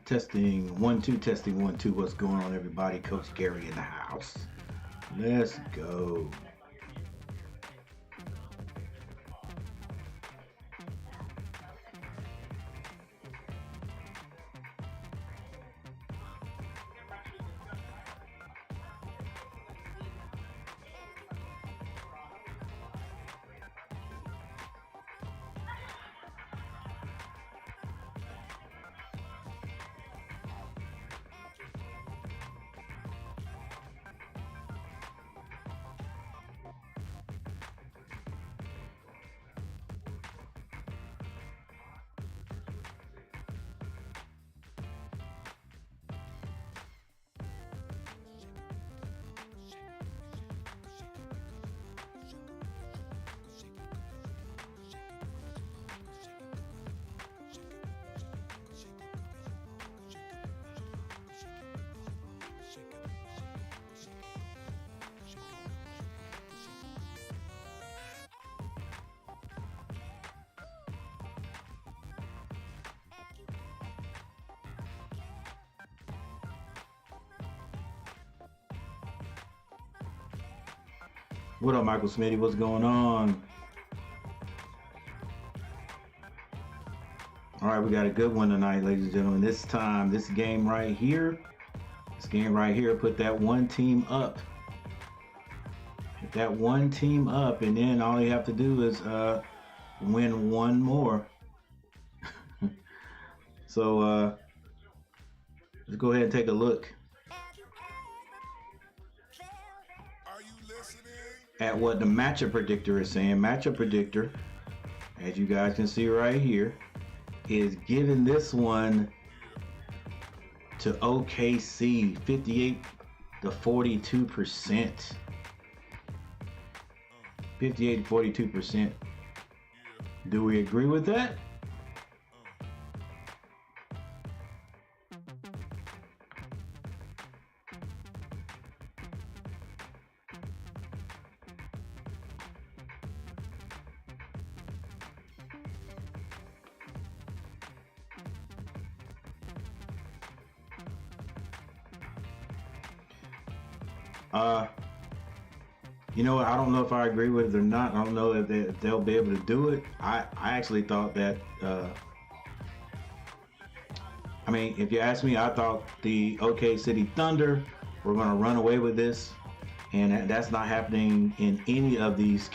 Testing 1 2, testing 1 2. What's going on, everybody? Coach Gary in the house. Let's go. What up, Michael Smitty? What's going on? All right, we got a good one tonight, ladies and gentlemen. This time, this game right here, put that one team up. Put that one team up, and then all you have to do is win one more. So let's go ahead and take a look at what the matchup predictor is saying. Matchup predictor, as you guys can see right here, is giving this one to OKC 58 to 42%. 58 to 42%. Do we agree with that? You know, I don't know if I agree with it or not. I don't know if they'll be able to do it. I actually thought that, I mean, if you ask me, I thought the OK City Thunder were going to run away with this, and that's not happening in any of these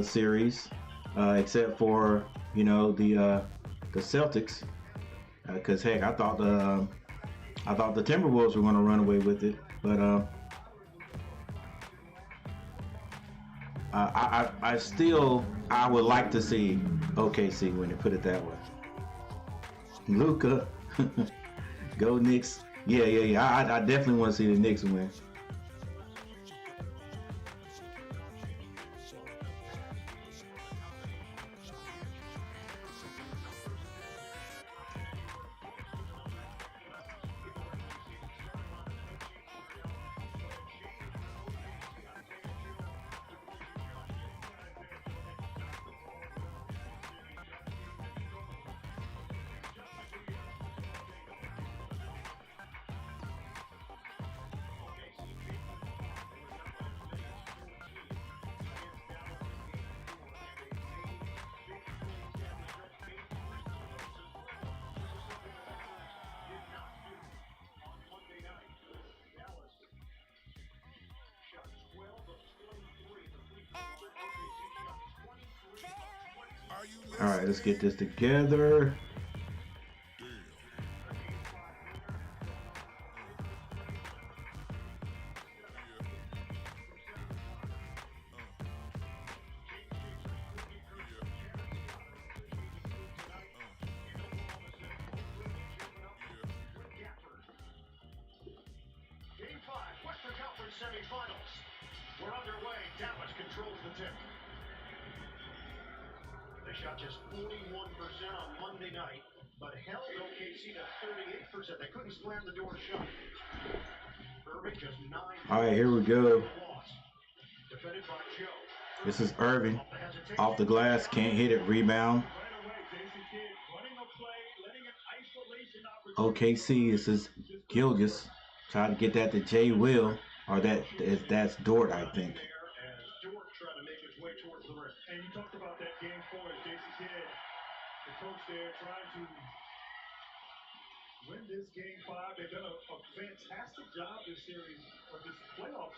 series, except for, you know, the Celtics. Because heck, I thought the Timberwolves were going to run away with it, but I would like to see OKC win it, put it that way. Luka, go Knicks. Yeah. I definitely want to see the Knicks win. All right, let's get this together. Semifinals. We're underway. Dallas controls the tip. They shot just 41% on Monday night, but held OKC to 38%. They couldn't slam the door shut. Irving just 9. All right, here we go. Defended by Joe. This is Irving. Off the glass, can't hit it. Rebound. OKC. This is Gilgis. Trying to get that to Jay Will. Or that's Dort, I think. And you talked about that game 4 as Jason did. The coach there trying to win this game 5. They've done a fantastic job this series, or this playoff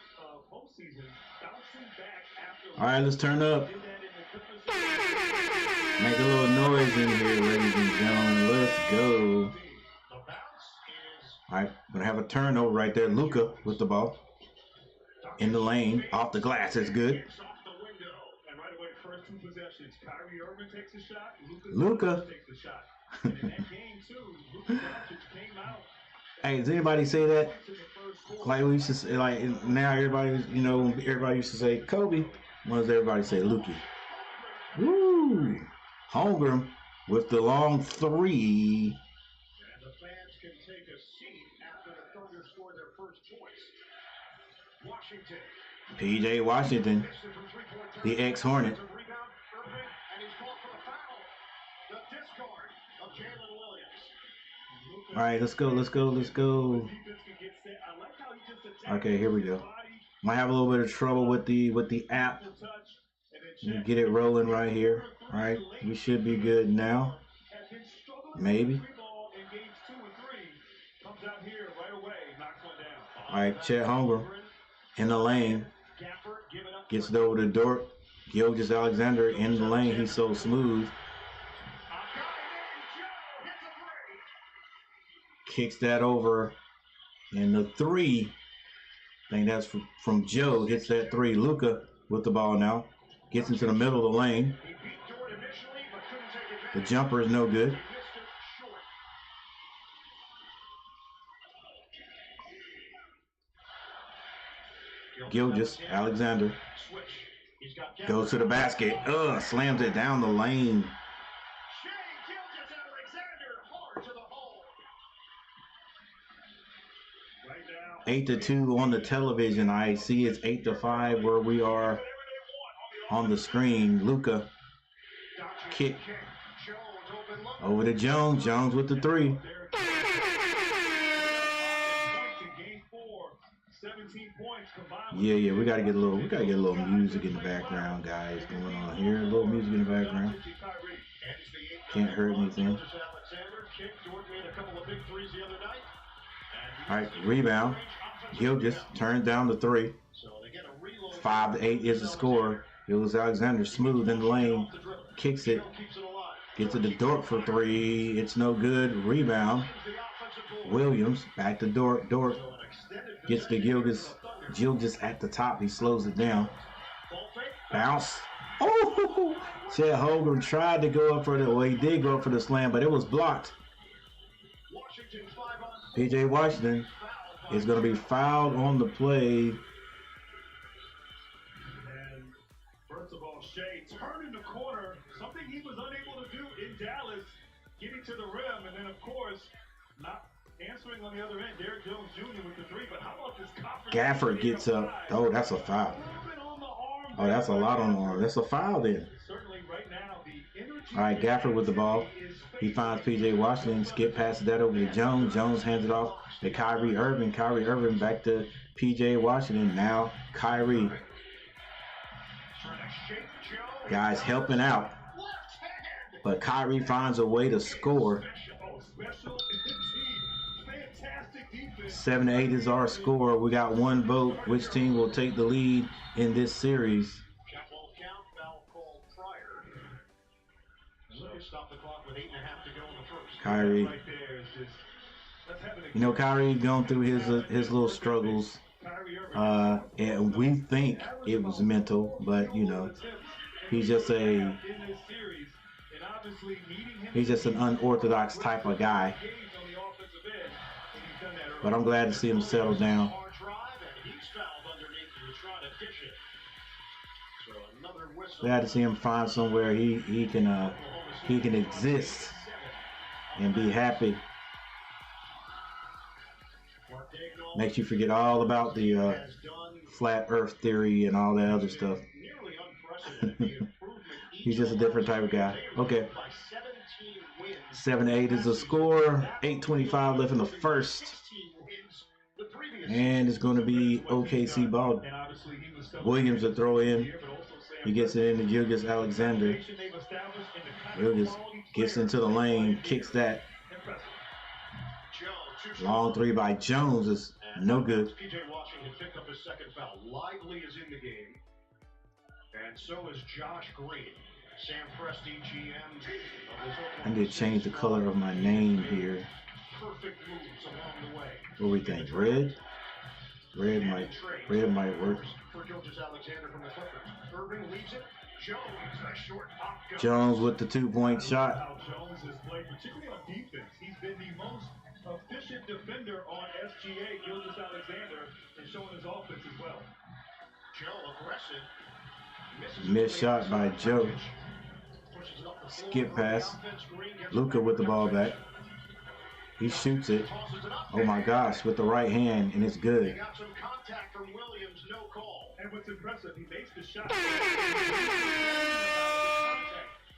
postseason, bouncing back after. All right, let's turn up. Make a little noise in here, ladies and gentlemen. Let's go. All right, gonna have a turnover right there. Luka with the ball in the lane, off the glass. That's good. First 2 possessions, Kyrie Irving takes a shot, Luka takes a shot. And in that game too, Luka came out. Hey, does anybody say that? Like we used to say, like now everybody, everybody used to say Kobe. When does everybody say Luki? Woo! Holmgren with the long 3. And the fans can take a seat after the Thunder score their first points. Washington. P.J. Washington, the ex-Hornet. All right, let's go. Okay, here we go. Might have a little bit of trouble with the app. Let me get it rolling right here. All right, we should be good now. Maybe. All right, Chet Holmgren in the lane. Gets it over to Dort. Gilgeous Alexander in the lane. He's so smooth. Kicks that over. And the 3, I think that's from Joe. Hits that 3. Luka with the ball now. Gets into the middle of the lane. The jumper is no good. Gilgeous Alexander goes to the basket. Slams it down the lane. 8-2 on the television. I see it's 8-5 where we are on the screen. Luka kick over to Jones. Jones with the 3. Yeah, we gotta get a little music in the background, guys, going on here. A little music in the background. Can't hurt anything. All right, rebound. Gilgeous turns down the 3. 5-8 is the score. Gilgeous Alexander smooth in the lane, kicks it, gets it to Dort for 3. It's no good. Rebound. Williams back to Dort. Dort gets to Gilgeous at the top. He slows it down. Bounce. Oh! Chet Holmgren tried to go up for he did go up for the slam, but it was blocked. P.J. Washington is going to be fouled on the play. And first of all, Shea turning the corner, something he was unable to do in Dallas, getting to the rim, and then of course, not answering on the other end. Derrick Jones Jr. with the 3, but how about this conference? Gafford gets up. Oh, that's a foul. Oh, that's a lot on the arm. That's a foul then. All right, Gafford with the ball. He finds P.J. Washington. Skip passes that over to Jones. Jones hands it off to Kyrie Irving. Kyrie Irving back to P.J. Washington. Now Kyrie. Guys helping out. But Kyrie finds a way to score. 7-8 is our score. We got one vote. Which team will take the lead in this series? Kyrie. Kyrie going through his little struggles. And we think it was mental, but he's just an unorthodox type of guy. But I'm glad to see him settle down. Glad to see him find somewhere he can exist and be happy. Makes you forget all about the flat earth theory and all that other stuff. He's just a different type of guy. Okay. 7-8 is the score. 8:25 left in the first. And it's going to be OKC ball. Williams to throw in. He gets it into Gilgeous Alexander. Gilgeous gets into the lane, kicks that. Long three by Jones is no good. PJ Washington picked up his second foul. Lively is in the game. And so is Josh Green. Sam Presti, GM. I need to change the color of my name here. Perfect moves along the way. What do we think? Red? Red might work. For Gilgeous Alexander from the Clippers. Irving leaves it. Jones, a short pop. Jones with the 2-point shot. How Jones has played, particularly on defense. He's been the most efficient defender on SGA, Gilgeous Alexander, and showing his offense as well. Joe aggressive. Missed shot by Joe. Skip pass. Luka with the ball back. He shoots it. Oh my gosh, with the right hand, and it's good. Got some contact from Williams, no call. And what's impressive, he makes the shot.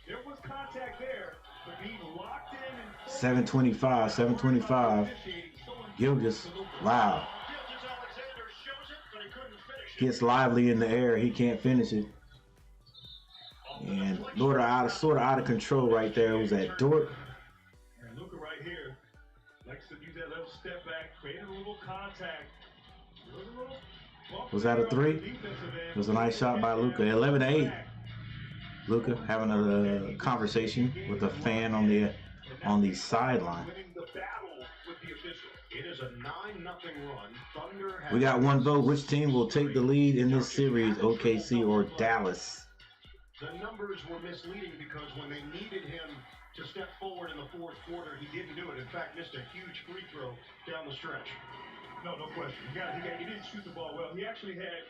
There was contact there, but being locked in. 7:25. Gilgeous, wow. Gets lively in the air. He can't finish it. And sort of out of control right there. It was at Dort. And Luka right here likes to use that little step back, create a little contact. Was that a three? It was a nice shot by Luka. 11-8. Luka having a conversation with a fan on the sideline. It is a 9-0 run. Thunder has. We got one vote. Which team will take the lead in this series, OKC or Dallas? The numbers were misleading because when they needed him to step forward in the fourth quarter, he didn't do it. In fact, missed a huge free throw down the stretch. No question. He didn't shoot the ball well. He actually had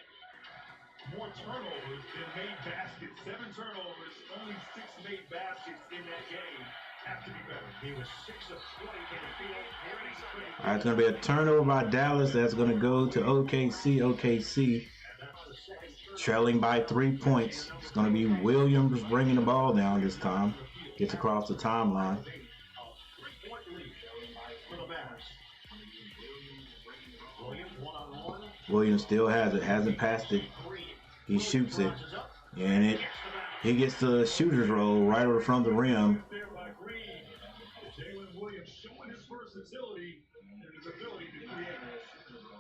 more turnovers than made baskets. 7 turnovers, only 6 made baskets in that game. Have to be better. He was 6 of 20 in the field. All right, it's going to be a turnover by Dallas. That's going to go to OKC. OKC trailing by 3 points. It's going to be Williams bringing the ball down this time. Gets across the timeline. Williams still has it. Hasn't passed it. He shoots it. And he gets the shooter's roll right over from the rim.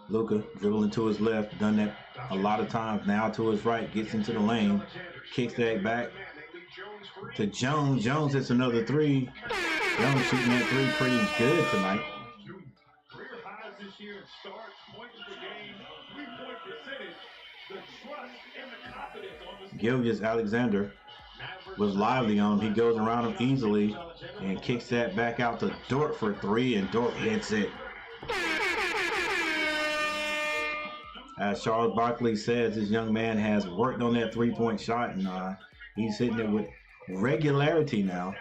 Luka dribbling to his left, done that a lot of times. Now to his right, gets into the lane, kicks that back to Jones. Jones hits another three. Jones shooting that three pretty good tonight. Career highs this year in starts, points per game, 3-point percentage, the trust and the confidence on this. Gilgeous Alexander was lively on him. He goes around him easily and kicks that back out to Dort for 3, and Dort hits it. As Charles Barkley says, this young man has worked on that 3-point shot, and he's hitting it with regularity now.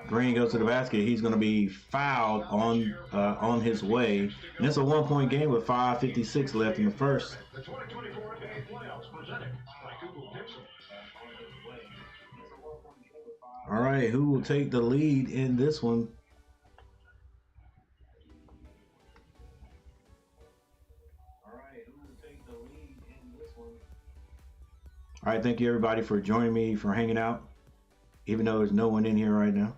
Green goes to the basket. He's going to be fouled on his way. And it's a 1-point game with 5:56 left in the first. All right, who will take the lead in this one? All right, thank you everybody for joining me, for hanging out, even though there's no one in here right now.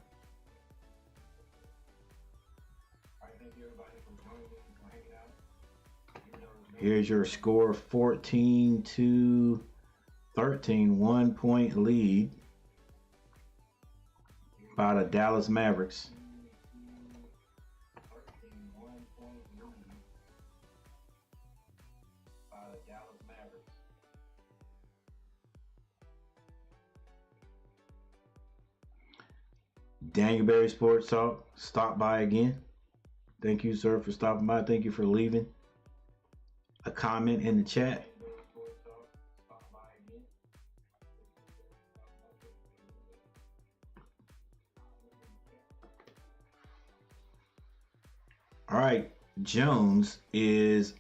Here's your score, 14-13, 1-point lead by the Dallas Mavericks. Danielberry Sports Talk, stop by again. Thank you, sir, for stopping by. Thank you for leaving a comment in the chat. All right, Jones is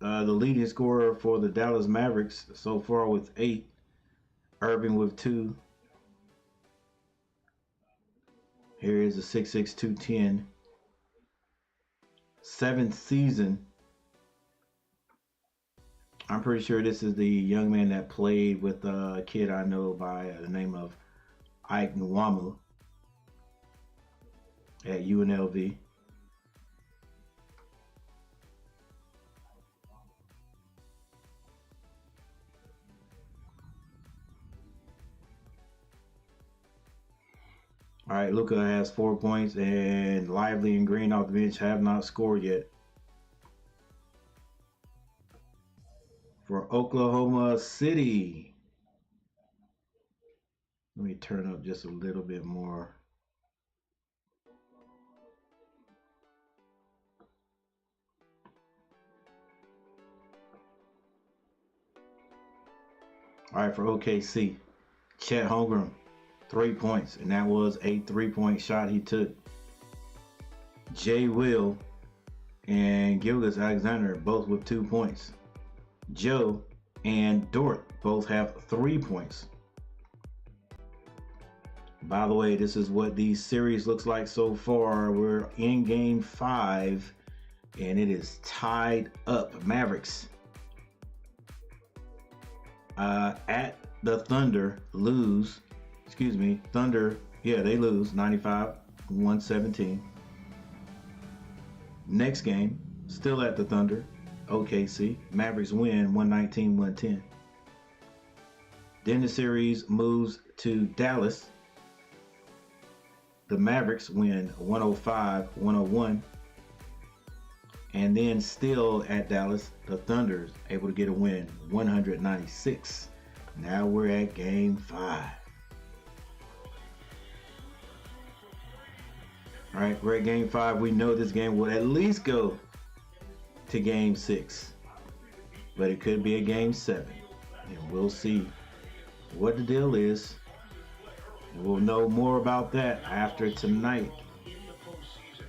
the leading scorer for the Dallas Mavericks so far with 8. Irving with 2. Here is a 6'6", 210. 7th season. I'm pretty sure this is the young man that played with a kid I know by the name of Ike Nwamu at UNLV. All right, Luka has 4 points, and Lively and Green off the bench have not scored yet. For Oklahoma City. Let me turn up just a little bit more. All right, for OKC, Chet Holmgren, 3 points, and that was a 3-point shot he took. Jay Will and Gilgeous-Alexander both with 2 points. Joe and Dort both have 3 points. By the way, this is what the series looks like so far. We're in game 5, and it is tied up. Mavericks at the Thunder lose. Excuse me, Thunder, yeah, they lose 95-117. Next game, still at the Thunder, OKC. Mavericks win 119-110. Then the series moves to Dallas. The Mavericks win 105-101. And then still at Dallas, the Thunder's able to get a win 196. Now we're at game 5. All right, we're at game 5. We know this game will at least go to game 6, but it could be a game 7, and we'll see what the deal is. We'll know more about that after tonight. In the postseason,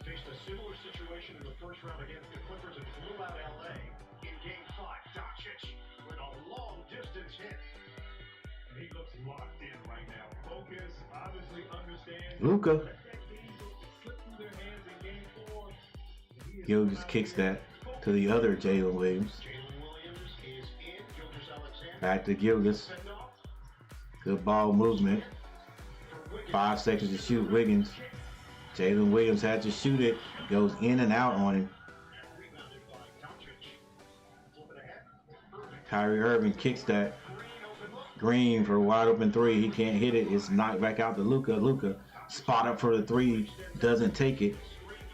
faced a similar situation in the first round against the Clippers and blew out LA. In game 5, Doncic with a long distance hit. He looks locked in right now. Focus, obviously understands. Luka. Gil just kicks that to the other Jalen Williams. Back to Gilgeous. Good ball movement. 5 seconds to shoot. Wiggins. Jalen Williams had to shoot it. Goes in and out on him. Kyrie Irving kicks that. Green for a wide open 3. He can't hit it. It's knocked back out to Luka. Luka spot up for the 3. Doesn't take it.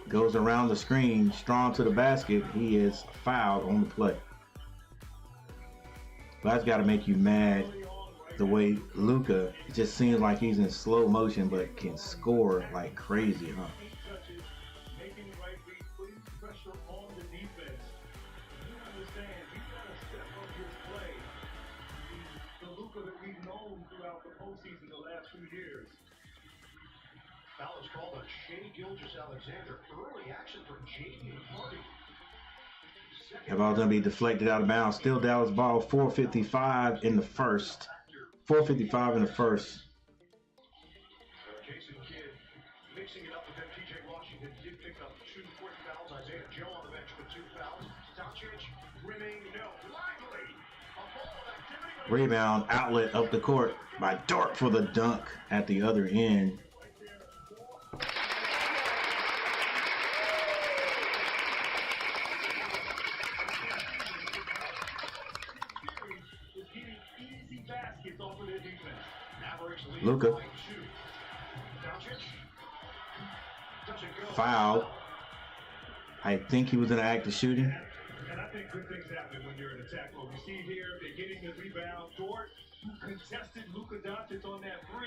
Goes around the screen, strong to the basket. He is fouled on the play. But that's got to make you mad the way Luka, it just seems like he's in slow motion but can score like crazy, huh? Foul is called on Shai Gilgeous-Alexander. Early action for Jaden Hardy. The ball's going to be deflected out of bounds. Still Dallas ball, 4:55 in the first. 4:55 in the first. Jason Kidd mixing it up with TJ Washington. Did pick up 2 quick fouls. Isaiah Joe on the bench with 2 fouls. Doncic winning no. Lively. A ball of activity. Rebound outlet up the court by Dort for the dunk at the other end. Luka. Foul. I think he was in the act of shooting. And I think good things happen when you're in attack mode. You see here, they're getting the rebound. Dort, who contested Luka Doncic on that 3,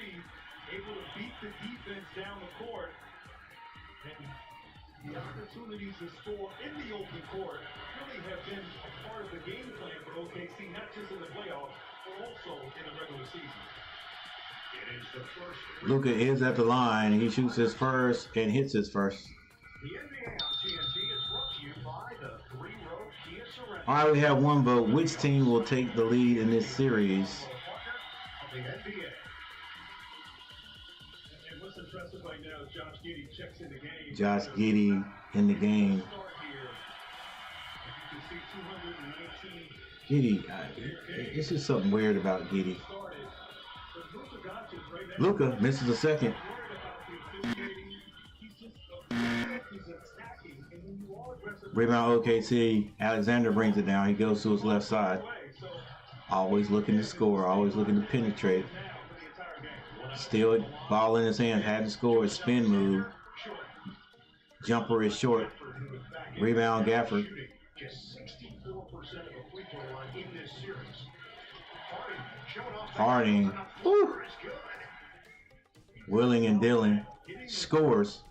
able to beat the defense down the court. And the opportunities to score in the open court really have been a part of the game plan for OKC, not just in the playoffs, but also in the regular season. Luka is at the line. He shoots his first and hits his first. The NBA on TNT is brought to you by the 3-row Kia Sorento. All right, we have one vote. Which team will take the lead in this series? The NBA. And listen, impressive right now is Josh Giddey checks in the game. Josh Giddey in the game. Giddey, it's just something weird about Giddey. Luka misses a second. Rebound OKC. Alexander brings it down. He goes to his left side. Always looking to score. Always looking to penetrate. Still ball in his hand. Had to score. Spin move. Jumper is short. Rebound Gafford. Harding. Woo. Willing and Dillon scores.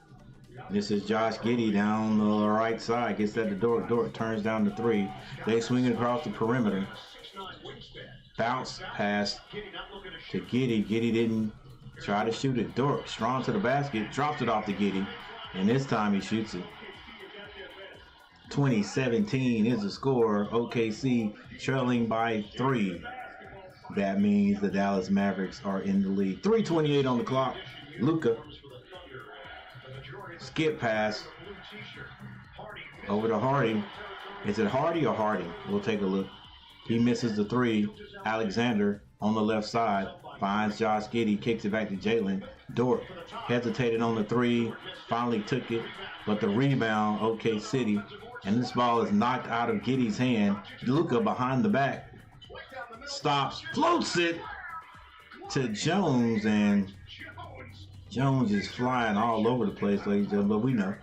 This is Josh Giddey down the right side. Gets that to Dort. Dort turns down the three. They swing it across the perimeter. Bounce pass to Giddey. Giddey didn't try to shoot it. Dort strong to the basket. Drops it off to Giddey. And this time he shoots it. 2017 is the score. OKC trailing by 3. That means the Dallas Mavericks are in the lead. 3:28 on the clock. Luka. Skip pass. Over to Harding. Is it Hardy or Harding? We'll take a look. He misses the three. Alexander on the left side. Finds Josh Giddey. Kicks it back to Jalen. Dort hesitated on the three. Finally took it. But the rebound, OKC. And this ball is knocked out of Giddey's hand. Luka behind the back. Stops, floats it to Jones, and Jones is flying all over the place, ladies and gentlemen, but we know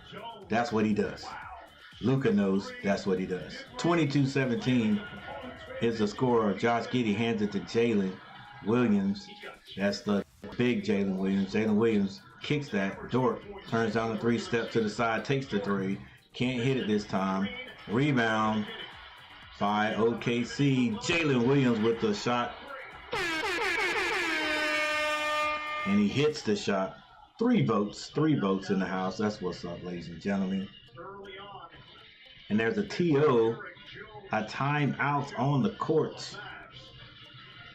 that's what he does. Luka knows that's what he does. 22-17 is the score. Josh Giddey hands it to Jalen Williams. That's the big Jalen Williams. Jalen Williams kicks that. Dort turns down the three, step to the side, takes the three. Can't hit it this time. Rebound by OKC. Jalen Williams with the shot. And he hits the shot. 3 votes in the house. That's what's up, ladies and gentlemen. And there's a TO, a timeout on the court.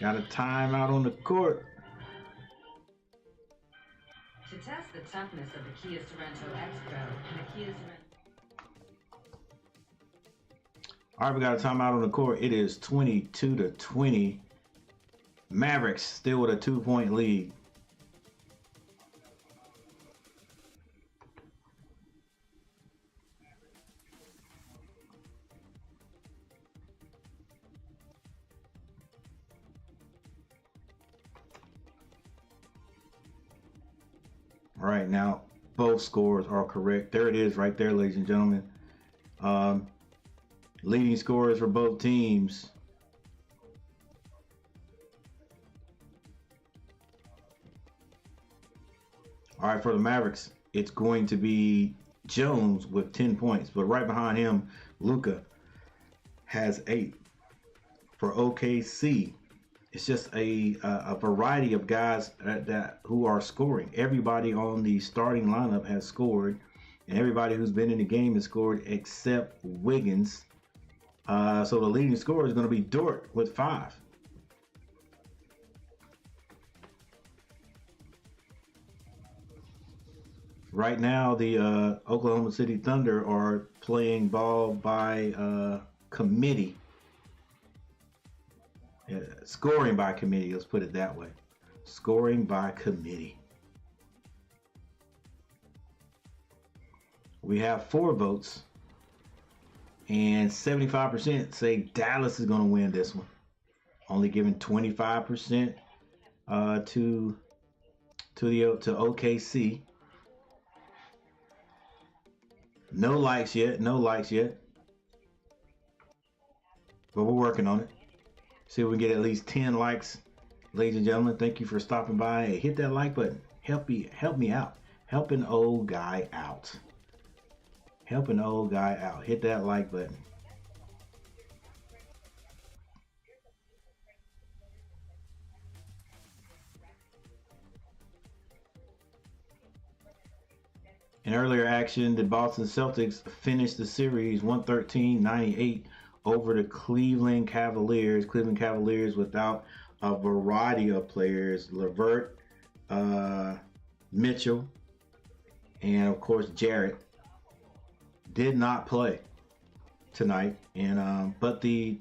Got a timeout on the court. To test the toughness of the Kia Sorento X-Pro and the Kia Sorento. All right, we got a timeout on the court. It is 22-20. Mavericks still with a 2-point lead. All right, now both scores are correct. There it is right there, ladies and gentlemen. Leading scorers for both teams. All right, for the Mavericks, it's going to be Jones with 10 points. But right behind him, Luka has 8. For OKC, it's just a variety of guys who are scoring. Everybody on the starting lineup has scored. And everybody who's been in the game has scored except Wiggins. So the leading scorer is going to be Dort with 5. Right now, the Oklahoma City Thunder are playing ball by committee. Scoring by committee, let's put it that way. Scoring by committee. We have 4 votes. And 75% say Dallas is going to win this one. Only giving 25% to OKC. No likes yet. But we're working on it. See if we can get at least 10 likes. Ladies and gentlemen, thank you for stopping by. Hey, hit that like button. Help me out. Helping old guy out. Helping old guy out. Hit that like button. In earlier action, the Boston Celtics finished the series 113-98 over the Cleveland Cavaliers. Cleveland Cavaliers without a variety of players. LeVert, Mitchell, and of course Jarrett did not play tonight, and but the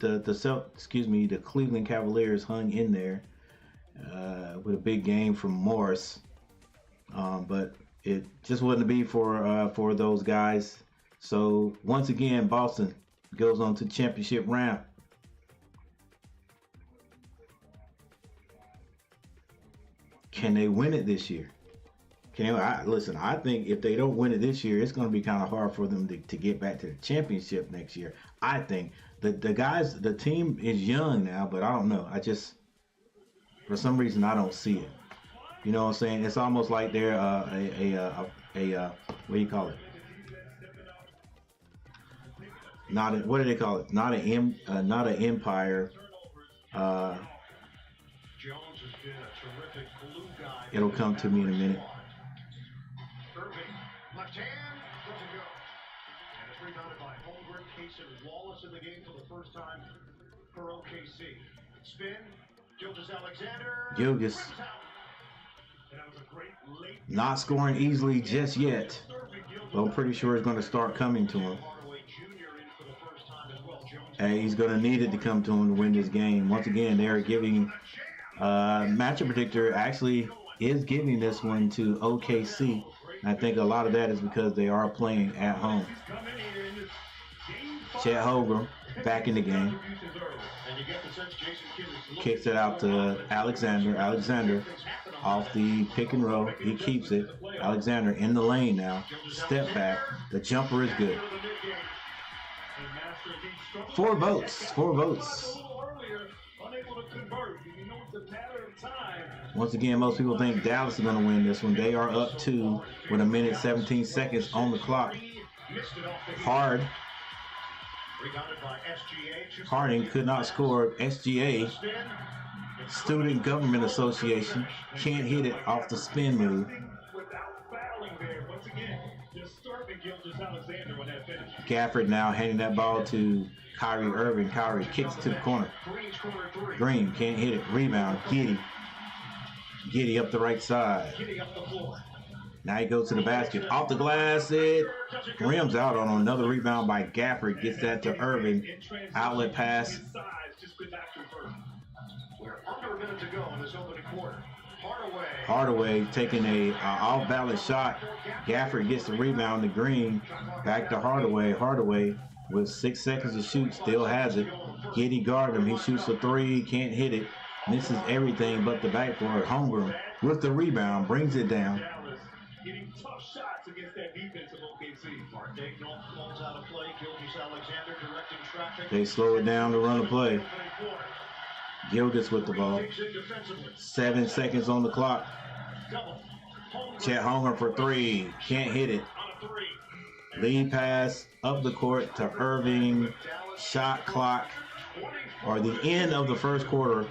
Cleveland Cavaliers hung in there with a big game from Morris, but it just wasn't to be for those guys. So once again, Boston goes on to championship round. Can they win it this year? Listen, I think if they don't win it this year, it's going to be kind of hard for them to get back to the championship next year. I think the team is young now, but I don't know. For some reason, I don't see it. You know what I'm saying? It's almost like they're what do you call it? What do they call it? Not an empire. It'll come to me in a minute. Left hand, doesn't go. And it's rebounded by Holmgren, Case and Wallace in the game for the first time for OKC. Spin, Gilgeous-Alexander. Gilgeous. Not scoring easily just yet, but I'm pretty sure it's going to start coming to him. And he's going to need it to come to him to win this game. Once again, they're giving matchup predictor actually is giving this one to OKC. I think a lot of that is because they are playing at home. Chet Holmgren back in the game. Kicks it out to Alexander. Alexander off the pick and roll. He keeps it. Alexander in the lane now. Step back. The jumper is good. 4 votes. 4 votes. Once again, most people think Dallas is going to win this one. They are up 2 with 1:17 on the clock. Harding could not score. SGA, Student Government Association, can't hit it off the spin move. Gafford now handing that ball to Kyrie Irving. Kyrie kicks to the corner. Green can't hit it. Rebound. Giddy up the right side. Now he goes to the basket. Off the glass, it rims out on another rebound by Gafford. Gets that to Irving. Outlet pass. We're under a minute to go in this opening quarter. Hardaway taking a off-balance shot. Gafford gets the rebound to Green. Back to Hardaway. Hardaway with 6 seconds to shoot still has it. Giddy guarded him. He shoots a 3. Can't hit it. Misses everything but the backboard. Holmgren with the rebound. Brings it down. Getting tough shots against that defense of OKC. Calls out a play. Gilgeous-Alexander directing traffic. They slow it down to run the play. Gilgeous with the ball. 7 seconds on the clock. Chet Holmgren for 3. Can't hit it. Lead pass up the court to Irving. Shot clock, or the end of the first quarter.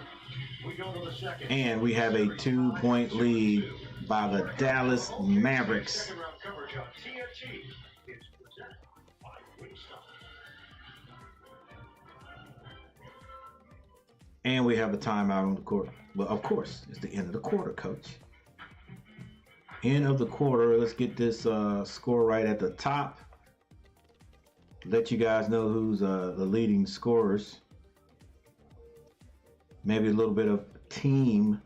And we have a 2-point lead by the Dallas Mavericks. And we have a timeout on the court. Well, of course, it's the end of the quarter, coach. End of the quarter. Let's get this score right at the top. Let you guys know who's the leading scorers. Maybe a little bit of team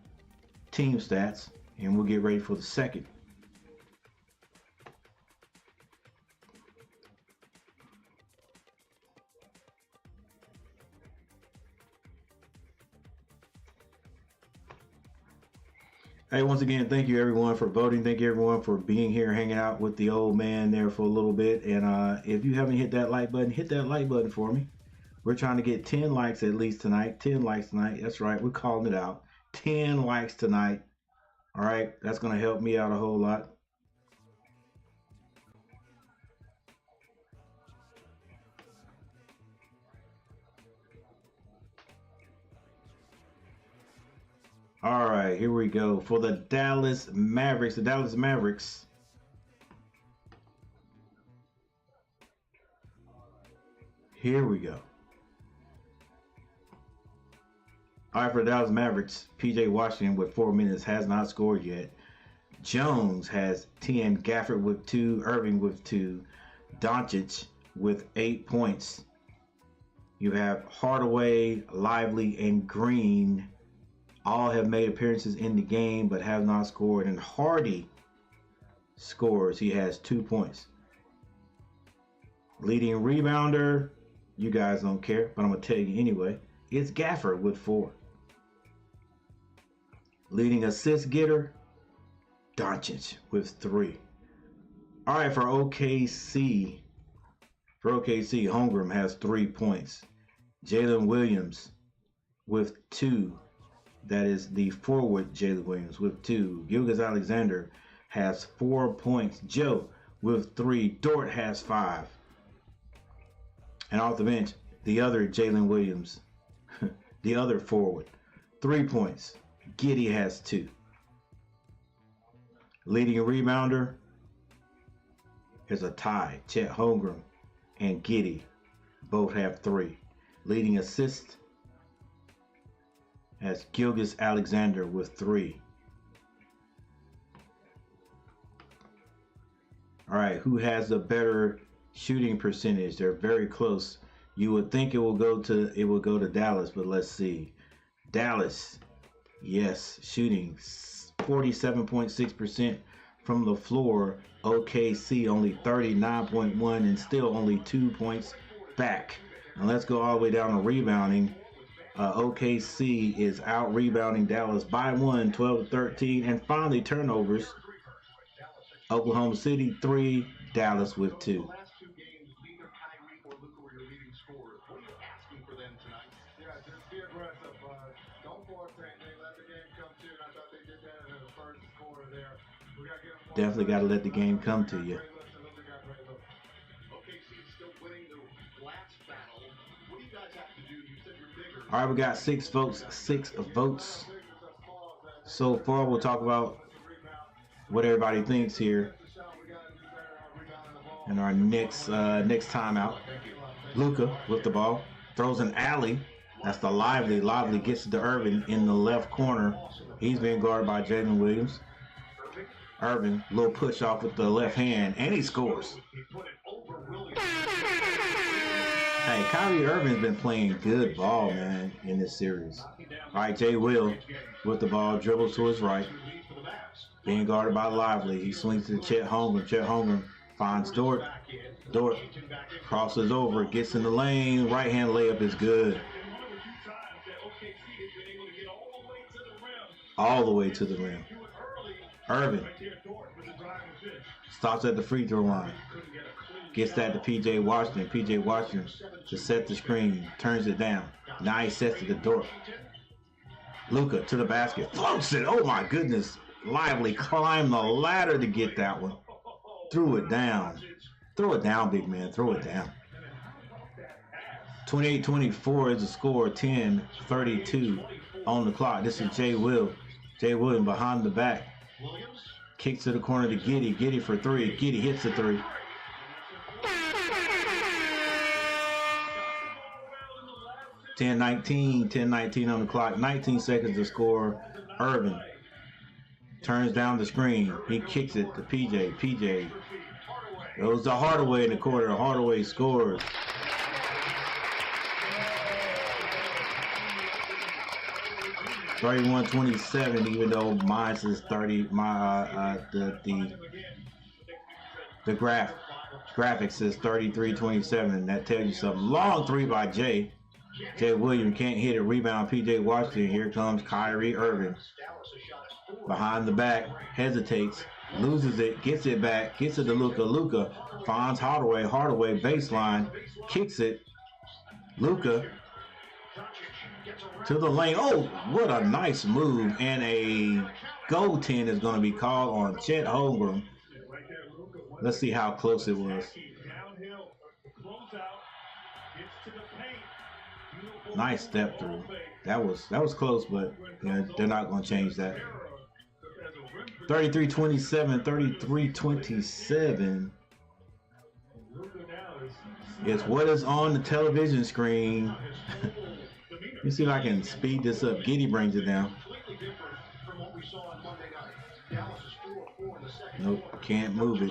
stats, and we'll get ready for the second. Hey, once again, thank you everyone for voting. Thank you everyone for being here, hanging out with the old man there for a little bit. And if you haven't hit that like button, hit that like button for me. We're trying to get 10 likes at least tonight. 10 likes tonight. That's right. We're calling it out. 10 likes tonight. All right. That's going to help me out a whole lot. All right, here we go for the Dallas Mavericks. The Dallas Mavericks. Here we go. All right, for the Dallas Mavericks, PJ Washington with 4 minutes has not scored yet. Jones has 10, Gafford with 2, Irving with 2, Doncic with 8 points. You have Hardaway, Lively, and Green all have made appearances in the game but have not scored. And Hardy scores. He has 2 points. Leading rebounder, you guys don't care, but I'm going to tell you anyway. It's Gafford with 4. Leading assist getter, Doncic with 3. All right, for OKC, Holmgren has 3 points. Jalen Williams with 2. That is the forward Jalen Williams with 2. Gilgeous-Alexander has 4 points. Joe with 3. Dort has 5. And off the bench, the other Jalen Williams, the other forward, 3 points. Giddey has 2. Leading rebounder is a tie. Chet Holmgren and Giddey both have 3. Leading assist as Gilgeous-Alexander with 3. All right, who has the better shooting percentage? They're very close. You would think it will go to Dallas, but let's see. Dallas, yes, shooting 47.6% from the floor. OKC only 39.1 and still only 2 points back. And let's go all the way down to rebounding. OKC is out rebounding Dallas by 1, 12-13, and finally turnovers. Oklahoma City 3, Dallas with 2. Definitely got to let the game come to you. All right, we got 6 votes. 6 votes so far. We'll talk about what everybody thinks here in our next timeout. Luka with the ball, throws an alley. That's the Lively. Lively gets it to Irving in the left corner. He's being guarded by Jalen Williams. Irving, little push off with the left hand, and he scores. Hey, Kyrie Irving's been playing good ball, man, in this series. All right, Jay Will with the ball, dribbles to his right. Being guarded by Lively. He swings to Chet Holmgren. Chet Holmgren finds Dort. Dort crosses over, gets in the lane. Right hand layup is good. All the way to the rim. Irving stops at the free throw line. Gets that to P.J. Washington. P.J. Washington to set the screen. Turns it down. Now he sets it to Dort. Luka to the basket. Floats it. Oh my goodness. Lively climbed the ladder to get that one. Threw it down. Throw it down, big man. Throw it down. 28-24 is the score. 10-32 on the clock. This is Jay Will. Jay Williams behind the back. Kicks to the corner to Giddey. Giddey for 3. Giddey hits the 3. $10-19 on the clock. 19 seconds to score. Irving turns down the screen. He kicks it to PJ. PJ goes to Hardaway in the corner. Hardaway scores. $31-27, even though mine says 30. The graphic says 33-27. That tells you something. Long 3 by Jay. Jay Williams can't hit it. Rebound P.J. Washington. Here comes Kyrie Irving. Behind the back, hesitates, loses it, gets it back, gets it to Luka. Luka finds Hardaway. Hardaway baseline, kicks it. Luka to the lane. Oh, what a nice move. And a goaltend is going to be called on Chet Holmgren. Let's see how close it was. Nice step through. That was close, but you know, they're not going to change that. 33-27, 33-27 is what is on the television screen. Let me see if I can speed this up. Giddey brings it down. Nope, can't move it.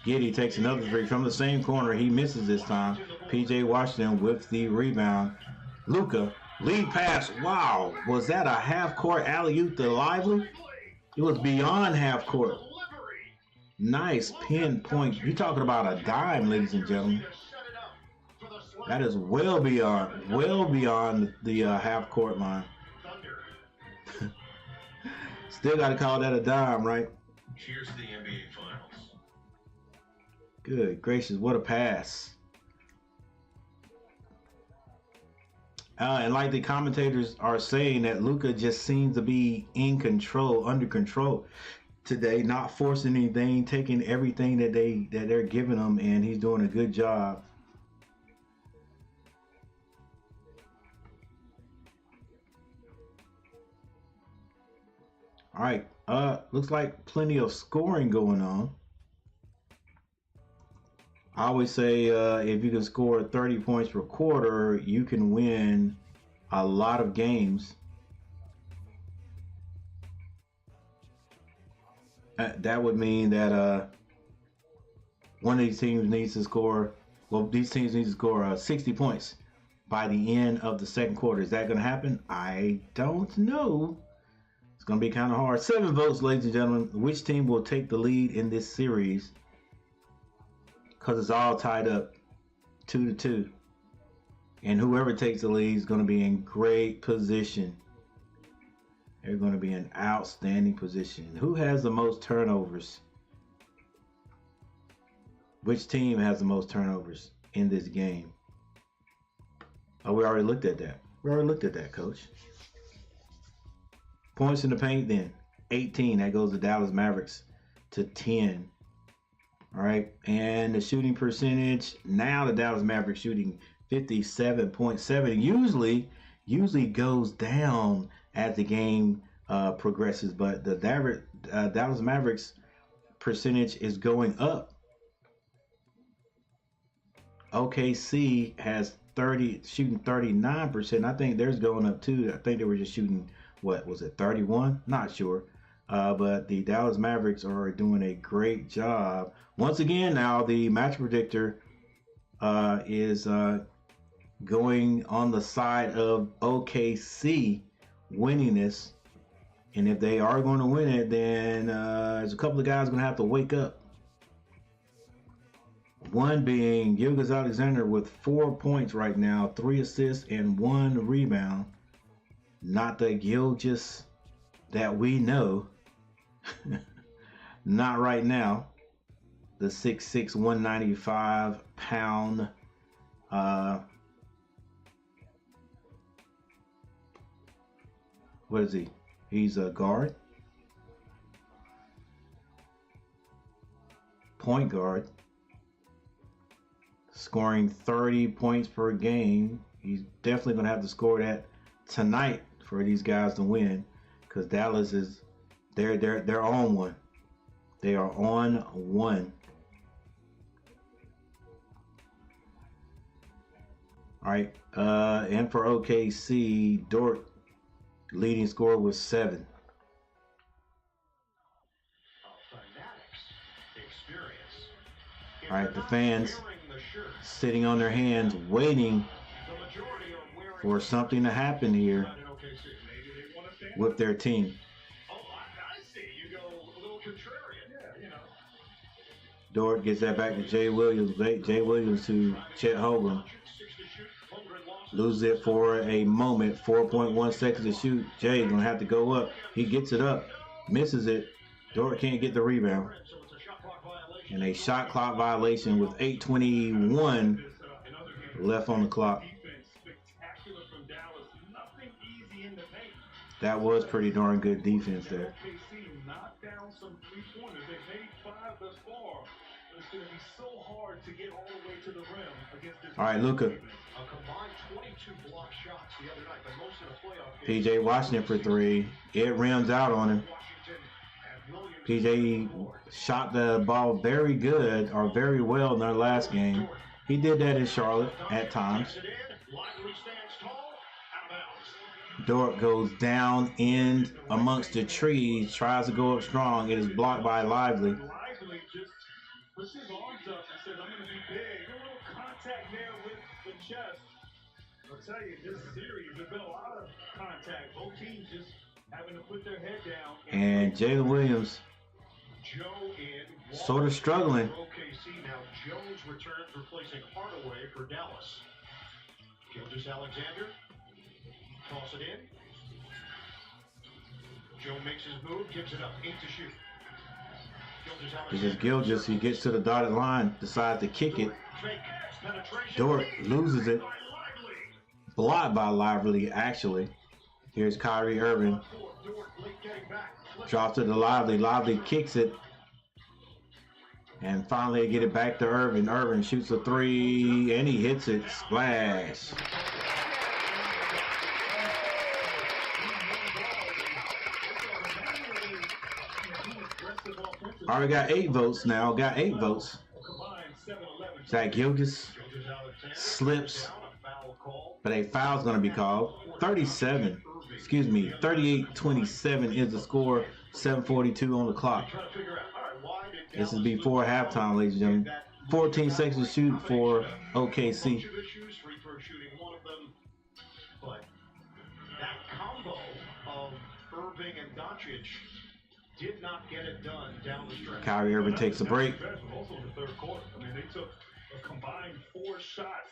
Giddey takes another three from the same corner. He misses this time. P.J. Washington with the rebound. Luka, lead pass. Wow, was that a half-court alley-oop to Lively? It was beyond half-court. Nice pinpoint. You're talking about a dime, ladies and gentlemen. That is well beyond the half-court line. Still got to call that a dime, right? Here's the NBA Finals. Good gracious, what a pass. And like the commentators are saying, that Luka just seems to be in control, under control today, not forcing anything, taking everything that they're giving him, and he's doing a good job. All right, looks like plenty of scoring going on. I always say if you can score 30 points per quarter, you can win a lot of games. That would mean that one of these teams needs to score, well, these teams need to score 60 points by the end of the second quarter. Is that going to happen? I don't know. It's going to be kind of hard. 7 votes, ladies and gentlemen. Which team will take the lead in this series? Because it's all tied up 2-2. And whoever takes the lead is going to be in great position. They're going to be in outstanding position. Who has the most turnovers? Which team has the most turnovers in this game? Oh, we already looked at that. We already looked at that, Coach. Points in the paint then. 18. That goes to Dallas Mavericks to 10. All right. And the shooting percentage. Now the Dallas Mavericks shooting 57.7. Usually goes down as the game progresses. But the Dallas Mavericks percentage is going up. OKC has shooting 39%. I think theirs going up too. I think they were just shooting, what was it, 31? Not sure. But the Dallas Mavericks are doing a great job. Once again, now the match predictor is going on the side of OKC winning this. And if they are going to win it, then there's a couple of guys going to have to wake up. One being Gilgeous-Alexander with 4 points right now, 3 assists and 1 rebound. Not the Gilgeous that we know. Not right now. The 6'6", 195-pound what is he? He's a guard. Point guard. Scoring 30 points per game. He's definitely going to have to score that tonight for these guys to win, because Dallas is they're on one. They are on one. All right, and for OKC, Dort leading scorer was 7. All right, the fans sitting on their hands waiting for something to happen here with their team. Dort gets that back to Jay Williams. Jay Williams to Chet Holmgren. Loses it for a moment. 4.1 seconds to shoot. Jay's going to have to go up. He gets it up. Misses it. Dort can't get the rebound. And a shot clock violation with 8:21 left on the clock. That was pretty darn good defense there. All right, Luka. P.J. Washington for 3. It rims out on him. P.J. shot the ball very good, or very well in their last game. He did that in Charlotte at times. Dort goes down in amongst the trees, tries to go up strong. It is blocked by Lively. Lively just puts his arms up and says, I'm going to be big. A little contact there with the chest. I'll tell you, this series, there's been a lot of contact. Both teams just having to put their head down. And Jalen Williams sort of struggling. OKC now. Jones returns, replacing Hardaway for Dallas. Gilgeous-Alexander. Toss it in. Joe makes his move, gives it up. 8 to shoot. This is Gilgeous. He gets to the dotted line, decides to kick it. Dort loses it. Blocked by Lively, actually. Here's Kyrie Irving. Drops to the Lively. Lively kicks it. And finally get it back to Irving. Irving shoots a 3, and he hits it. Splash. Already got 8 votes now. Got 8 votes. Zach Gilgeous slips, but a foul's going to be called. 38-27 is the score. 7:42 on the clock. This is before halftime, ladies and gentlemen. 14 seconds to shoot for OKC. But that combo of Irving and Doncic did not get it done down the stretch. Kyrie Irving takes a break. Also in the third quarter. I mean, they took a combined 4 shots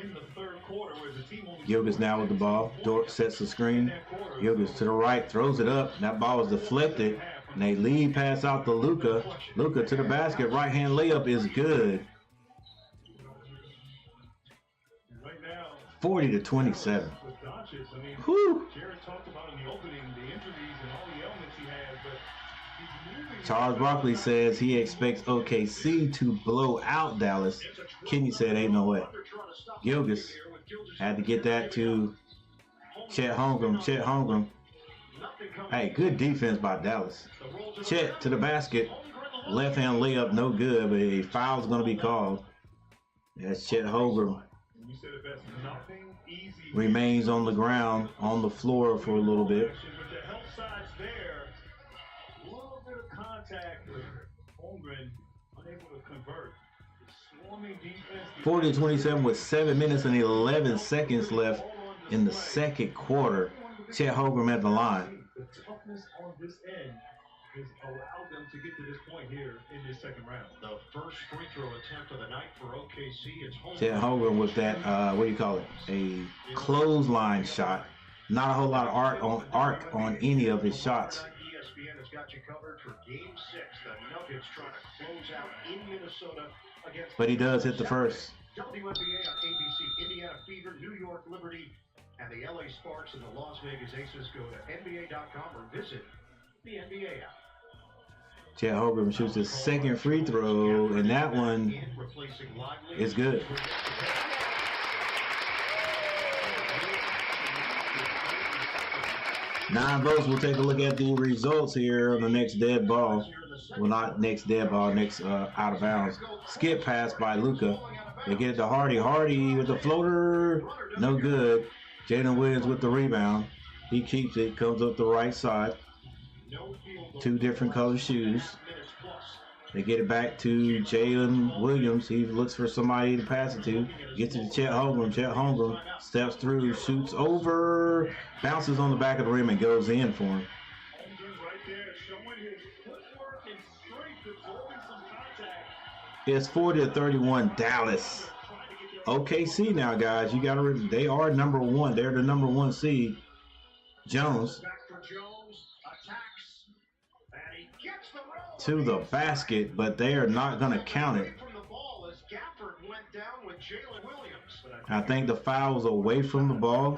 in the third quarter, where the team only. Gilgeous now with the ball. Dort sets the screen. Gilgeous to the right, throws it up. That ball is deflected. And they lead pass out to Luka. Luka to the basket. Right hand layup is good. 40-27. Whew. Charles Barkley says he expects OKC to blow out Dallas. Kenny said ain't no way. Gilgeous had to get that to Chet Holmgren. Chet Holmgren. Hey, good defense by Dallas. Chet to the basket. Left hand layup, no good, but a foul's going to be called. That's Chet Holmgren. Remains on the ground, on the floor for a little bit. 40-27 with 7 minutes and 11 seconds left in the second quarter. Chet Holmgren at the line. The toughness on this end has allowed them to get to this point here in this second round. The first free throw attempt of the night for OKC. It's Chet Holmgren with that, what do you call it? A clothesline shot. Not a whole lot of arc on any of his shots. ESPN has got you covered for Game 6. The Nuggets trying to close out in Minnesota against. But he does hit the first. WNBA on ABC, Indiana Fever, New York Liberty, and the LA Sparks and the Las Vegas Aces. Go to NBA.com or visit the NBA app. Chet Holmgren shoots his second free throw, and that one is good. Nine votes. We'll take a look at the results here on the next dead ball. Well, not next dead ball, next out of bounds. Skip pass by Luka. They get it to Hardy. Hardy with the floater. No good. Jalen Williams with the rebound. He keeps it. Comes up the right side. 2 different color shoes. They get it back to Jalen Williams. He looks for somebody to pass it to. Gets it to Chet Holmgren. Chet Holmgren steps through, shoots over, bounces on the back of the rim and goes in for him. It's 40-31 Dallas. OKC now, guys. You got to. They are number 1. They're the number 1 seed. Jones to the basket, but they are not going to count it. I think the foul was away from the ball.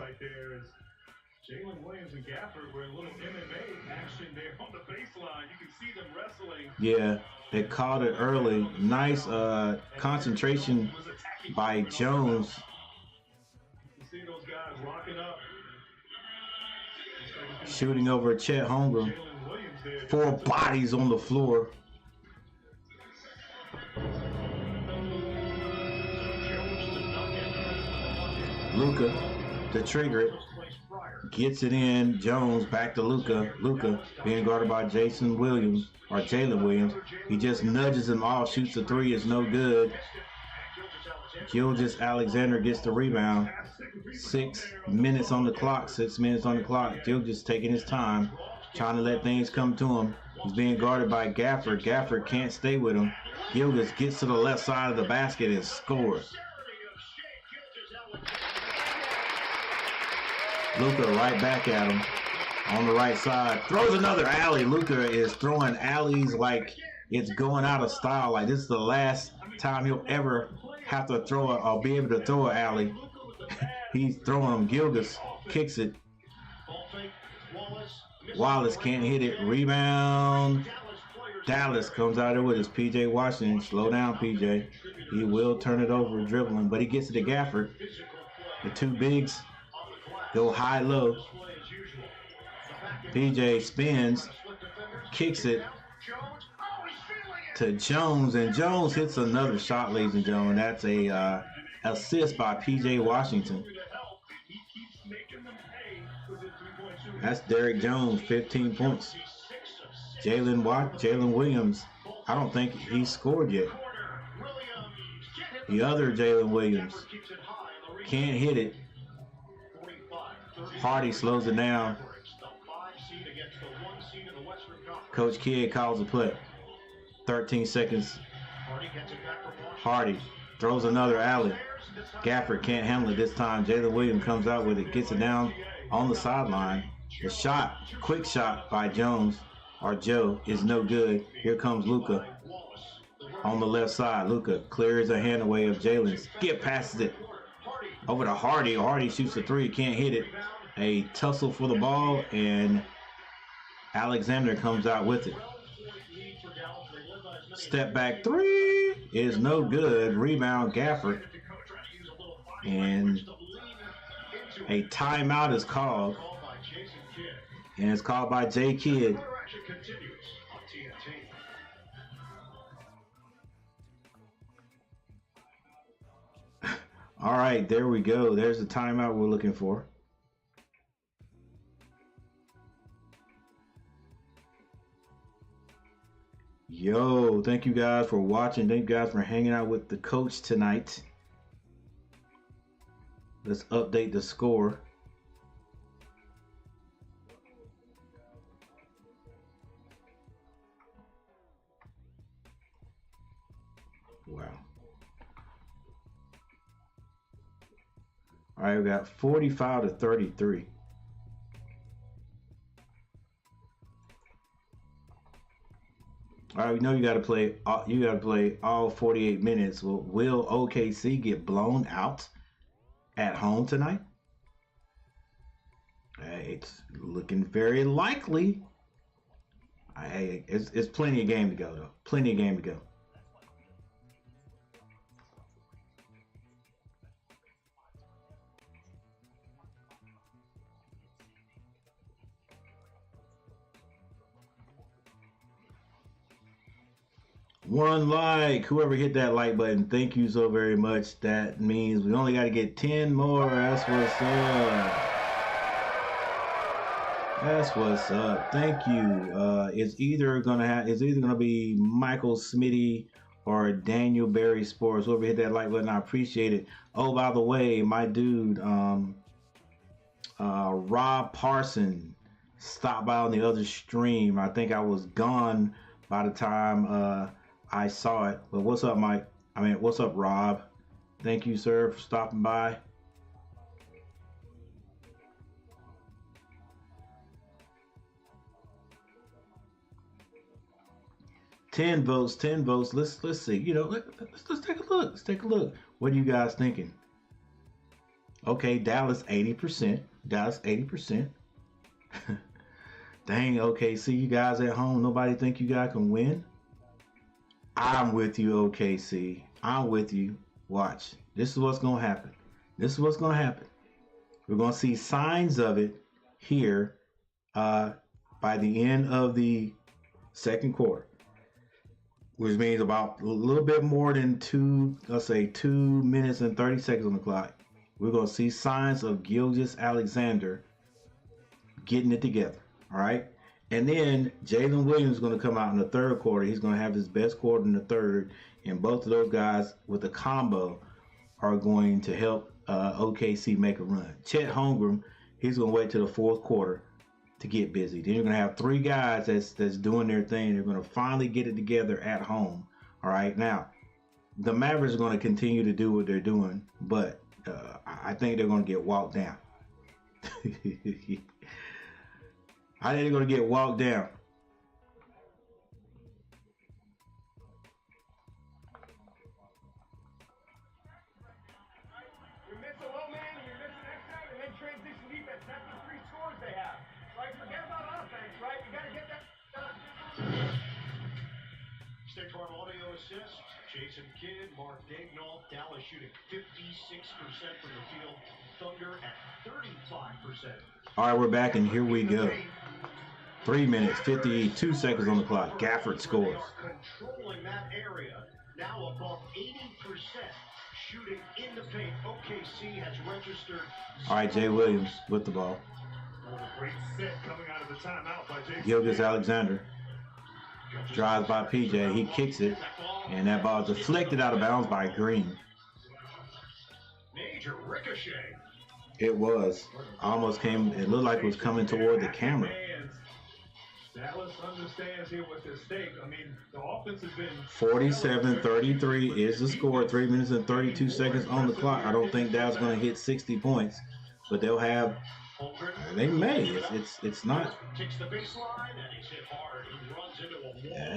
Jalen Williams and Gafford were a little MMA action there on the baseline. You can see them wrestling. Yeah, they caught it early. Nice concentration by Jones. You see those guys locking up. Shooting over Chet Holmgren. 4 bodies on the floor. Luka to trigger it. Gets it in. Jones back to Luka. Luka being guarded by Jalen Williams. He just nudges him off, shoots a three. It's no good. Gilgeous Alexander gets the rebound. 6 minutes on the clock. 6 minutes on the clock. Gilgeous taking his time, trying to let things come to him. He's being guarded by Gafford. Gafford can't stay with him. Gilgeous gets to the left side of the basket and scores. Luka right back at him on the right side. Throws another alley. Luka is throwing alleys like it's going out of style. Like this is the last time he'll ever have to throw it or be able to throw an alley. He's throwing them. Gilgeous kicks it. Wallace can't hit it. Rebound. Dallas comes out there with his PJ Washington. Slow down, PJ. He will turn it over dribbling, but he gets it to Gafford. The two bigs go high-low. PJ spins, kicks it to Jones, and Jones hits another shot, ladies and gentlemen. That's a assist by PJ Washington. That's Derrick Jones, 15 points. Jalen Williams, I don't think he scored yet. The other Jalen Williams can't hit it. Hardy slows it down. Coach Kidd calls the play. 13 seconds. Hardy throws another alley. Gafford can't handle it this time. Jalen Williams comes out with it, gets it down on the sideline. The shot, quick shot by Jones, or Joe, is no good. Here comes Luka on the left side. Luka clears a hand away of Jalen. Skip passes it over to Hardy. Hardy shoots a three, can't hit it. A tussle for the ball, and Alexander comes out with it. Step back three is no good. Rebound Gafford. And a timeout is called. And it's called by J. Kidd. All right, there we go. There's the timeout we're looking for. Yo, thank you guys for watching. Thank you guys for hanging out with the coach tonight. Let's update the score. Wow. All right, we got 45 to 33. All right, we know you got to play. You got to play all 48 minutes. Well, will OKC get blown out at home tonight? It's looking very likely. It's plenty of game to go, though. Plenty of game to go. One like, whoever hit that like button, thank you so very much. That means we only got to get 10 more. That's what's up. That's what's up. Thank you. It's either gonna be Michael Smitty or Daniel Berry Sports. Whoever hit that like button, I appreciate it. Oh, by the way, my dude, Rob Parson stopped by on the other stream. I think I was gone by the time I saw it. But what's up, Mike? What's up, Rob? Thank you, sir, for stopping by. Ten votes. Let's see. You know, let's take a look. Let's take a look. What are you guys thinking? Okay, Dallas 80%. Dallas 80%. Dang, OKC, you guys at home, nobody think you guys can win? I'm with you, OKC. I'm with you. Watch. This is what's going to happen. This is what's going to happen. We're going to see signs of it here by the end of the second quarter, which means about a little bit more than 2 minutes and 30 seconds on the clock. We're going to see signs of Gilgeous Alexander getting it together. All right. And then Jalen Williams is going to come out in the third quarter. He's going to have his best quarter in the third. And both of those guys with a combo are going to help OKC make a run. Chet Holmgren, he's going to wait till the fourth quarter to get busy. Then you're going to have three guys that's doing their thing. They're going to finally get it together at home. All right. Now, the Mavericks are going to continue to do what they're doing, but I think they're going to get walked down. I think they're going to get walked down. You miss a low man, you miss an X-out, and then transition defense. That's the three scores they have. Right? Forget about offense, right? You got to get that done. State Farm Audio Assist, Jason Kidd, Mark Dagnall. Dallas shooting 56% from the field. Thunder at 35%. All right, we're back, and here we go. 3 minutes, 52 seconds on the clock. Gafford scores. Controlling that area, now above 80%. Shooting in the paint. OKC has registered. All right, Jay Williams with the ball. What a great set coming out of the timeout by Jason. Gilgeous Alexander drives by PJ. He kicks it, and that ball is deflected out of bounds by Green. Major ricochet. It was. Almost came, it looked like it was coming toward the camera. Dallas understands here what's at stake. I mean, the offense has been 47-33 is the score. 3 minutes and 32 seconds on the clock. I don't think Dallas is going to hit 60 points, but they'll have. They may. It's not. Takes the baseline and he's hit hard. He runs into a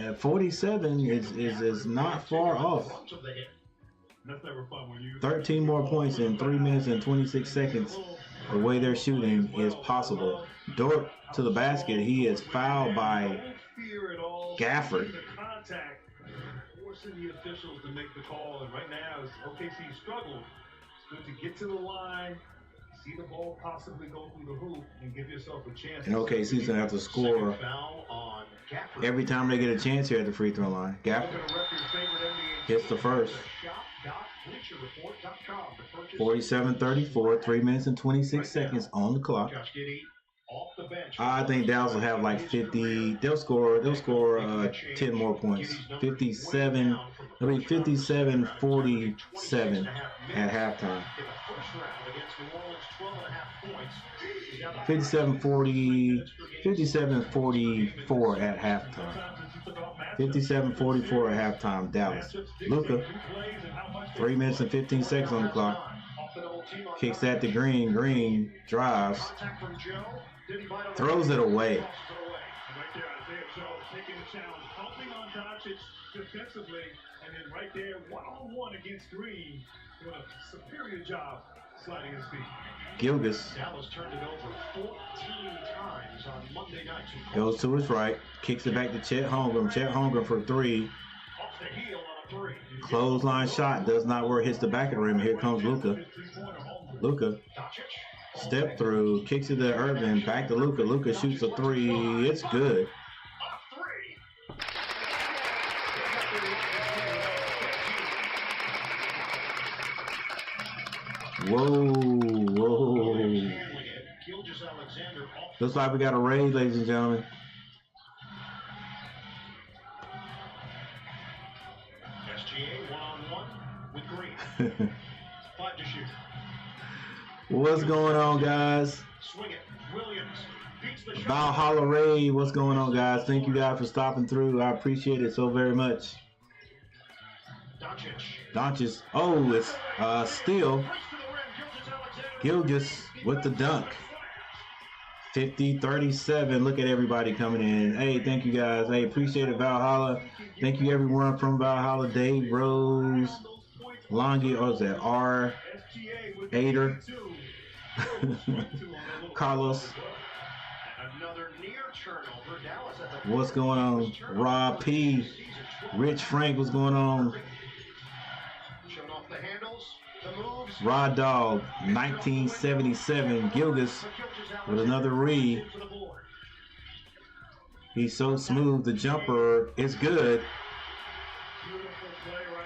wall. 47 is not far off. That's never fun when you 13 more points in 3 minutes and 26 seconds. The way they're shooting is possible. Dort to the basket. He is fouled by Gafford. Forcing the officials to make the call, and right now, as OKC struggled, it's good to get to the line, see the ball possibly go through the hoop, and give yourself a chance. And OKC's gonna have to score every time they get a chance here at the free throw line. Gafford hits the first. 47-34, 3 minutes and 26 seconds on the clock. I think Dallas will have like 50. They'll score 10 more points. 57. It'll be 57-47 at halftime. 57-44 at halftime. 57-44 at halftime. Dallas. Luka. 3 minutes and 15 seconds on the clock. Kicks that to Green. Green drives. Throws it away. Right there, Isaiah Joe taking the challenge, helping on Doncic defensively, and then right there, one-on-one against Green, doing a superior job sliding his feet. Gilgeous Dallas turned it over 14 times on Monday night. goes to his right, kicks it back to Chet Holmgren. Chet Holmgren for three. Off the heel on a three. Clothesline shot does not work. Hits the back of the rim. Here comes Luka. Luka. Step through, kicks it to Irvin, back to Luka. Luka shoots a three. It's good. Whoa. Looks like we got a raid, ladies and gentlemen. SGA one-on-one with Green. 5 to shoot. What's going on, guys? Swing it. Williams beats the shot. Valhalla Raid, what's going on, guys? Thank you guys for stopping through. I appreciate it so very much. Doncic. Oh, it's steal. Gilgeous with the dunk. 50-37. Look at everybody coming in. Hey, thank you guys. Hey, appreciate it, Valhalla. Thank you everyone from Valhalla. Dave Rose, Longy, or is that R? Ader. Carlos. What's going on? Rob P. Rich Frank, what's going on? Rod Dog, 1977. Gilgeous with another read. He's so smooth. The jumper is good.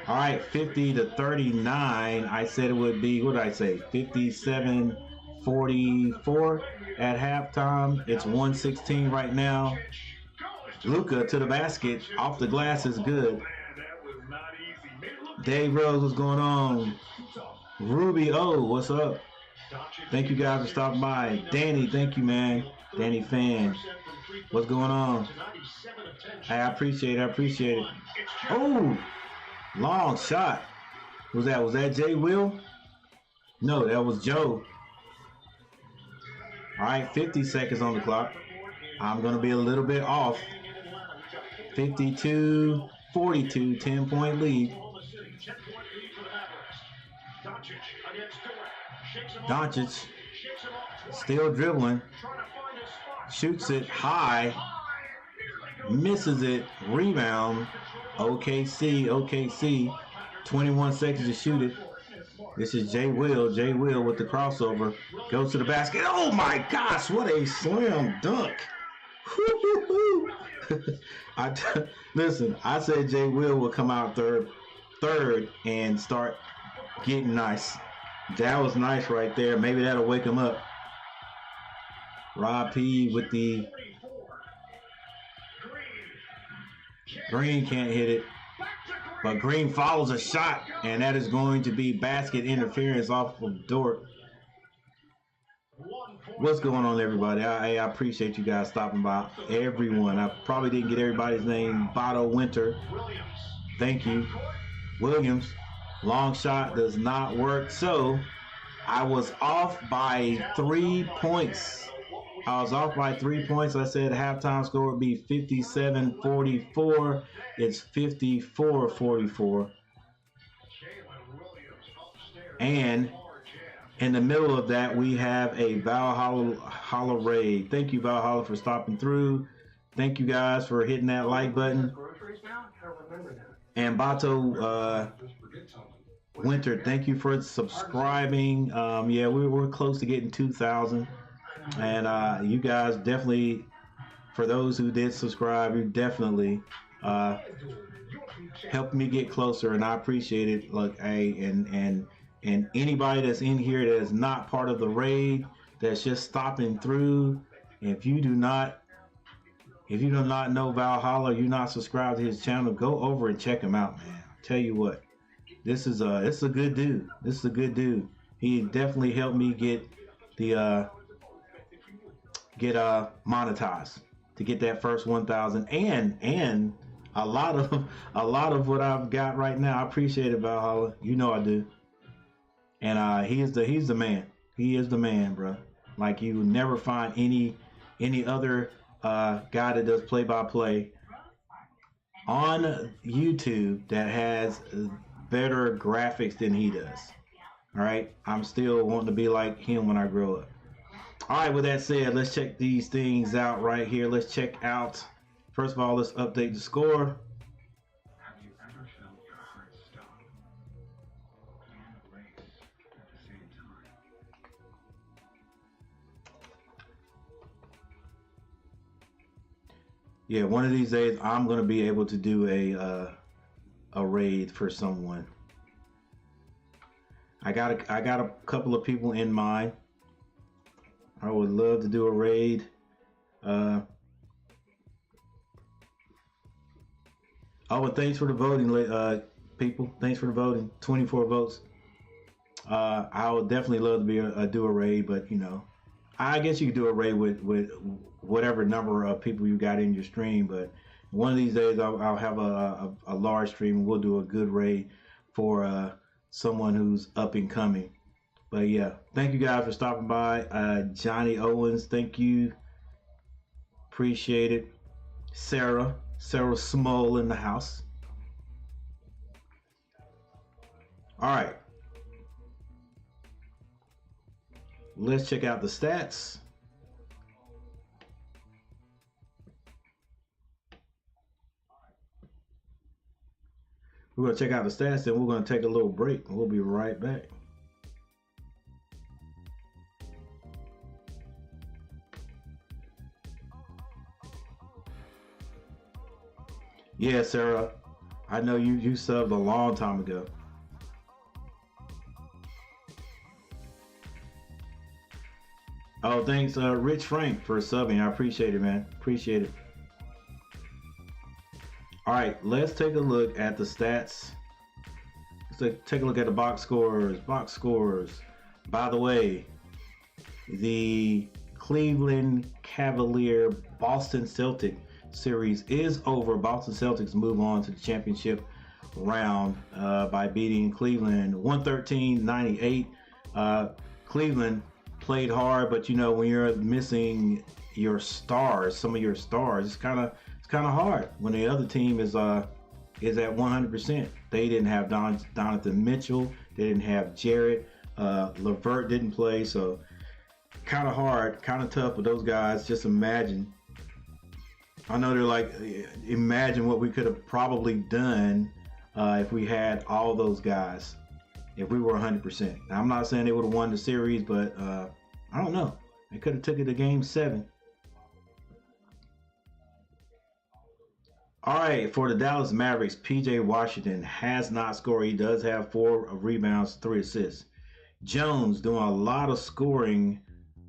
All right, 50-39. I said it would be, what did I say? 57-44. 44 at halftime. It's 116 right now. Luka to the basket. Off the glass is good. Dave Rose, what's going on? Ruby O, what's up? Thank you guys for stopping by. Danny, thank you, man. Danny Fan, what's going on? Hey, I appreciate it. Oh, long shot. Was that Jay Will? No, that was Joe. All right, 50 seconds on the clock. I'm going to be a little bit off. 52-42, 10-point lead. Doncic still dribbling. Shoots it high. Misses it. Rebound. OKC. 21 seconds to shoot it. This is Jay Will. Jay Will with the crossover. Goes to the basket. Oh my gosh, what a slam dunk. Listen, I said Jay Will will come out third and start getting nice. That was nice right there. Maybe that'll wake him up. Rob P with the Green can't hit it. But Green follows a shot, and that is going to be basket interference off of Dort. What's going on, everybody? I appreciate you guys stopping by. Everyone. I probably didn't get everybody's name. Botto Winter. Thank you. Williams. Long shot does not work. So I was off by 3 points. I said halftime score would be 57-44. It's 54-44. And in the middle of that, we have a Valhalla raid. Thank you, Valhalla, for stopping through. Thank you guys for hitting that like button. And Bato Winter, thank you for subscribing. Yeah, we're close to getting 2,000. And you guys definitely, for those who did subscribe, you definitely helped me get closer, and I appreciate it. Look, hey, and anybody that's in here that is not part of the raid, that's just stopping through, if you do not know Valhalla, you're not subscribed to his channel, go over and check him out, man. Tell you what, this is a good dude. This is a good dude. He definitely helped me get the monetized, to get that first 1,000, and a lot of what I've got right now. I appreciate it, Valhalla. You know I do. And he's the man. He is the man, bro. Like, you will never find any other guy that does play-by-play on YouTube that has better graphics than he does. All right, I'm still wanting to be like him when I grow up. All right, with that said, let's check these things out right here. Let's check out, first of all, let's update the score. Have you ever felt your heart stop and race at the same time? Yeah, one of these days I'm gonna be able to do a raid for someone. I got a couple of people in mind. I would love to do a raid. Oh, and thanks for the voting, people. Thanks for the voting. 24 votes. I would definitely love to be do a raid, but you know, I guess you could do a raid with whatever number of people you got in your stream. But one of these days, I'll have a large stream, and we'll do a good raid for someone who's up and coming. But yeah, thank you guys for stopping by. Johnny Owens, thank you. Appreciate it. Sarah Small in the house. All right. Let's check out the stats. We're going to check out the stats, and we're going to take a little break. We'll be right back. Yeah, Sarah, I know you subbed a long time ago. Oh, thanks, Rich Frank, for subbing. I appreciate it, man. Appreciate it. All right, let's take a look at the stats. Take a look at the box scores. Box scores. By the way, the Cleveland Cavalier Boston Celtic series is over. Boston Celtics move on to the championship round by beating Cleveland 113-98. Cleveland played hard, but you know, when you're missing your stars, some of your stars, it's kind of hard when the other team is at 100%. They didn't have Donovan Mitchell. They didn't have Jarrett. LeVert didn't play, so kind of hard, kind of tough with those guys. Just imagine. I know they're like, imagine what we could have probably done if we had all those guys, if we were 100%. Now, I'm not saying they would have won the series, but I don't know. They could have took it to Game 7. All right, for the Dallas Mavericks, P.J. Washington has not scored. He does have 4 rebounds, 3 assists. Jones doing a lot of scoring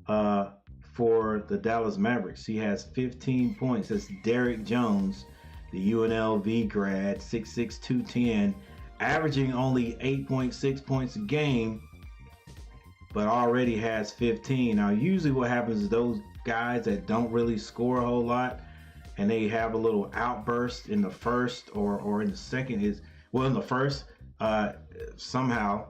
for the Dallas Mavericks. He has 15 points. That's Derrick Jones, the UNLV grad, 6'6", 210, averaging only 8.6 points a game, but already has 15. Now, usually what happens is those guys that don't really score a whole lot, and they have a little outburst in the first or in the second in the first, somehow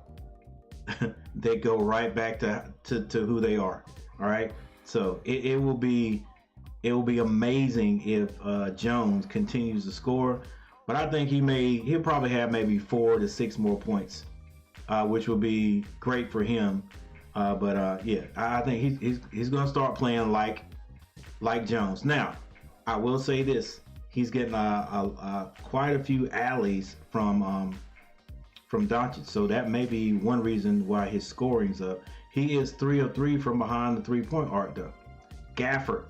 they go right back to who they are. All right. So it will be amazing if Jones continues to score, but I think he'll probably have maybe 4 to 6 more points, which will be great for him. Yeah, I think he's going to start playing like Jones. Now, I will say this: he's getting quite a few alleys from Doncic, so that may be one reason why his scoring's up. He is 3 of 3 from behind the three-point arc, though. Gafford,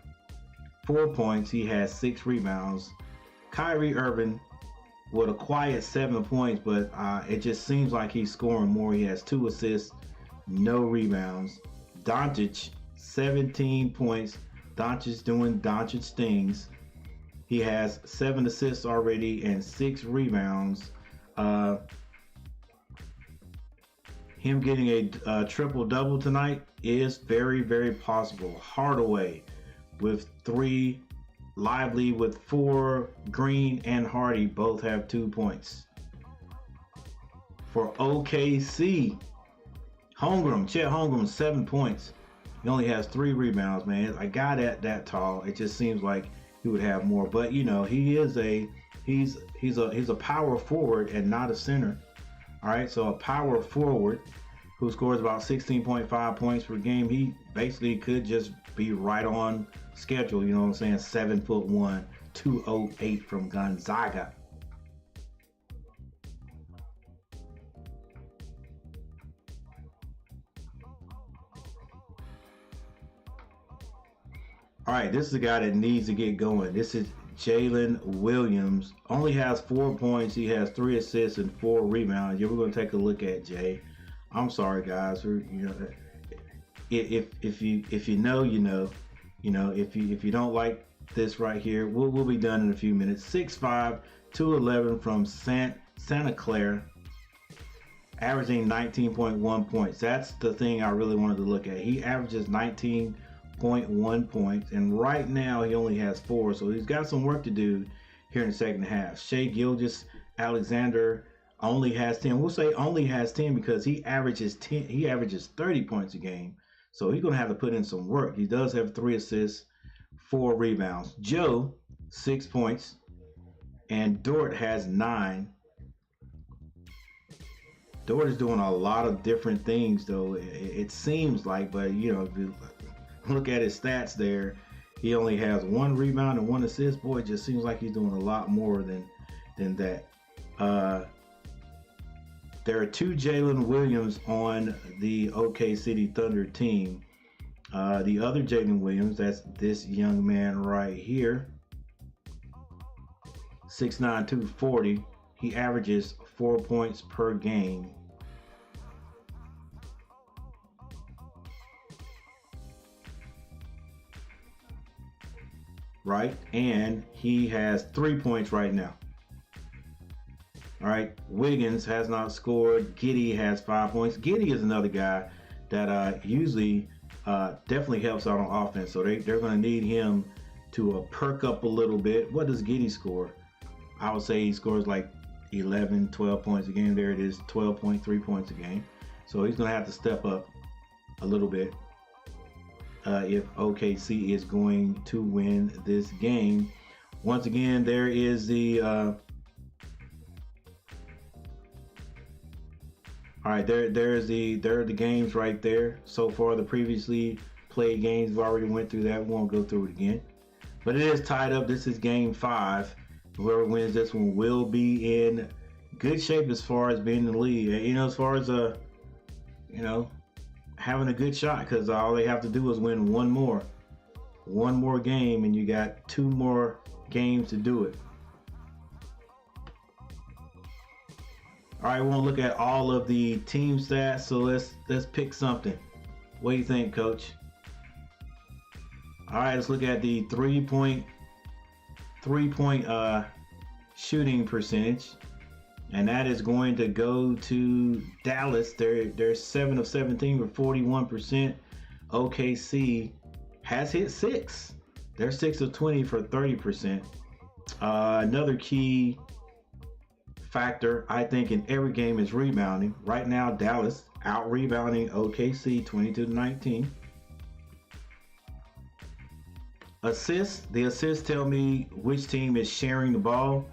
4 points. He has 6 rebounds. Kyrie Irving with a quiet 7 points, but it just seems like he's scoring more. He has 2 assists, no rebounds. Doncic, 17 points. Doncic doing Doncic things. He has 7 assists already and 6 rebounds. Him getting a triple-double tonight is very, very possible. Hardaway with 3, Lively with 4, Green and Hardy both have 2 points. For OKC, Chet Holmgren, 7 points. He only has 3 rebounds, man. A guy that tall, it just seems like he would have more. But you know, he's a power forward and not a center. All right, so a power forward who scores about 16.5 points per game. He basically could just be right on schedule. You know what I'm saying? 7'1", 208 from Gonzaga. All right, this is a guy that needs to get going. This is Jalen Williams. Only has 4 points. He has 3 assists and 4 rebounds. Yeah, we're going to take a look at Jay. I'm sorry, guys. If you know, you know. You know, if you don't like this right here, we'll be done in a few minutes. 6'5", 211 from Santa Clara, averaging 19.1 points. That's the thing I really wanted to look at. He averages 19.1 points, and right now he only has 4, so he's got some work to do here in the second half. Shai Gilgeous-Alexander only has 10. We'll say only has 10 because he averages 30 points a game, so he's going to have to put in some work. He does have 3 assists, 4 rebounds. Joe, 6 points, and Dort has 9. Dort is doing a lot of different things, though, it seems like, but you know, if you look at his stats there, he only has 1 rebound and 1 assist. Boy, it just seems like he's doing a lot more than that. There are 2 Jalen Williams on the OK City Thunder team. The other Jalen Williams, that's this young man right here, 6'9", 240. He averages 4 points per game. right? And he has 3 points right now. All right, Wiggins has not scored. Giddey has 5 points. Giddey is another guy that usually definitely helps out on offense. So they're going to need him to perk up a little bit. What does Giddey score? I would say he scores like 11, 12 points a game. There it is, 12.3 points a game. So he's going to have to step up a little bit if OKC is going to win this game. Once again, there is the all right, there are the games right there. So far, the previously played games, we already went through that. We won't go through it again. But it is tied up. This is game 5. Whoever wins this one will be in good shape as far as being in the lead. As far as having a good shot, because all they have to do is win one more game, and you got 2 more games to do it. All right, we want to look at all of the team stats, so let's pick something. What do you think, Coach? All right, let's look at the three-point shooting percentage, and that is going to go to Dallas. They're 7 of 17 for 41%. OKC has hit 6. They're 6 of 20 for 30%. Another key factor, I think, in every game is rebounding. Right now, Dallas out rebounding OKC 22-19. Assists. The assists tell me which team is sharing the ball.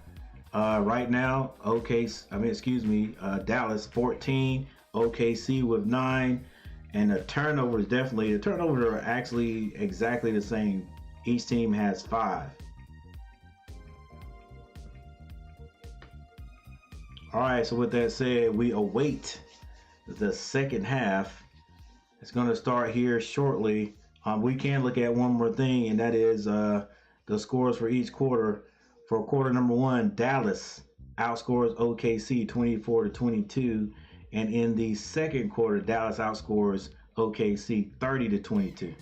Right now, Dallas 14, OKC with 9, and the turnovers are actually exactly the same. Each team has 5. All right, so with that said, we await the second half. It's going to start here shortly. We can look at one more thing, and that is the scores for each quarter. For quarter number 1, Dallas outscores OKC 24-22, and in the second quarter, Dallas outscores OKC 30-22.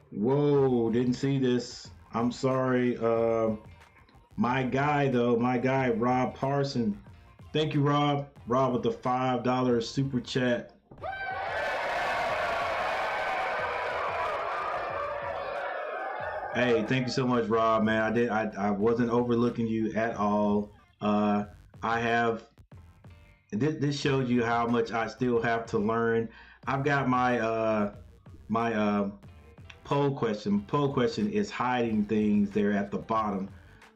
Whoa, didn't see this. I'm sorry. My guy, Rob Parson. Thank you, Rob. Rob with the $5 super chat. Hey, thank you so much, Rob, man. I wasn't overlooking you at all. This shows you how much I still have to learn. I've got my poll question. Poll question is hiding things there at the bottom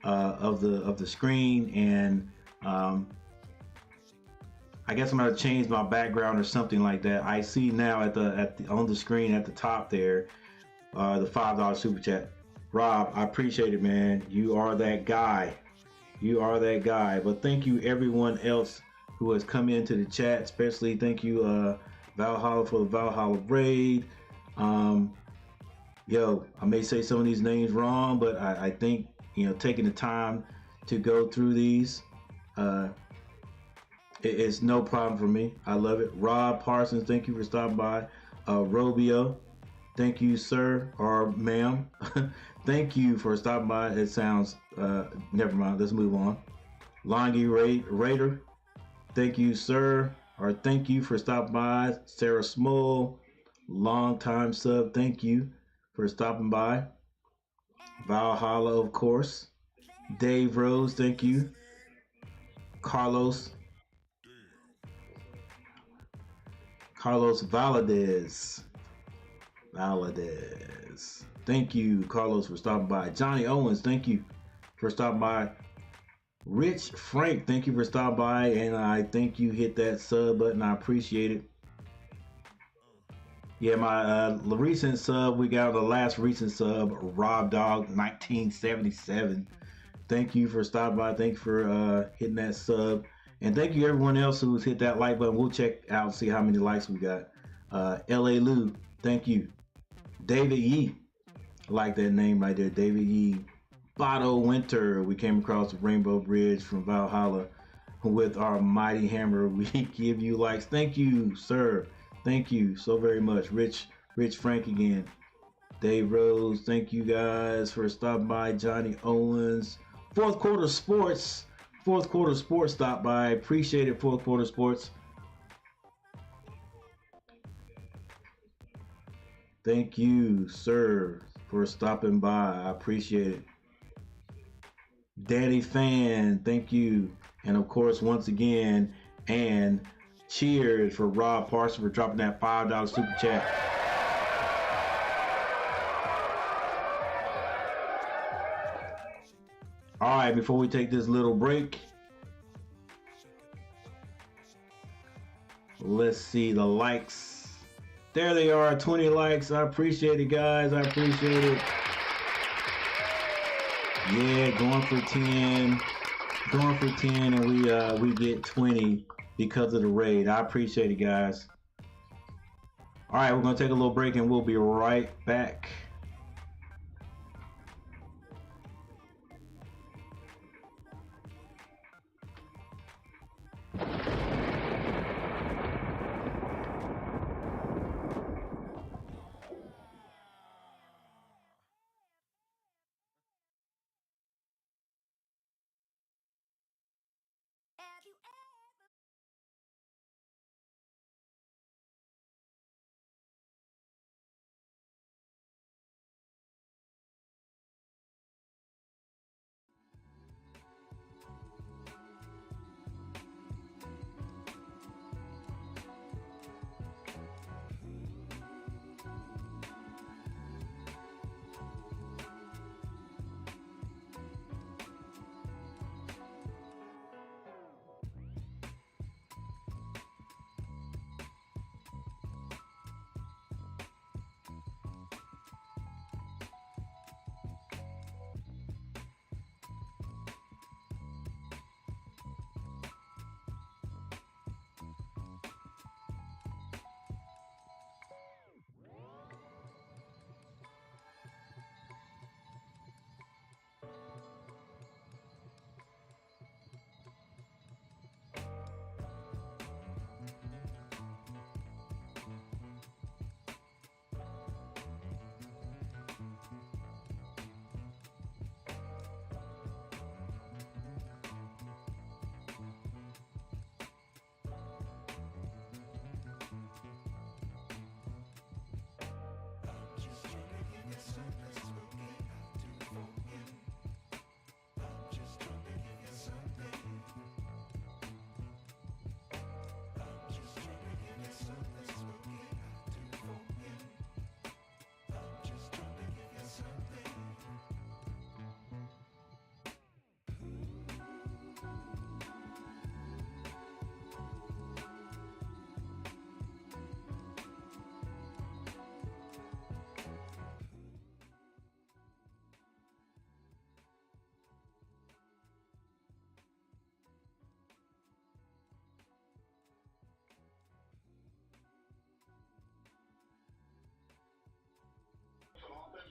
of the screen, and I guess I'm gonna change my background or something like that. I see now on the screen at the top there the $5 super chat. Rob, I appreciate it, man. You are that guy. But thank you everyone else who has come into the chat. Especially thank you Valhalla for the Valhalla raid. Yo, I may say some of these names wrong, but I think, taking the time to go through these, it's no problem for me. I love it. Rob Parsons, thank you for stopping by. Robio, thank you, sir or ma'am. Thank you for stopping by. It sounds, never mind. Let's move on. Longy Raider, thank you, sir, or thank you for stopping by. Sarah Small, long time sub, thank you for stopping by. Valhalla, of course. Dave Rose, thank you. Carlos Valadez. Thank you, Carlos, for stopping by. Johnny Owens, thank you for stopping by. Rich Frank, thank you for stopping by, and I think you hit that sub button. I appreciate it. Yeah, my recent sub, we got the last recent sub, Rob Dog 1977. Thank you for stopping by. Thank you for hitting that sub. And thank you everyone else who's hit that like button. We'll check out and see how many likes we got. LA Lou, thank you. David Yee, I like that name right there. David Yee. Botto Winter, we came across the Rainbow Bridge from Valhalla with our mighty hammer. We give you likes. Thank you, sir. Thank you so very much. Rich Frank again. Dave Rose, thank you guys for stopping by. Johnny Owens. Fourth quarter sports. Fourth quarter sports stop by. Appreciate it, fourth quarter sports. Thank you, sir, for stopping by. I appreciate it. Daddy Fan, thank you. And of course, once again, and cheers for Rob Parson for dropping that $5 super chat. All right, before we take this little break, let's see the likes. There they are, 20 likes. I appreciate it, guys. I appreciate it. Yeah, going for 10. Going for 10, and we get 20 because of the raid. I appreciate it, guys. All right, we're going to take a little break, and we'll be right back.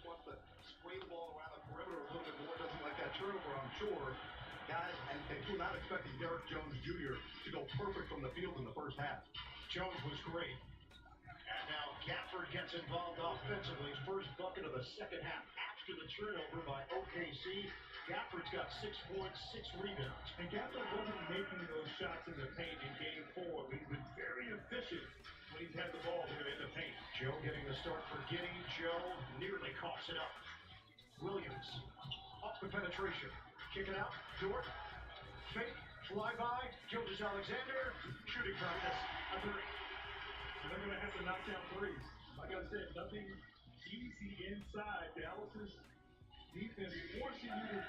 Wants to spray the ball around the perimeter a little bit more, doesn't like that turnover, I'm sure. Guys, and we're not expecting Derek Jones Jr. to go perfect from the field in the first half. Jones was great. And now Gafford gets involved offensively. His first bucket of the second half after the turnover by OKC. Gafford's got 6 points, 6 rebounds. And Gafford wasn't making those shots in the paint in game 4. He's been very efficient when he's had the ball here in the paint. Joe getting the start for Giddey. Joe nearly coughs it up. Williams up the penetration. Kick it out. Dort. Fake. Fly by. Gildas Alexander. Shooting practice. A three. And they're going to have to knock down threes. Like I said, nothing easy inside. Dallas's defense forcing you to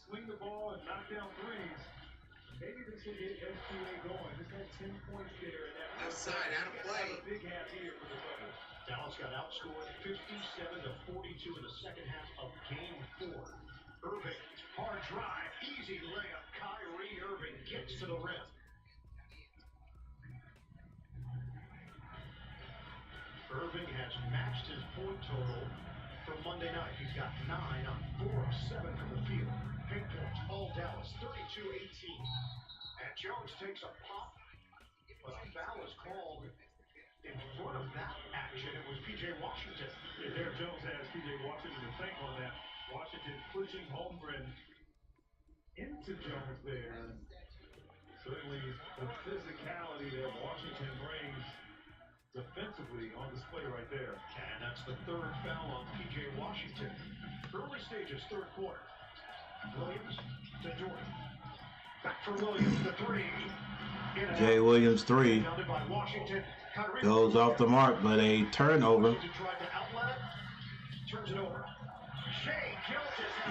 swing the ball and knock down threes. Maybe this will get SGA going. Just had 10 points there. And that Outside, out of play. A big half here for the Thunder. Dallas got outscored 57-42 in the second half of Game 4. Irving, hard drive, easy layup. Kyrie Irving gets to the rim. Irving has matched his point total from Monday night. He's got 9 on 4 of 7 from the field. Pick points, all Dallas, 32-18. And Jones takes a pop, but a foul is called in front of that action. It was P.J. Washington. Yeah, Derek Jones has P.J. Washington to thank on that. Washington pushing Holmgren into Jones there. Certainly the physicality that Washington brings defensively on display right there. And that's the third foul on P.J. Washington. Early stages, third quarter. Williams to Jordan. Back for Williams, the three. Jay Williams 3 goes off the mark, but a turnover.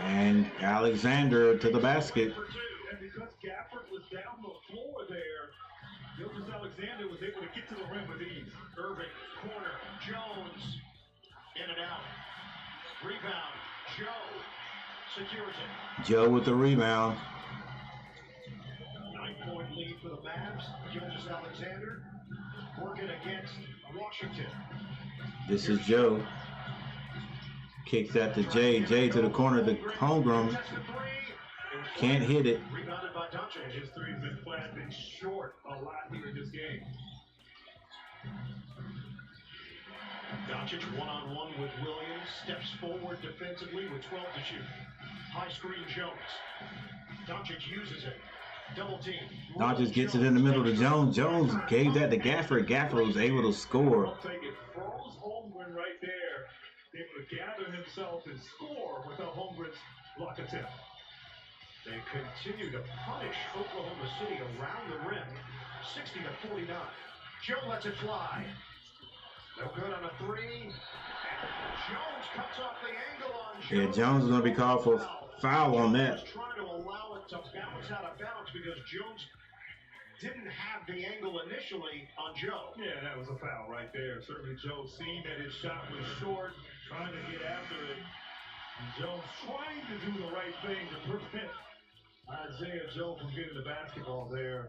And Alexander to the basket. And because Gafford was down the floor there, Gilgeous Alexander was able to get to the rim with ease. Irving, corner, Jones, in and out. Rebound, Joe secures it. Joe with the rebound. 9-point lead for the Mavs. Gilgeous Alexander working against Washington. This is Joe. Kicks that to Jay. Jay to the corner. The homegrown can't hit it. Rebounded by Doncic. His three's been flat, been short a lot here in this game. Doncic one-on-one with Williams. Steps forward defensively with 12 to shoot. High screen Jones. Doncic uses it. Double team. Doncic gets it in the middle to Jones. Jones gave that to Gafford. Gafford was able to score. I'll take it. Froze Holmgren right there. Able to gather himself and score without Holmgren's block attempt. They continue to punish Oklahoma City around the rim. 60-49. Joe lets it fly. No good on a three. And Jones cuts off the angle on Jones. Yeah, Jones is going to be called for a foul on that. Trying to allow it to bounce out of bounds because Jones didn't have the angle initially on Joe. Yeah, that was a foul right there. Certainly Joe seeing that his shot was short, trying to get after it. And Jones trying to do the right thing to prevent Isaiah Joe from getting the basketball there.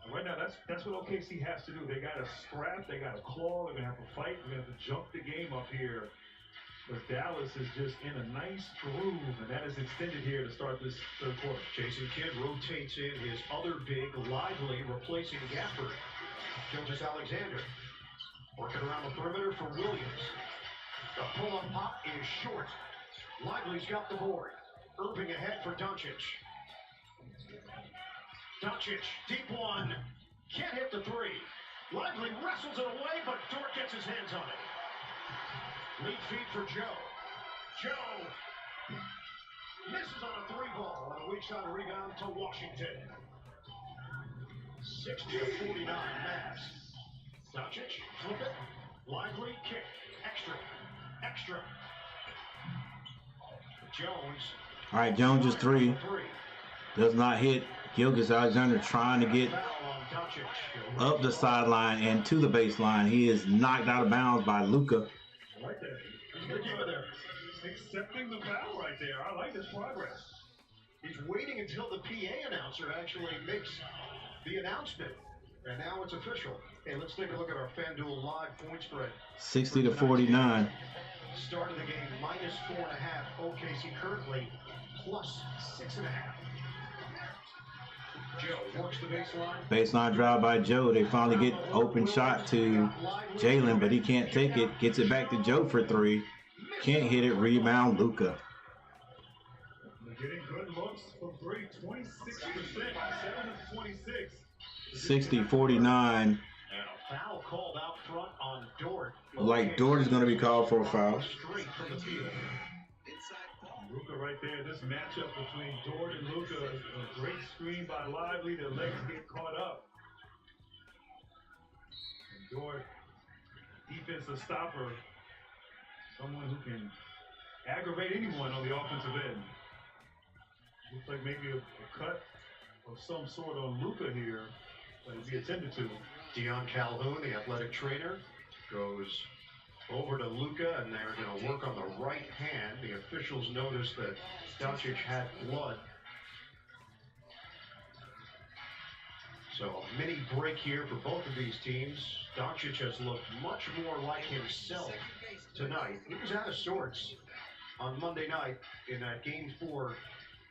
And right now, that's what OKC has to do. They got to scrap, they got to claw, they're going to have to fight, they're going to have to jump the game up here. But Dallas is just in a nice groove, and that is extended here to start this third quarter. Jason Kidd rotates in his other big, Lively, replacing Gafford. Gilgeous Alexander working around the perimeter for Williams. The pull-up pop is short. Lively's got the board. Irving ahead for Doncic. Doncic, deep one. Can't hit the three. Lively wrestles it away, but Dort gets his hands on it. Lead feed for Joe. Joe misses on a three ball on a weak side rebound to Washington. 60-49 Mavs. Doncic, flip it. Lively, kick. Extra. Jones. All right, Jones is 3. Does not hit. Gilgeous Alexander trying to get up the sideline and to the baseline. He is knocked out of bounds by Luka. I like that. He's going to keep it there. Accepting the foul right there. I like this progress. He's waiting until the PA announcer actually makes the announcement. And now it's official. Hey, let's take a look at our FanDuel live point spread. 60-49. Start of the game, -4.5. OKC currently +6.5. Joe works the baseline. Baseline drive by Joe. They finally get open shot to Jalen, but he can't take it. Gets it back to Joe for 3. Can't hit it. Rebound, Luka. They're getting good looks from 3. 26%. 7 of 26. 60-49. And a foul called out front on Dort. Like Dort is going to be called for a foul. Straight from the field. Luka right there. This matchup between Dort and Luka, a great screen by Lively. Their legs get caught up. And Dort, defensive stopper, someone who can aggravate anyone on the offensive end. Looks like maybe a cut of some sort on Luka here that will be attended to. Deion Calhoun, the athletic trainer, goes Over to Luka, and they're going to work on the right hand. The officials noticed that Doncic had blood. So a mini break here for both of these teams. Doncic has looked much more like himself tonight. He was out of sorts on Monday night in that Game 4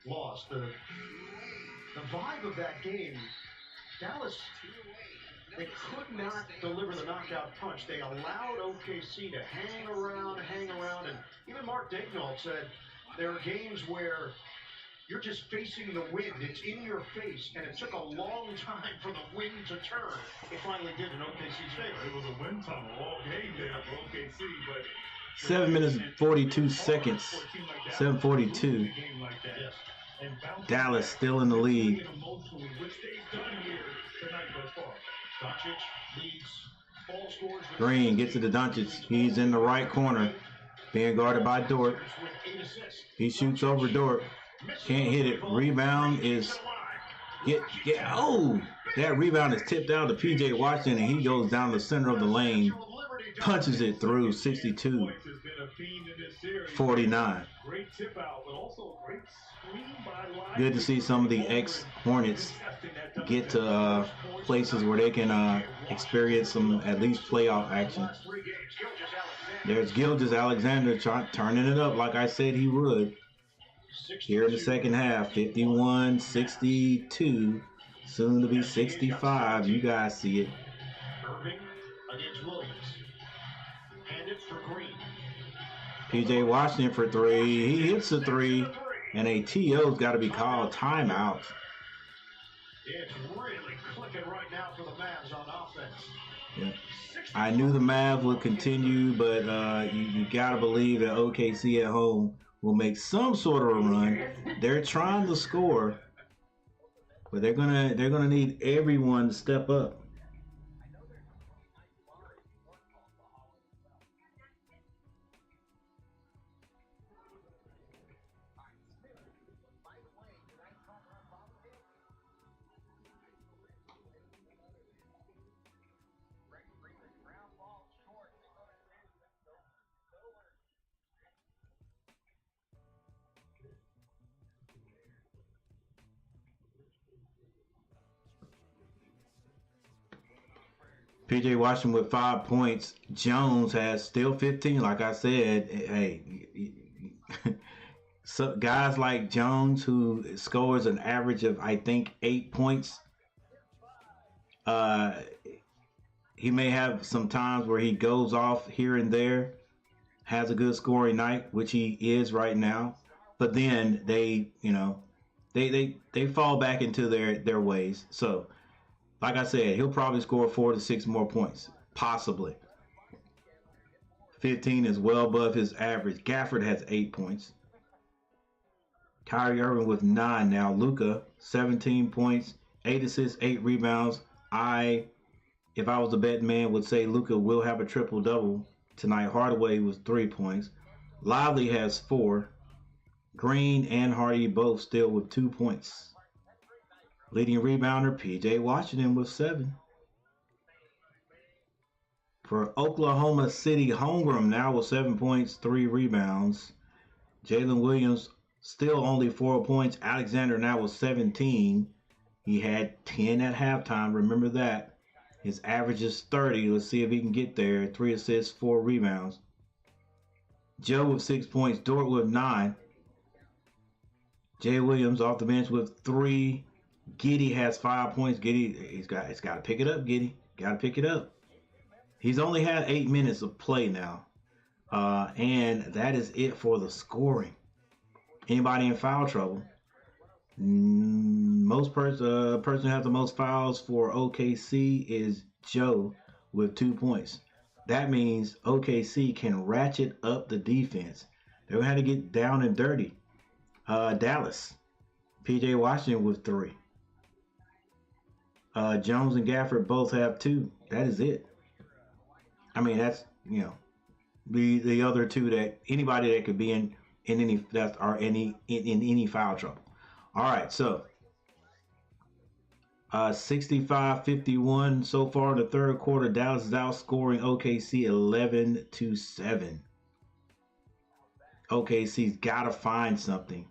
loss. The vibe of that game, Dallas, they could not deliver the knockout punch. They allowed OKC to hang around, and even Mark Daignault said there are games where you're just facing the wind. It's in your face, and it took a long time for the wind to turn. It finally did in OKC's favor. It was a wind tunnel all game there for OKC, but 7 minutes and 42 seconds. 7:42. Yes. Dallas still in the lead. Doncic leads all scores. Green gets it to Doncic. He's in the right corner, being guarded by Dort. He shoots over Dort. Can't hit it. Rebound is that rebound is tipped out to PJ Washington, and he goes down the center of the lane, punches it through. 62-49. Great tip out, but also a great screen by Lyon. Good to see some of the ex-Hornets get to places where they can experience some at least playoff action. There's Gilgeous-Alexander turning it up like I said he would. Here in the second half, 51-62, soon to be 65. You guys see it. Irving against Williams. Hand it for Green. PJ Washington for three. He hits the three, and a TO's got to be called timeout. It's really clicking right now for the Mavs on offense. Yeah. I knew the Mavs would continue, but you got to believe that OKC at home will make some sort of a run. They're trying to score, but they're gonna need everyone to step up. PJ Washington with 5 points. Jones has still 15. Like I said, hey, so guys like Jones who scores an average of I think 8 points. He may have some times where he goes off here and there, has a good scoring night, which he is right now. But then they fall back into their ways. So, like I said, he'll probably score 4 to 6 more points, possibly. 15 is well above his average. Gafford has 8 points. Kyrie Irving with 9 now. Luka, 17 points, 8 assists, 8 rebounds. If I was a betting man, would say Luka will have a triple-double tonight. Hardaway was 3 points. Lively has 4. Green and Hardy both still with 2 points. Leading rebounder, PJ Washington with 7. For Oklahoma City, Holmgren now with 7 points, 3 rebounds. Jalen Williams still only 4 points. Alexander now with 17. He had 10 at halftime. Remember that. His average is 30. Let's see if he can get there. 3 assists, 4 rebounds. Joe with 6 points. Dort with 9. Jay Williams off the bench with 3. Giddey has 5 points. Giddey, he's got to pick it up, Giddey. Got to pick it up. He's only had 8 minutes of play now. And that is it for the scoring. Anybody in foul trouble? Most person who has the most fouls for OKC is Joe with 2 points. That means OKC can ratchet up the defense. They're going to have to get down and dirty. Dallas, PJ Washington with 3. Jones and Gafford both have 2. That is it. I mean, that's, the other 2 that anybody that could be in any foul trouble. All right, so 65-51 so far in the third quarter. Dallas is outscoring OKC 11-7. OKC's got to find something.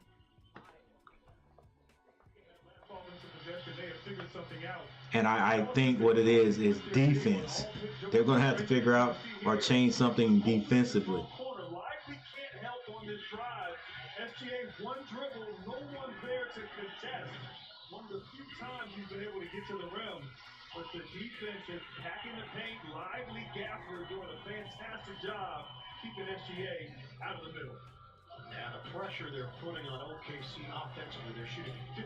And I think what it is defense. They're going to have to figure out or change something defensively. Lively can't help on this drive. SGA one dribble, no one there to contest. One of the few times he's been able to get to the rim. But the defense is packing the paint. Lively, Gafford doing a fantastic job keeping SGA out of the middle. And the pressure they're putting on OKC offensively, they're shooting 56%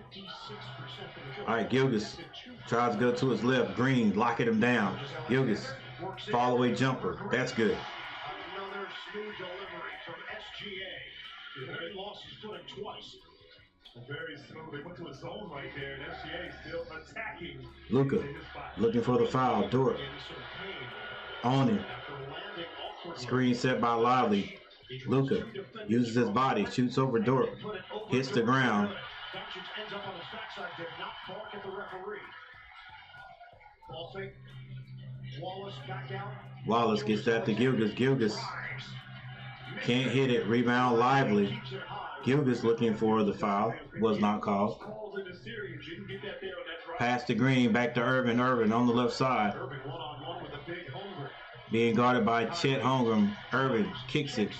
from the field. All right, Gilgeous tries to go to his left. Green locking him down. Gilgeous, fall away jumper. That's good. Another smooth delivery from SGA. He lost his footing twice. Very smooth. They went to a zone right there, and SGA still attacking. Luka looking for the foul. Dort on him. Screen set by Lively. Luka uses his body, shoots over Dort, hits the ground. Ends up on his backside, did not bark at the referee. Ball fake. Wallace back out. Wallace gets that to Gilgeous. Gilgeous can't hit it. Rebound Lively. Gilgeous looking for the foul. Was not called. Pass to Green. Back to Irvin. Irvin on the left side. Being guarded by Chet Holmgren. Irvin kicks it.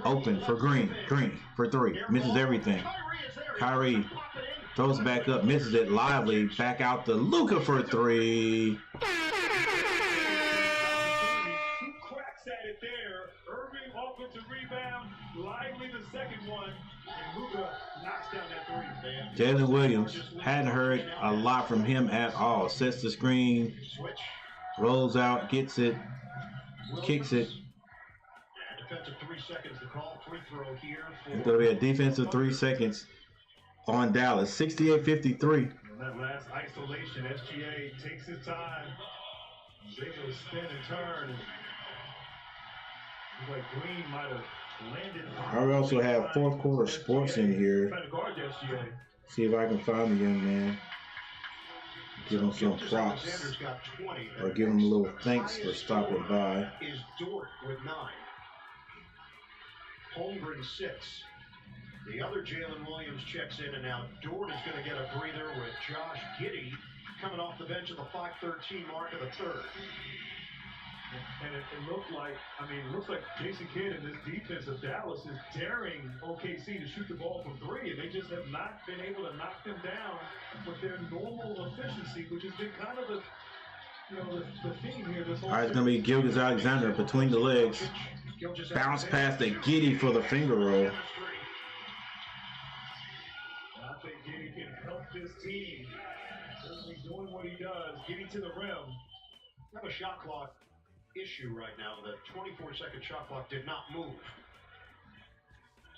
Open for Green. Green for three. Misses everything. Kyrie throws it back up. Misses it. Lively back out to Luka for three. Cracks at it there. Irving offensive rebound. Lively the second one. And Luka knocks down that three. Jalen Williams, hadn't heard a lot from him at all. Sets the screen. Rolls out. Gets it. Kicks it. Defensive 3 seconds to call. Free throw here. It's going to be a defensive 3 seconds on Dallas. 68-53. On that last isolation, SGA takes his time. He's able to spin and turn. Looks like Green might have landed. I also have fourth quarter sports in here. Trying to guard SGA. See if I can find the young man. Give him some props. Or give him a little thanks for stopping by. Is Dort with 9. Holmgren 6. The other Jalen Williams checks in, and now Dort is going to get a breather with Josh Giddey coming off the bench at the 5:13 mark of the third. And it looked like, it looks like Jason Kidd and this defense of Dallas is daring OKC to shoot the ball from three, and they just have not been able to knock them down with their normal efficiency, which has been kind of the theme here this whole All right, it's going to be Gilgeous Alexander between the legs. Bounce past to Giddey for the finger roll. I think Giddey can help this team. Certainly doing what he does, getting to the rim. We have a shot clock issue right now. The 24-second shot clock did not move.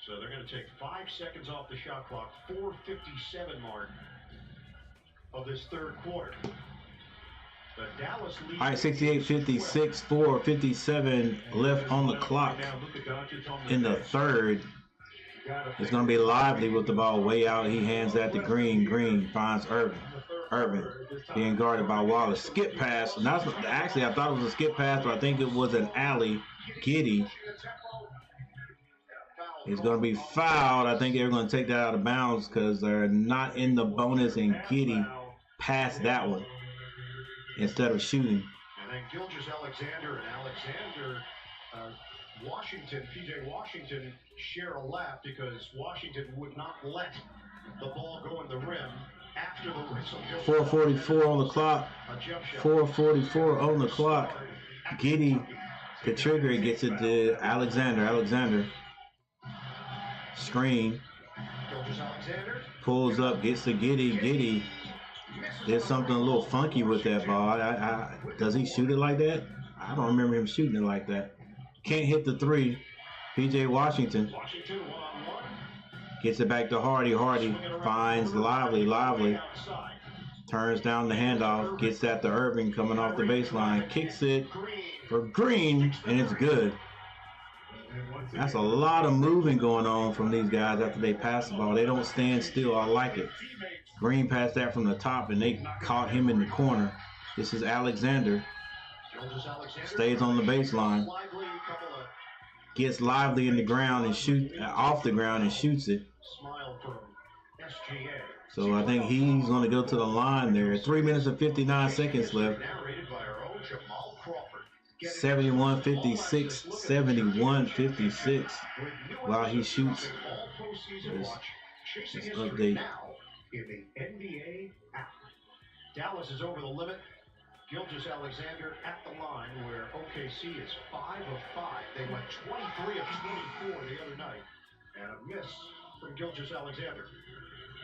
So they're going to take 5 seconds off the shot clock, 4:57 mark of this third quarter. The Dallas lead. All right, 68-56, 4:57 left on the clock in the third. It's going to be Lively with the ball way out. He hands that to Green. Green finds Irvin. Irvin being guarded by Wallace. Skip pass. Actually, I thought it was a skip pass, but I think it was an alley. Giddey is going to be fouled. I think they're going to take that out of bounds because they're not in the bonus, and Giddey passed that one instead of shooting. And then Gilgeous Alexander Washington, PJ Washington share a lap because Washington would not let the ball go in the rim after the whistle. 4:44 on the clock. 4:44 on the clock. Giddey, the trigger, gets it to Alexander. Alexander, screen. Pulls up, gets to Giddey. Giddey did something a little funky with that ball. Does he shoot it like that? I don't remember him shooting it like that. Can't hit the three. PJ Washington gets it back to Hardy. Hardy finds Lively. Lively turns down the handoff. Gets that to Irving coming off the baseline. Kicks it for Green, and it's good. That's a lot of moving going on from these guys after they pass the ball. They don't stand still. I like it. Green passed that from the top, and they caught him in the corner. This is Alexander. Stays on the baseline. Gets lively in the ground and off the ground and shoots it. So I think he's going to go to the line there. 3 minutes and 59 seconds left. 71-56, 71-56. While he shoots this update. In the NBA app. Dallas is over the limit. Gilgeous-Alexander at the line where OKC is 5 of 5. They went 23 of 24 the other night. And a miss from Gilgeous-Alexander.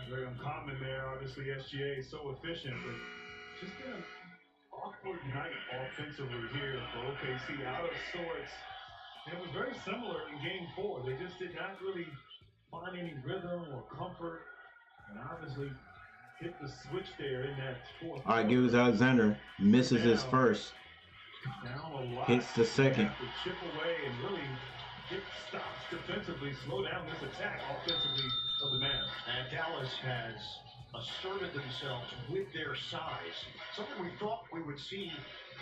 Very uncommon there. Obviously, SGA is so efficient, but just an awkward night offensively here for OKC. Out of sorts. And it was very similar in Game 4. They just did not really find any rhythm or comfort. And obviously hit the switch there in that fourth. All right, Gilgeous-Alexander misses his first. Hits the second. Chip away and really get stops defensively, slow down this attack offensively of the Mavs. And Dallas has asserted themselves with their size. Something we thought we would see.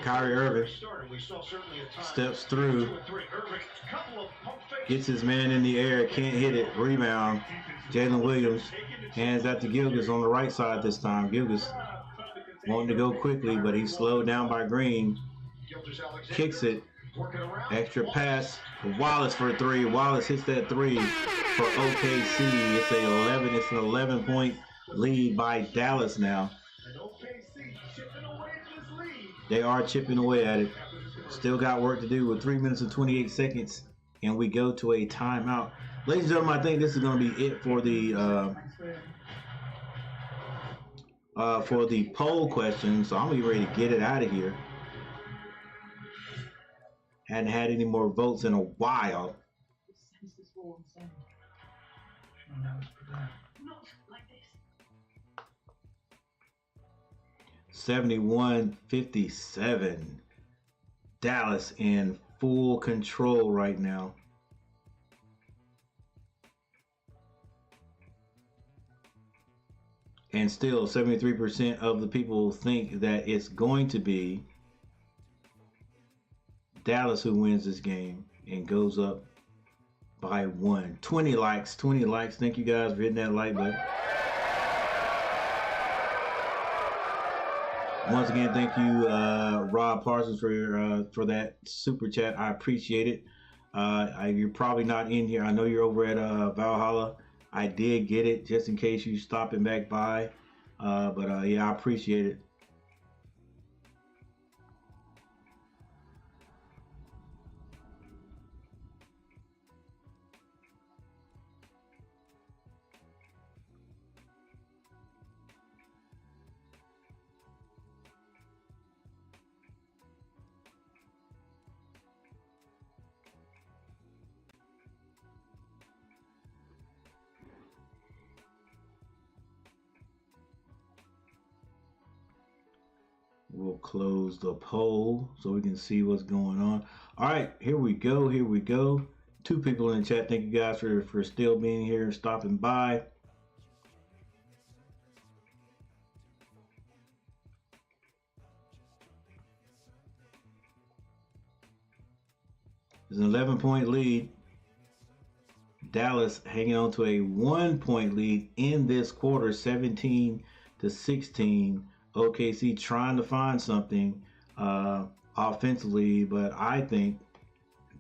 Kyrie Irving we saw certainly a time steps through, Irving, couple of pump fakes. gets his man in the air, can't hit it, rebound. Jalen Williams hands that to Gilgeous on the right side this time. Gilgeous wanting to go quickly, but he's slowed down by Green. Kicks it, extra pass for Wallace for a three. Wallace hits that three for OKC. It's an 11-point lead by Dallas now. They are chipping away at it. Still got work to do with 3 minutes and 28 seconds, and we go to a timeout. Ladies and gentlemen, I think this is going to be it for the poll question. So I'm going to be ready to get it out of here. Hadn't had any more votes in a while. 71-57. Dallas in full control right now. And still 73% of the people think that it's going to be Dallas who wins this game and goes up by 1. 20 likes. Thank you guys for hitting that like button. Once again, thank you, Rob Parsons, for that super chat. I appreciate it. You're probably not in here. I know you're over at Valhalla. I did get it just in case you stopping back by. But yeah, I appreciate it. We'll close the poll so we can see what's going on. All right, here we go. 2 people in the chat. Thank you guys for still being here and stopping by. There's an 11-point lead. Dallas hanging on to a 1-point lead in this quarter, 17-16. OKC trying to find something offensively, but I think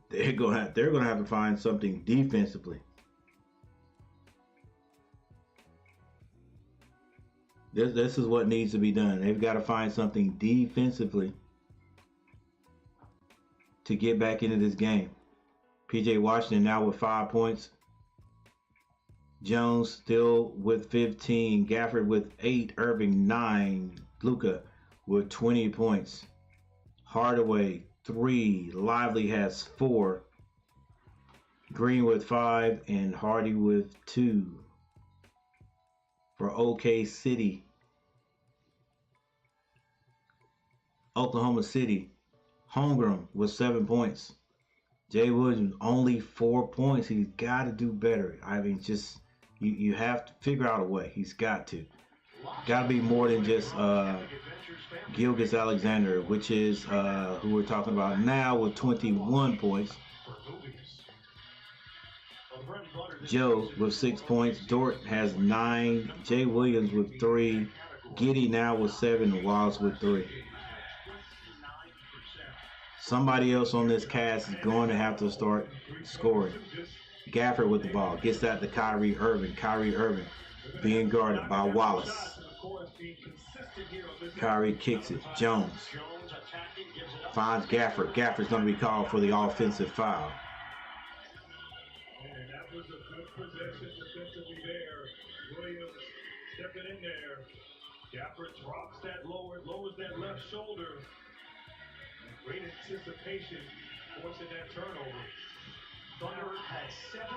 they're gonna have to find something defensively. This is what needs to be done. They've got to find something defensively to get back into this game. PJ Washington now with 5 points. Jones still with 15. Gafford with 8. Irving 9. Luka with 20 points. Hardaway 3. Lively has 4. Green with 5 and Hardy with 2. For OK City. Oklahoma City. Holmgren with 7 points. Jay Williams only 4 points. He's got to do better. I mean, just you have to figure out a way. He's got to. got to be more than just Gilgeous Alexander, which is who we're talking about now with 21 points. Joe with 6 points. Dort has 9. Jay Williams with 3. Giddy now with 7. Wallace with 3. Somebody else on this cast is going to have to start scoring. Gafford with the ball. Gets that to Kyrie Irving. Kyrie Irving being guarded by Wallace. Kyrie kicks it. Jones finds Gafford. Gafford's going to be called for the offensive foul. And that was a good possession defensively there. Williams stepping in there. Gafford drops that lowers that left shoulder. Great anticipation, forcing that turnover. Thunder had 17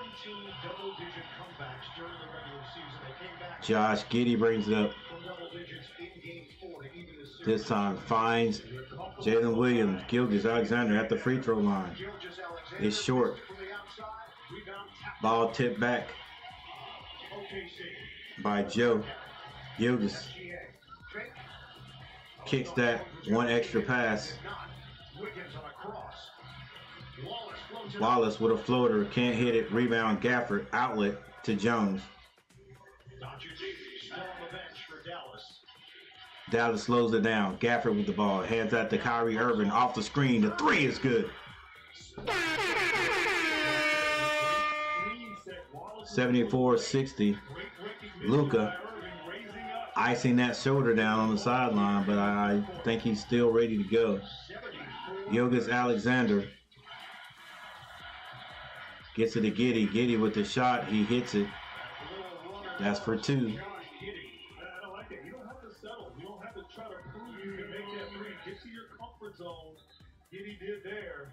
double-digit comebacks during the regular season. They came back. Josh Giddey brings it up. From double digits in game 4 to even the series. This time finds Jalen Williams. Gilgeous Alexander at the free throw line. It's short. Ball tipped back by Joe. Gilgeous kicks that one extra pass. Wallace with a floater, can't hit it. Rebound Gafford, outlet to Jones. Dallas slows it down. Gafford with the ball, hands out to Kyrie Irving off the screen. The 3 is good. 74-60. Luka icing that shoulder down on the sideline, but I think he's still ready to go. Gilgeous Alexander gets it to Giddey. Giddey with the shot. He hits it. That's for 2. I like it. You don't have to settle. You don't have to try to prove you can make that 3. Get to your comfort zone. Giddy did there.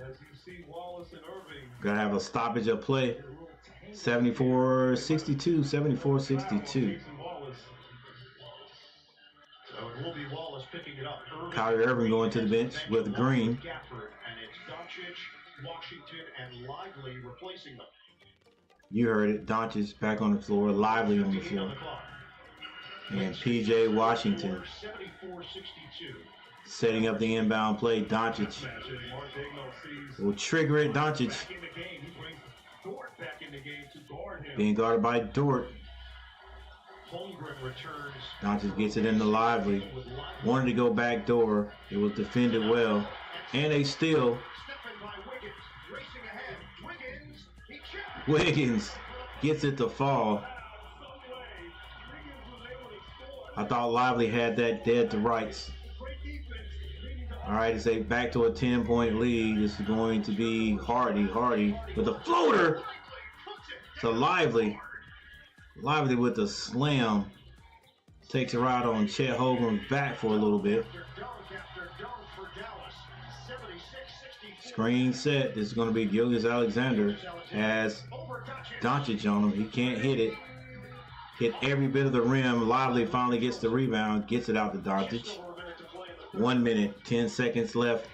As you see Wallace and Irving. Gotta have a stoppage of play. 74-62. 74-62. It will be Wallace picking it up. Kyrie Irving going to the bench with Green. Gafford, and it's Doncic, Washington, and Lively replacing them. You heard it. Doncic back on the floor. Lively on the floor. And PJ Washington 74-62. setting up the inbound play. Doncic will trigger it. Doncic being guarded by Dort. Doncic gets it into Lively. Wanted to go back door. It was defended well. And a steal. Wiggins gets it to fall. I thought Lively had that dead to rights. All right, it's back to a 10-point lead. This is going to be Hardy with a floater to Lively. Lively with the slam. Takes a ride on Chet Holmgren's back for a little bit. Screen set. This is going to be Gilgeous Alexander. Has Doncic on him. He can't hit it. Hit every bit of the rim. Lively finally gets the rebound. Gets it out to Doncic. 1 minute, 10 seconds left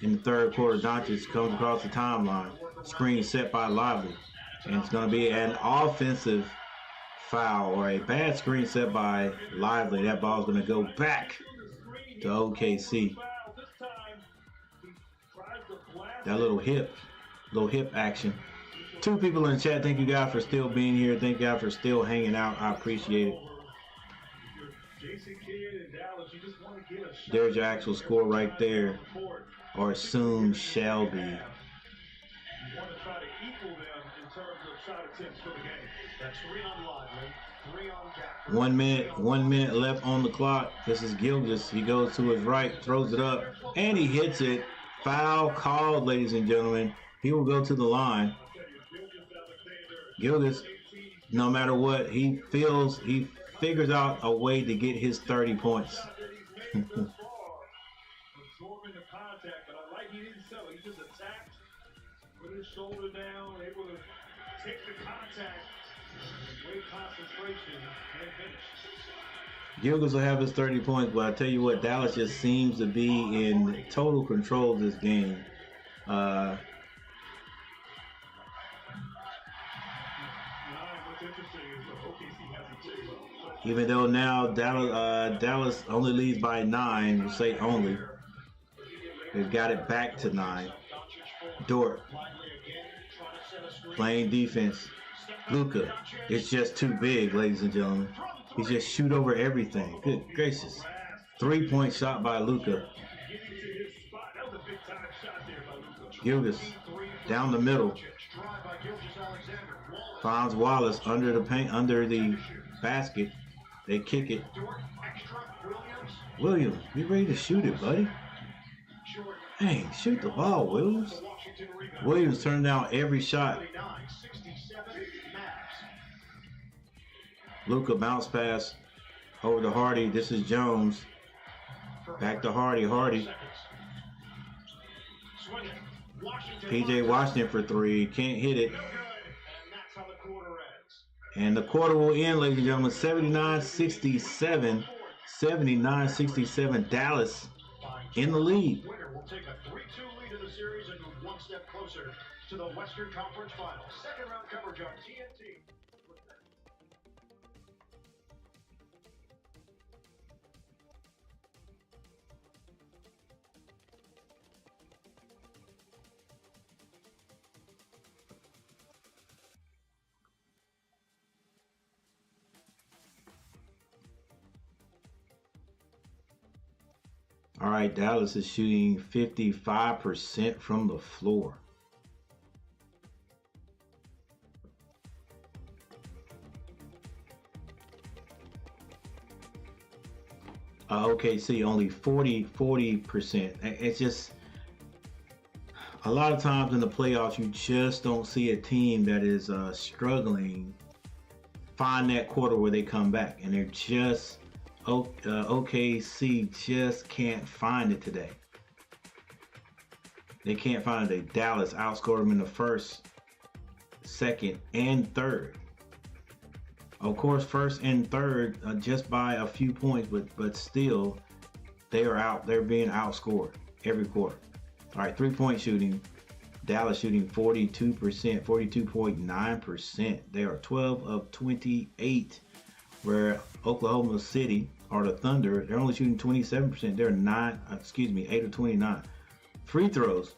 in the third quarter. Doncic comes across the timeline. Screen set by Lively. And it's going to be an offensive foul or a bad screen set by Lively. That ball's going to go back to OKC. That little hip action. 2 people in the chat. Thank you guys for still being here. Thank you guys for still hanging out. I appreciate it. There's your actual score right there. Or soon shall be. 1 minute, 1 minute left on the clock. This is Gilgeous. He goes to his right, throws it up, and he hits it. Foul called, ladies and gentlemen. He will go to the line. Gilgeous, no matter what, he figures out a way to get his 30 points. Absorbing the contact, but I like he didn't settle. He just attacked, put his shoulder down, able to take the contact, great concentration, and finish. Gilgeous will have his 30 points, but I tell you what, Dallas just seems to be in total control of this game. Even though now Dallas only leads by 9, we'll say only. They've got it back to 9. Dort playing defense. Luka, it's just too big, ladies and gentlemen. He just shoot over everything. Good gracious. 3-point shot by Luka. Gilgeous down the middle. Finds Wallace under the paint, under the basket. They kick it. Williams, be ready to shoot it, buddy. Hey, shoot the ball, Williams. Williams turned down every shot. Luka bounce pass over to Hardy. This is Jones. Back to Hardy. Hardy. PJ Washington for 3. Can't hit it. And the quarter will end, ladies and gentlemen. 79-67. 79-67. Dallas in the lead. Winner will take a 3-2 lead in the series and move one step closer to the Western Conference Finals. Second round coverage on TNT. All right, Dallas is shooting 55% from the floor. OKC only 40%. It's just a lot of times in the playoffs, you just don't see a team that is struggling find that quarter where they come back, and they're just OKC just can't find it today. They can't find it. Dallas outscored them in the first, second, and third. Of course, first and third just by a few points, but still, they are out. They're being outscored every quarter. All right, 3-point shooting. Dallas shooting 42%, 42.9%. They are 12 of 28. Where Oklahoma City or the Thunder, they're only shooting 27%. They're 8 of 29. Free throws.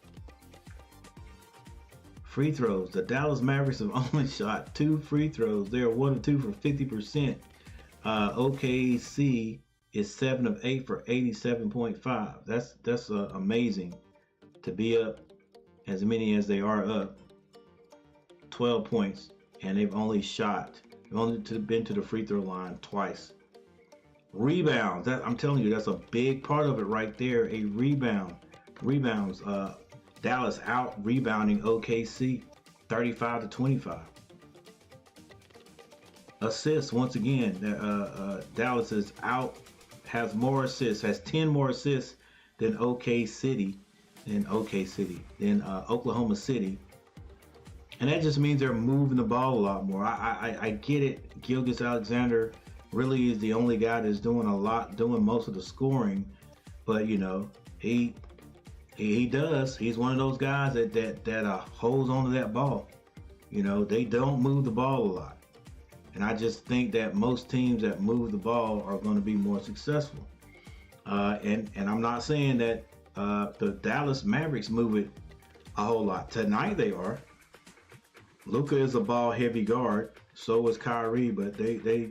The Dallas Mavericks have only shot 2 free throws. They are 1 of 2 for 50%. OKC is 7 of 8 for 87.5. That's amazing to be up as many as they are up. 12 points, and they've only been to the free throw line twice. Rebounds. I'm telling you, that's a big part of it right there. A rebound. Rebounds. Dallas out rebounding OKC 35-25. Assists, once again, Dallas has more assists, has 10 more assists than Oklahoma City. And that just means they're moving the ball a lot more. I get it. Gilgeous-Alexander really is the only guy that's doing most of the scoring. But he does. He's one of those guys that holds on to that ball. They don't move the ball a lot. And I just think that most teams that move the ball are going to be more successful. And I'm not saying that the Dallas Mavericks move it a whole lot. Tonight they are. Luka is a ball-heavy guard. So is Kyrie, but they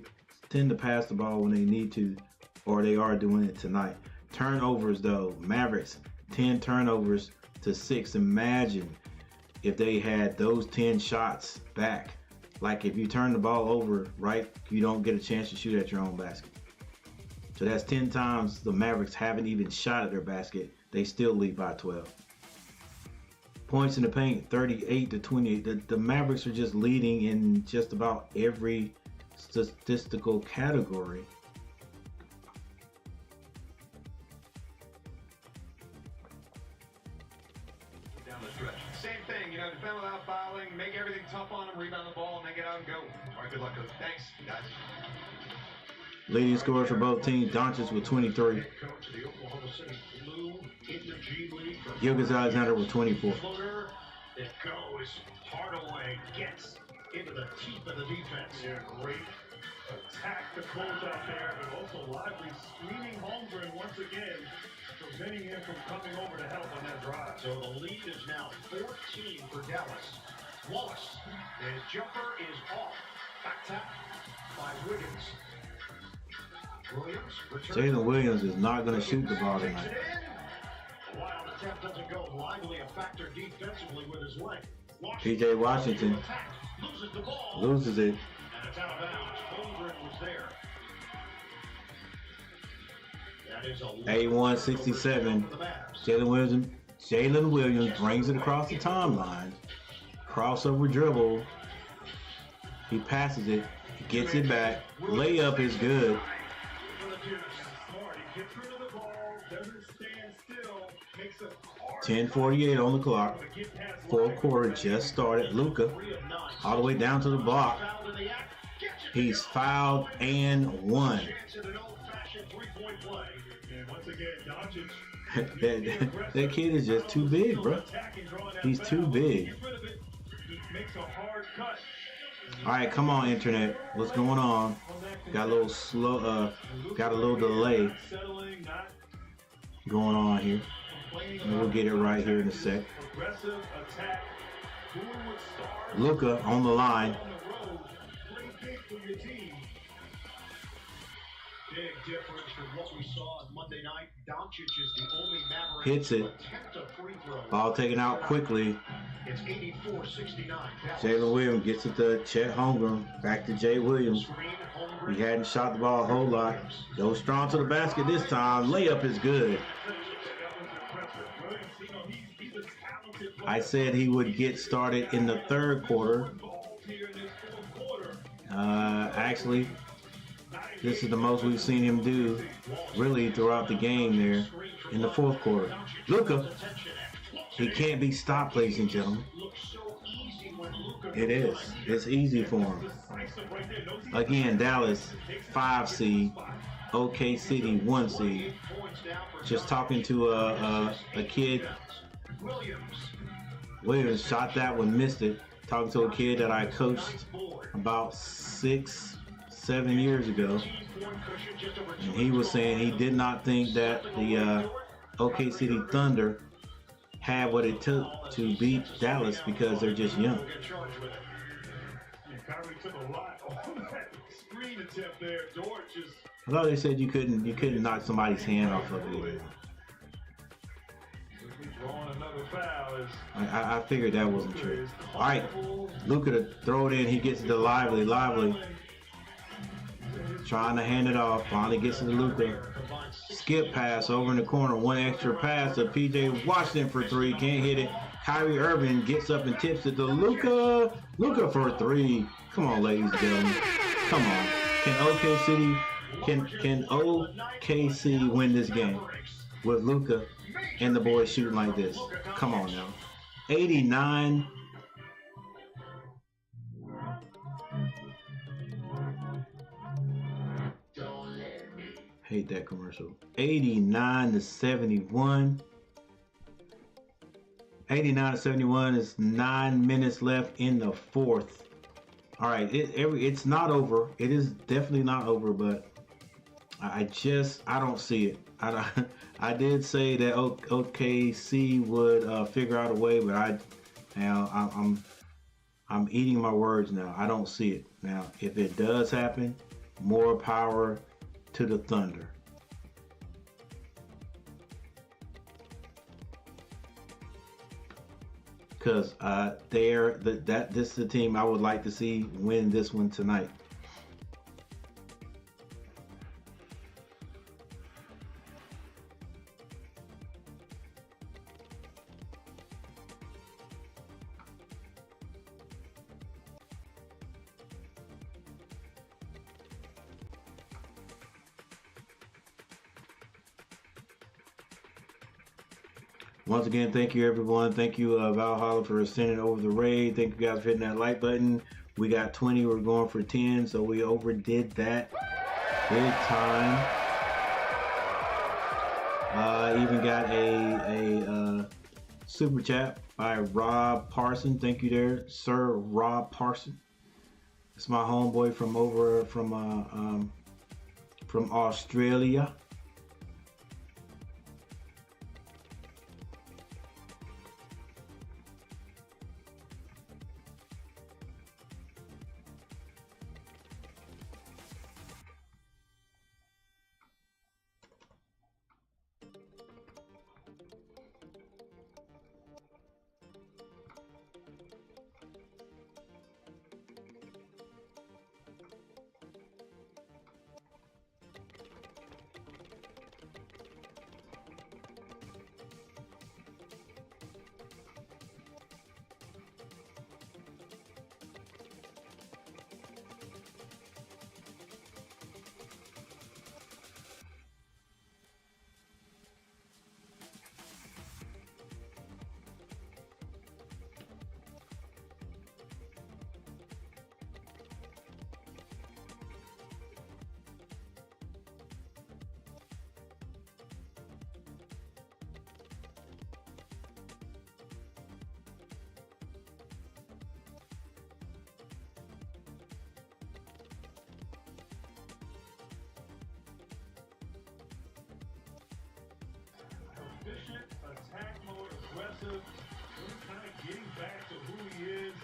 tend to pass the ball when they need to, or they are doing it tonight. Turnovers, though. Mavericks, 10 turnovers to 6. Imagine if they had those 10 shots back. Like if you turn the ball over, right, you don't get a chance to shoot at your own basket. So that's 10 times the Mavericks haven't even shot at their basket. They still lead by 12. Points in the paint, 38-28. The Mavericks are just leading in just about every statistical category. Down the stretch. Same thing, defend without fouling, make everything tough on them, rebound the ball, and then get out and go. All right, good luck, coach. Thanks, guys. Leading scorers for both teams, Doncic with 23. Gilgeous-Alexander with 24. It goes. Hardaway gets into the teeth of the defense. Yeah, great attack the closeout there, but also Lively screening Holmgren once again, preventing him from coming over to help on that drive. So the lead is now 14 for Dallas. Wallace, his jumper is off. Back tap by Williams. Williams returns. Jalen Williams is not going to shoot the ball Takes tonight. it in. A wild attempt doesn't go. Lively a factor defensively with his leg. PJ Washington loses the ball. loses it. And it's out of bounds. Holmgren was there. That is a 81-67. Jalen Williams brings it across the timeline. Crossover dribble. He passes it. He gets it back. Layup is good. 10:48 on the clock. Fourth quarter just started. Luka all the way down to the block. He's fouled and won. that kid is just too big, bro. He's too big. All right, come on, internet. What's going on? Got a little slow. Got a little delay going on here. We'll get it right here in a sec. Luka on the line. Big difference from what we saw on Monday night. Doncic is the only Mavericks Hits it. to attempt a free throw. Ball taken out quickly. It's 84-69. Jalen Williams gets it to Chet Holmgren. Back to Jay Williams. He hadn't shot the ball a whole lot. Goes strong to the basket this time. Layup is good. I said he would get started in the third quarter. Actually, this is the most we've seen him do really throughout the game there in the fourth quarter. Luka, he can't be stopped, ladies and gentlemen. It is. It's easy for him. Again, Dallas, 5 seed. OK City, 1 seed. Just talking to a kid. Williams shot that one, missed it. Talking to a kid that I coached about 6-7 years ago. And he was saying he did not think that the OK City Thunder had what it took to beat Dallas because they're just young. I thought they said you couldn't knock somebody's hand off of it. I figured that wasn't true. All right, Luka to throw it in. He gets it to Lively. Lively trying to hand it off. Finally gets it to Luka. Skip pass over in the corner. One extra pass to PJ Washington for 3. Can't hit it. Kyrie Irving gets up and tips it to Luka. Luka for 3. Come on, ladies and gentlemen. Come on. Can OKC win this game with Luka and the boys shooting like this? Come on now. 89. Hate that commercial. 89-71. 89-71 is 9 minutes left in the fourth. All right, it's not over. It is definitely not over, but I don't see it. I did say that OKC would figure out a way, but I'm eating my words now. I don't see it now. If it does happen, more power to the Thunder. Because this is the team I would like to see win this one tonight. Once again, thank you everyone. Thank you Valhalla for sending over the raid. Thank you guys for hitting that like button. We got 20, we're going for 10, so we overdid that big time. Even got a super chat by Rob Parson. Thank you there, Sir Rob Parson. It's my homeboy from over from Australia. Efficient, attack mode, aggressive, really kind of getting back to who he is.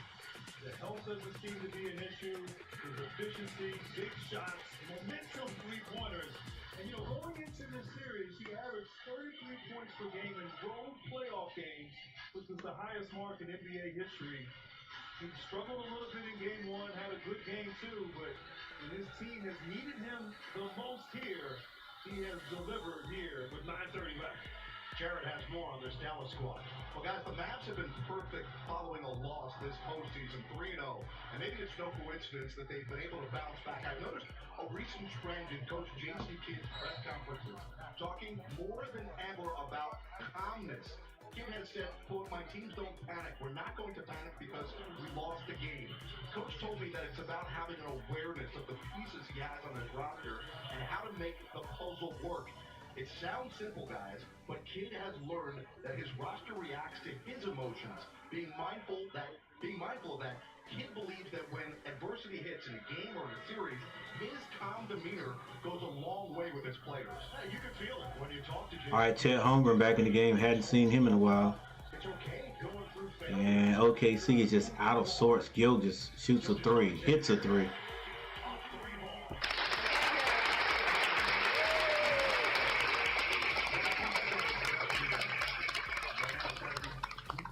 The health doesn't seem to be an issue. His efficiency, big shots, momentum three-pointers. And, you know, going into this series, he averaged 33 points per game in road playoff games, which is the highest mark in NBA history. He struggled a little bit in game one, had a good game two, but when his team has needed him the most here, he has delivered here with 9:30 left. Jared has more on this Dallas squad. Well, guys, the Mavs have been perfect following a loss this postseason, 3-0. And maybe it's no coincidence that they've been able to bounce back. I've noticed a recent trend in Coach J.C. Kidd's press conferences, talking more than ever about calmness. Kidd has said, quote, "My teams don't panic. We're not going to panic because we lost the game." Coach told me that it's about having an awareness of the pieces he has on his roster and how to make the puzzle work. It sounds simple, guys, but Kidd has learned that his roster reacts to his emotions. Being mindful of that, Kidd believes that when adversity hits in a game or in a series, his calm demeanor goes a long way with his players. Hey, you can feel it when you talk to Jay. All right, Chet Holmgren back in the game. Hadn't seen him in a while. It's okay going through failure. And OKC is just out of sorts. Gil just shoots a three, hits a three.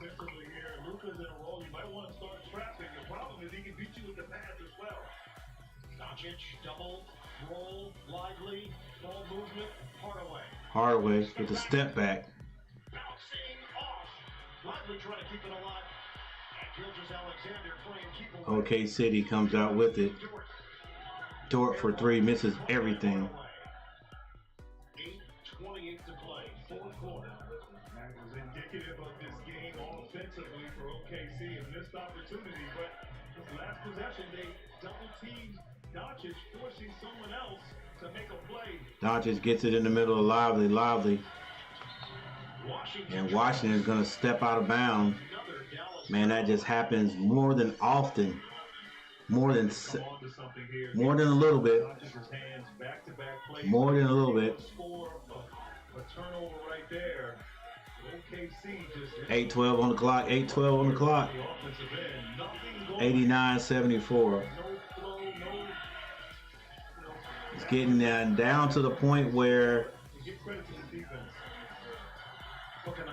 Defensively here, Luka's in a role. You might want to start trapping. The problem is he can beat you with the pass as well. Doncic, double, roll, lively, ball movement, Hardaway. Hardaway with a step back. Bouncing off. Lively trying to keep it alive. And Gilgeous-Alexander playing keep away. OK City comes out with it. Dort for three, misses everything. 8:28 to play, fourth quarter. That was indicative of this game offensively for OKC. A missed opportunity, but this last possession, they double-teamed Doncic, forcing someone else to make a play. Doncic gets it in the middle of Lively. And Washington is going to step out of bounds. Man, that just happens more than often. More than a little bit. More than a little bit. A turnover right there. OKC just 8:12 on the clock. 8:12 on the clock. 89-74. It's getting down to the point where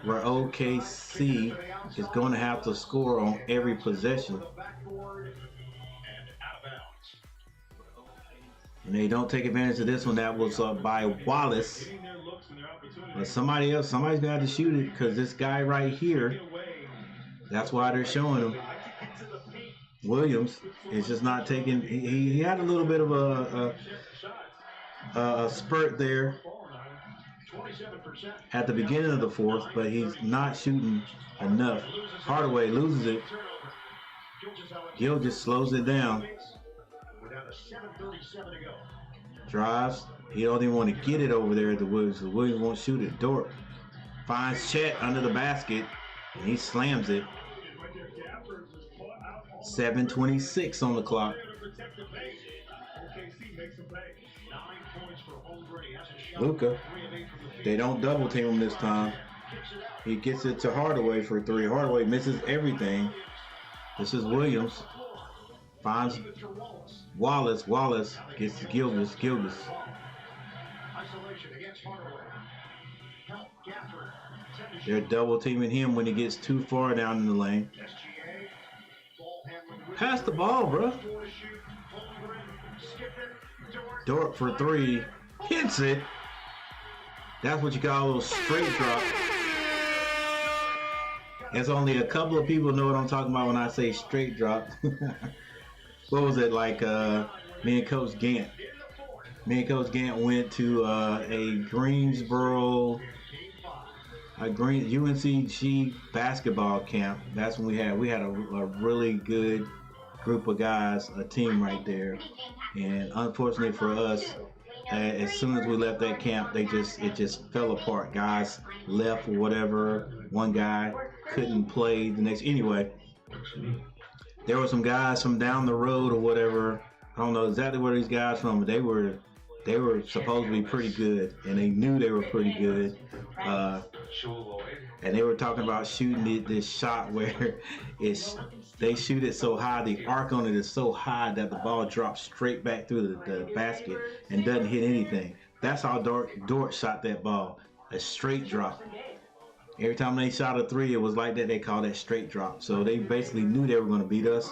OKC is going to have to score on every possession. And they don't take advantage of this one. That was by Wallace. But somebody's going to have to shoot it because this guy right here, that's why they're showing him. Williams is just not taking. He had a little bit of a spurt there at the beginning of the fourth, but he's not shooting enough. Hardaway loses it. Gil just slows it down. Drives. He don't even want to get it over there to Williams. So Williams won't shoot it. Dort finds Chet under the basket, and he slams it. 7:26 on the clock. protect the base. OKC makes a pay. 9 points for Holmgren. He hasn't shot Luka. 3 of 8 from the field. They don't double team him this time. He gets it to Hardaway for 3. Hardaway misses everything. This is Williams. Finds Wallace. Wallace gets to Gilgis. Isolation against Hardaway. Help Gafford. They're double teaming him when he gets too far down in the lane. SGA. Ball handling with Pass the ball, bro. 4 to shoot. Holmgren. Skipping. Dort for 3. Hits it. That's what you call a little straight drop. There's only a couple of people know what I'm talking about when I say straight drop. What was it like? Me and Coach Gant. Me and Coach Gant went to a Greensboro, UNCG basketball camp. That's when we had a really good group of guys, a team right there. And unfortunately for us, as soon as we left that camp, it just fell apart. Guys left or whatever. One guy couldn't play the next. Anyway, there were some guys from down the road or whatever. I don't know exactly where these guys from, but they were supposed to be pretty good, and they knew they were pretty good. And they were talking about shooting this shot where they shoot it so high, the arc on it is so high that the ball drops straight back through the basket and doesn't hit anything. That's how Dort shot that ball, a straight drop. Every time they shot a 3, it was like that. They called that straight drop. So they basically knew they were going to beat us.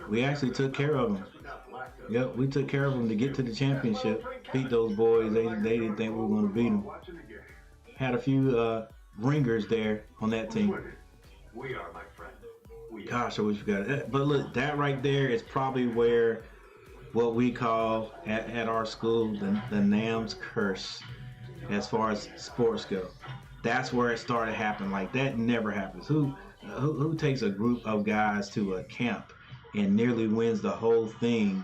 We actually took care of them. Yep, we took care of them to get to the championship. Beat those boys. They didn't think we were going to beat them. Had a few ringers there on that team. We are, my friend. Gosh, I wish we got it. But look, that right there is probably where what we call at our school the NAM's curse, as far as sports go. That's where it started happening. Like, that never happens. Who takes a group of guys to a camp and nearly wins the whole thing,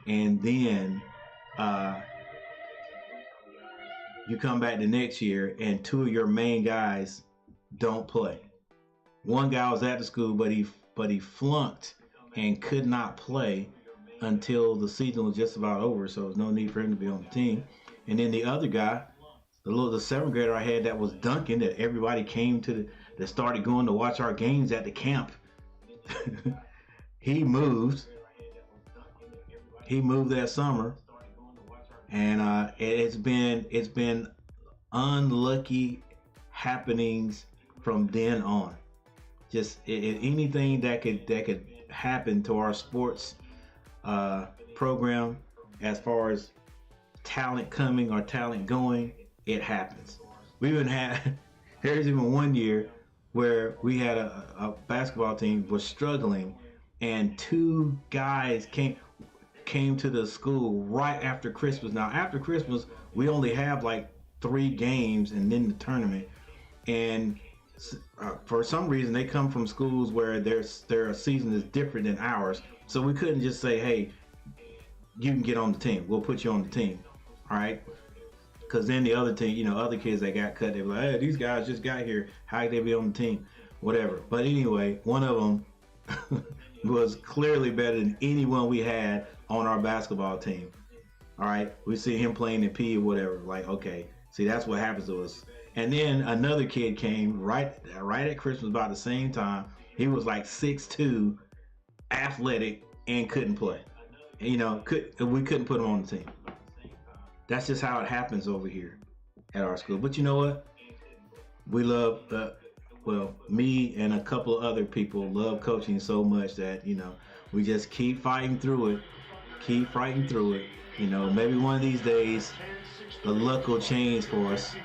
and then you come back the next year and 2 of your main guys don't play? One guy was at the school, but he flunked and could not play until the season was just about over, so there was no need for him to be on the team. And then the other guy, the 7th grader I had that was Duncan, that everybody came to that started going to watch our games at the camp. He moved that summer, and it's been unlucky happenings from then on. Just anything that could happen to our sports program, as far as talent coming or talent going, it happens. We even had, there's even one year where we had a basketball team was struggling, and 2 guys came to the school right after Christmas. Now, after Christmas, we only have like 3 games and then the tournament. And for some reason, they come from schools where their season is different than ours. So we couldn't just say, hey, you can get on the team. We'll put you on the team. All right? Because then the other team, other kids that got cut, they were like, hey, these guys just got here. How could they be on the team? Whatever. But anyway, one of them was clearly better than anyone we had on our basketball team. All right? We see him playing in P or whatever. Like, okay. See, that's what happens to us. And then another kid came right at Christmas about the same time. He was like 6'2", athletic, and couldn't play. We couldn't put him on the team. That's just how it happens over here at our school. But you know what? We love, me and a couple of other people love coaching so much that, we just keep fighting through it. Maybe one of these days, the luck will change for us.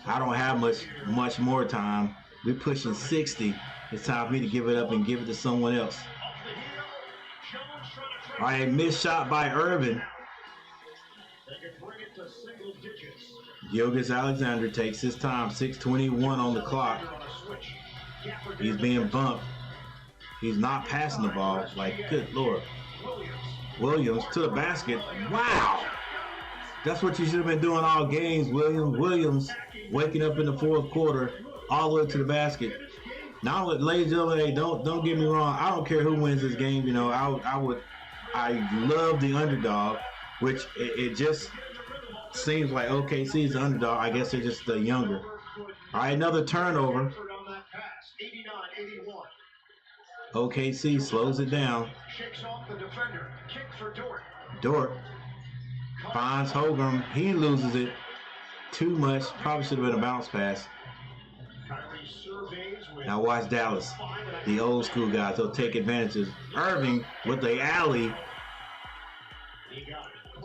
I don't have much more time. We're pushing 60. It's time for me to give it up and give it to someone else. All right, missed shot by Irvin. Gilgeous Alexander takes his time. 6:21 on the clock. He's being bumped. He's not passing the ball. Like, good Lord. Williams to the basket. Wow. That's what you should have been doing all games, Williams. Williams waking up in the 4th quarter all the way to the basket. Now, ladies and gentlemen, hey, don't get me wrong. I don't care who wins this game. You know, I love the underdog, which it just seems like OKC is the underdog. I guess they're just the younger. All right, another turnover. On that pass, 89-81. OKC slows it down. Shakes off the defender. Kick for Dort. Dort finds Holgram. He loses it. Too much. Probably should have been a bounce pass. Kyrie surveys with Now watch Dallas. The old school guys. They'll take advantage of Irving with the alley.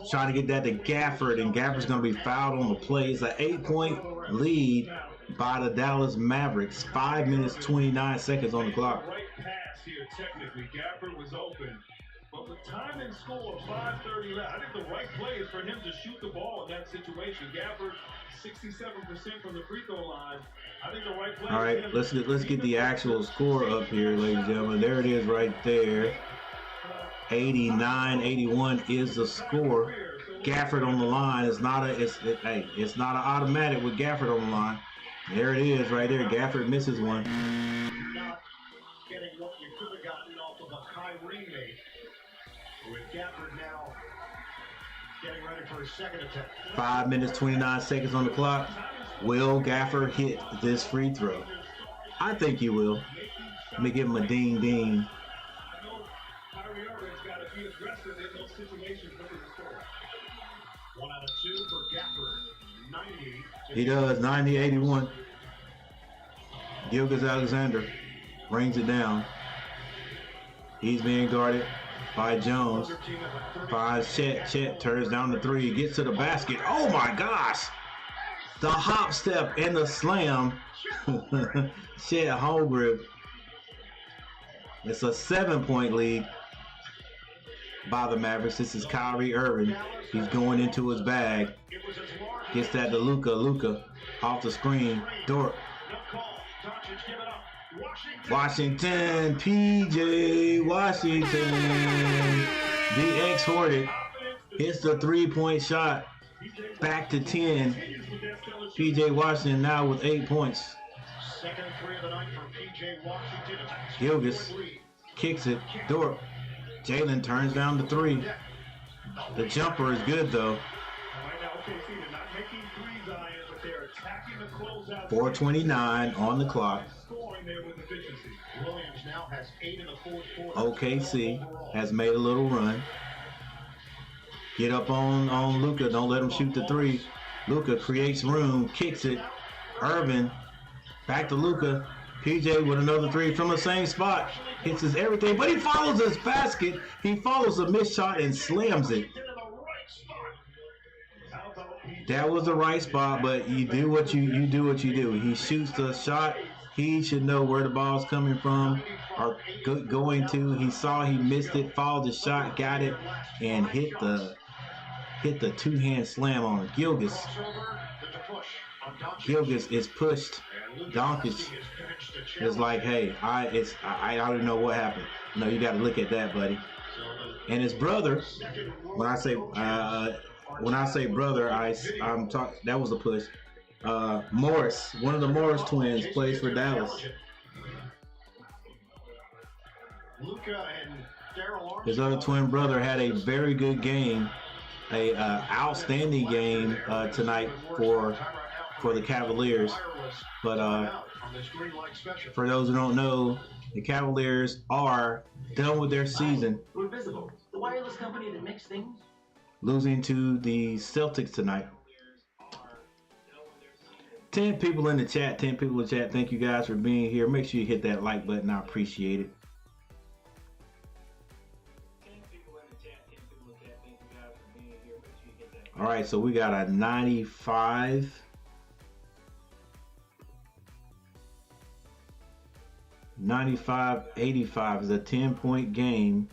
Trying to get that to Gafford, and Gafford's going to be fouled on the play. It's an 8-point lead by the Dallas Mavericks. 5 minutes, 29 seconds on the clock. Right pass here, technically. Gafford was open. But with time and score of 5:30 left, I think the right play is for him to shoot the ball in that situation. Gafford, 67% from the free throw line. I think the right play. All right, let's get the actual score up here, ladies and gentlemen. There it is right there. 89-81 is the score. Gafford on the line is not it's not an automatic with Gafford on the line. There it is right there. Gafford misses one. not getting what you could have gotten off of a Kyrie mate. With Gafford now getting ready for his second attempt. 5 minutes, 29 seconds on the clock. Will Gafford hit this free throw? I think he will. Let me give him a ding ding. I know Kyrie Irving's got to be aggressive in those situations with his score. 1 out of 2 for Gafford. 90. He does. 90-81. Gilgeous-Alexander brings it down. He's being guarded by Jones. Finds Chet. Chet turns down the three. Gets to the basket. Oh my gosh! The hop step and the slam. Chet Holmgren. It's a 7-point lead by the Mavericks. This is Kyrie Irving. He's going into his bag. Gets that to Luka. Luka off the screen. Dort. Washington. PJ Washington. The X-Hornet hits the 3-point shot. Back to 10. PJ Washington now with 8 points. Second three of the night for PJ Washington. Gilgeous kicks it. Dort. Jalen turns down the 3. The jumper is good though. Right now, OKC, they're not making threes, Zion, but they're attacking the closeout. 4:29 on the clock. Scoring there with efficiency. Williams now has 8 in the fourth quarter. OKC has made a little run. Get up on Luka. Don't let him shoot the 3. Luka creates room, kicks it. Irvin back to Luka. PJ with another 3 from the same spot. Hits his everything, but he follows his basket. He follows a missed shot and slams it. That was the right spot, but you do what you do. He shoots the shot. He should know where the ball's coming from or going to. He saw he missed it, followed the shot, got it, and hit the 2-hand slam on Gilgeous. Gilgeous is pushed. Doncic is like, hey, I don't know what happened. No, you got to look at that, buddy. And his brother, when I say brother, I'm talking. That was a push. Morris, one of the Morris twins, plays for Dallas. His other twin brother had a very good game, a outstanding game tonight for the Cavaliers. But for those who don't know, the Cavaliers are done with their season. We're Visible, the wireless company that makes things. Losing to the Celtics tonight. 10 people in the chat. 10 people in the chat. Thank you guys for being here. Make sure you hit that like button. I appreciate it. 10 people in the chat. 10 people in the chat. Thank you guys for being here. Make sure you hit that. All right, so we got a 95. 95-85 is a 10-point game.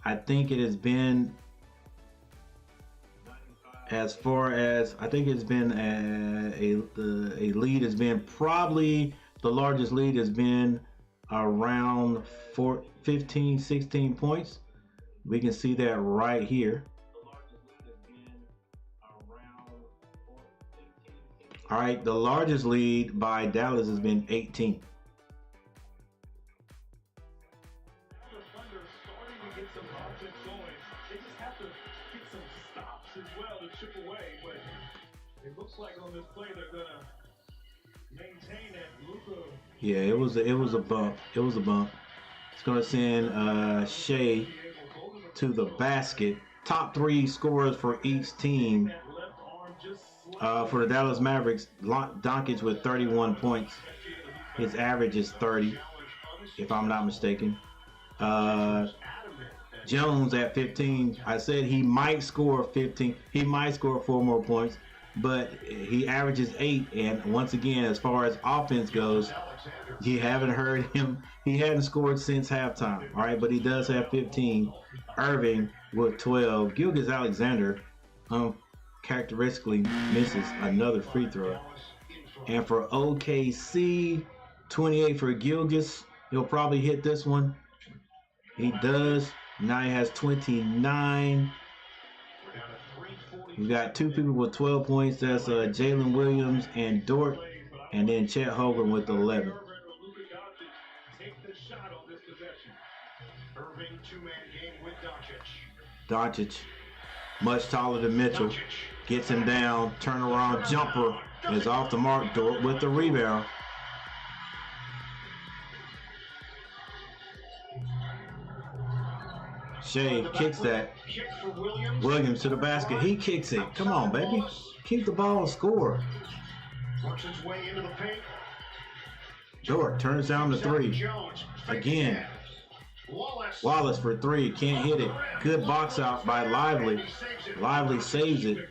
I think it has been as far as I think it's been a lead has been probably the largest lead has been around 15, 16 points. We can see that right here. All right, the largest lead by Dallas has been 18. looks like on this play they're gonna maintain that Luka. Yeah, it was a bump. It was a bump. It's gonna send Shea to the basket. Top 3 scorers for each team. For the Dallas Mavericks, Doncic with 31 points. His average is 30, if I'm not mistaken. Jones at 15. I said he might score 15. He might score 4 more points, but he averages 8. And once again, as far as offense goes, you haven't heard him. He hadn't scored since halftime. All right, but he does have 15. Irving with 12. Gilgeous-Alexander characteristically misses another free throw. And for OKC, 28 for Gilgeous. He'll probably hit this one. He does. Now he has 29. We got 2 people with 12 points. That's Jalen Williams and Dort. And then Chet Holmgren with 11. Irving, 2-man game with Doncic, much taller than Mitchell. Gets him down. Turnaround jumper is off the mark. Dort with the rebound. Shea kicks that. Williams to the basket. He kicks it. Come on, baby. Keep the ball and score. Works its way into the paint. Dort turns down the 3. Again. Wallace for 3. Can't hit it. Good box out by Lively. Lively saves it.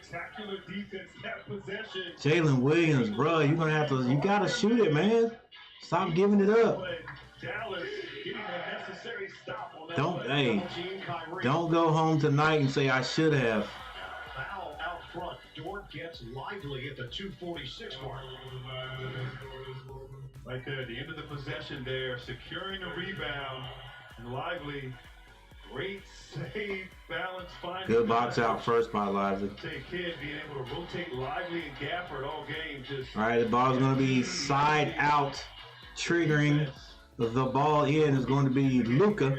Jalen Williams, bro, you're going to have to, you got to shoot it, man. Stop giving it up. Don't go home tonight and say I should have. Foul out front. Dort gets Lively at the 2:46 mark. Right there at the end of the possession there, securing a rebound. And Lively, great save, balance, fine. Good box out first by Lively. Kid being able to rotate Lively and Gafford all game. All right, the ball's going to be side out, triggering. The ball in is going to be Luka.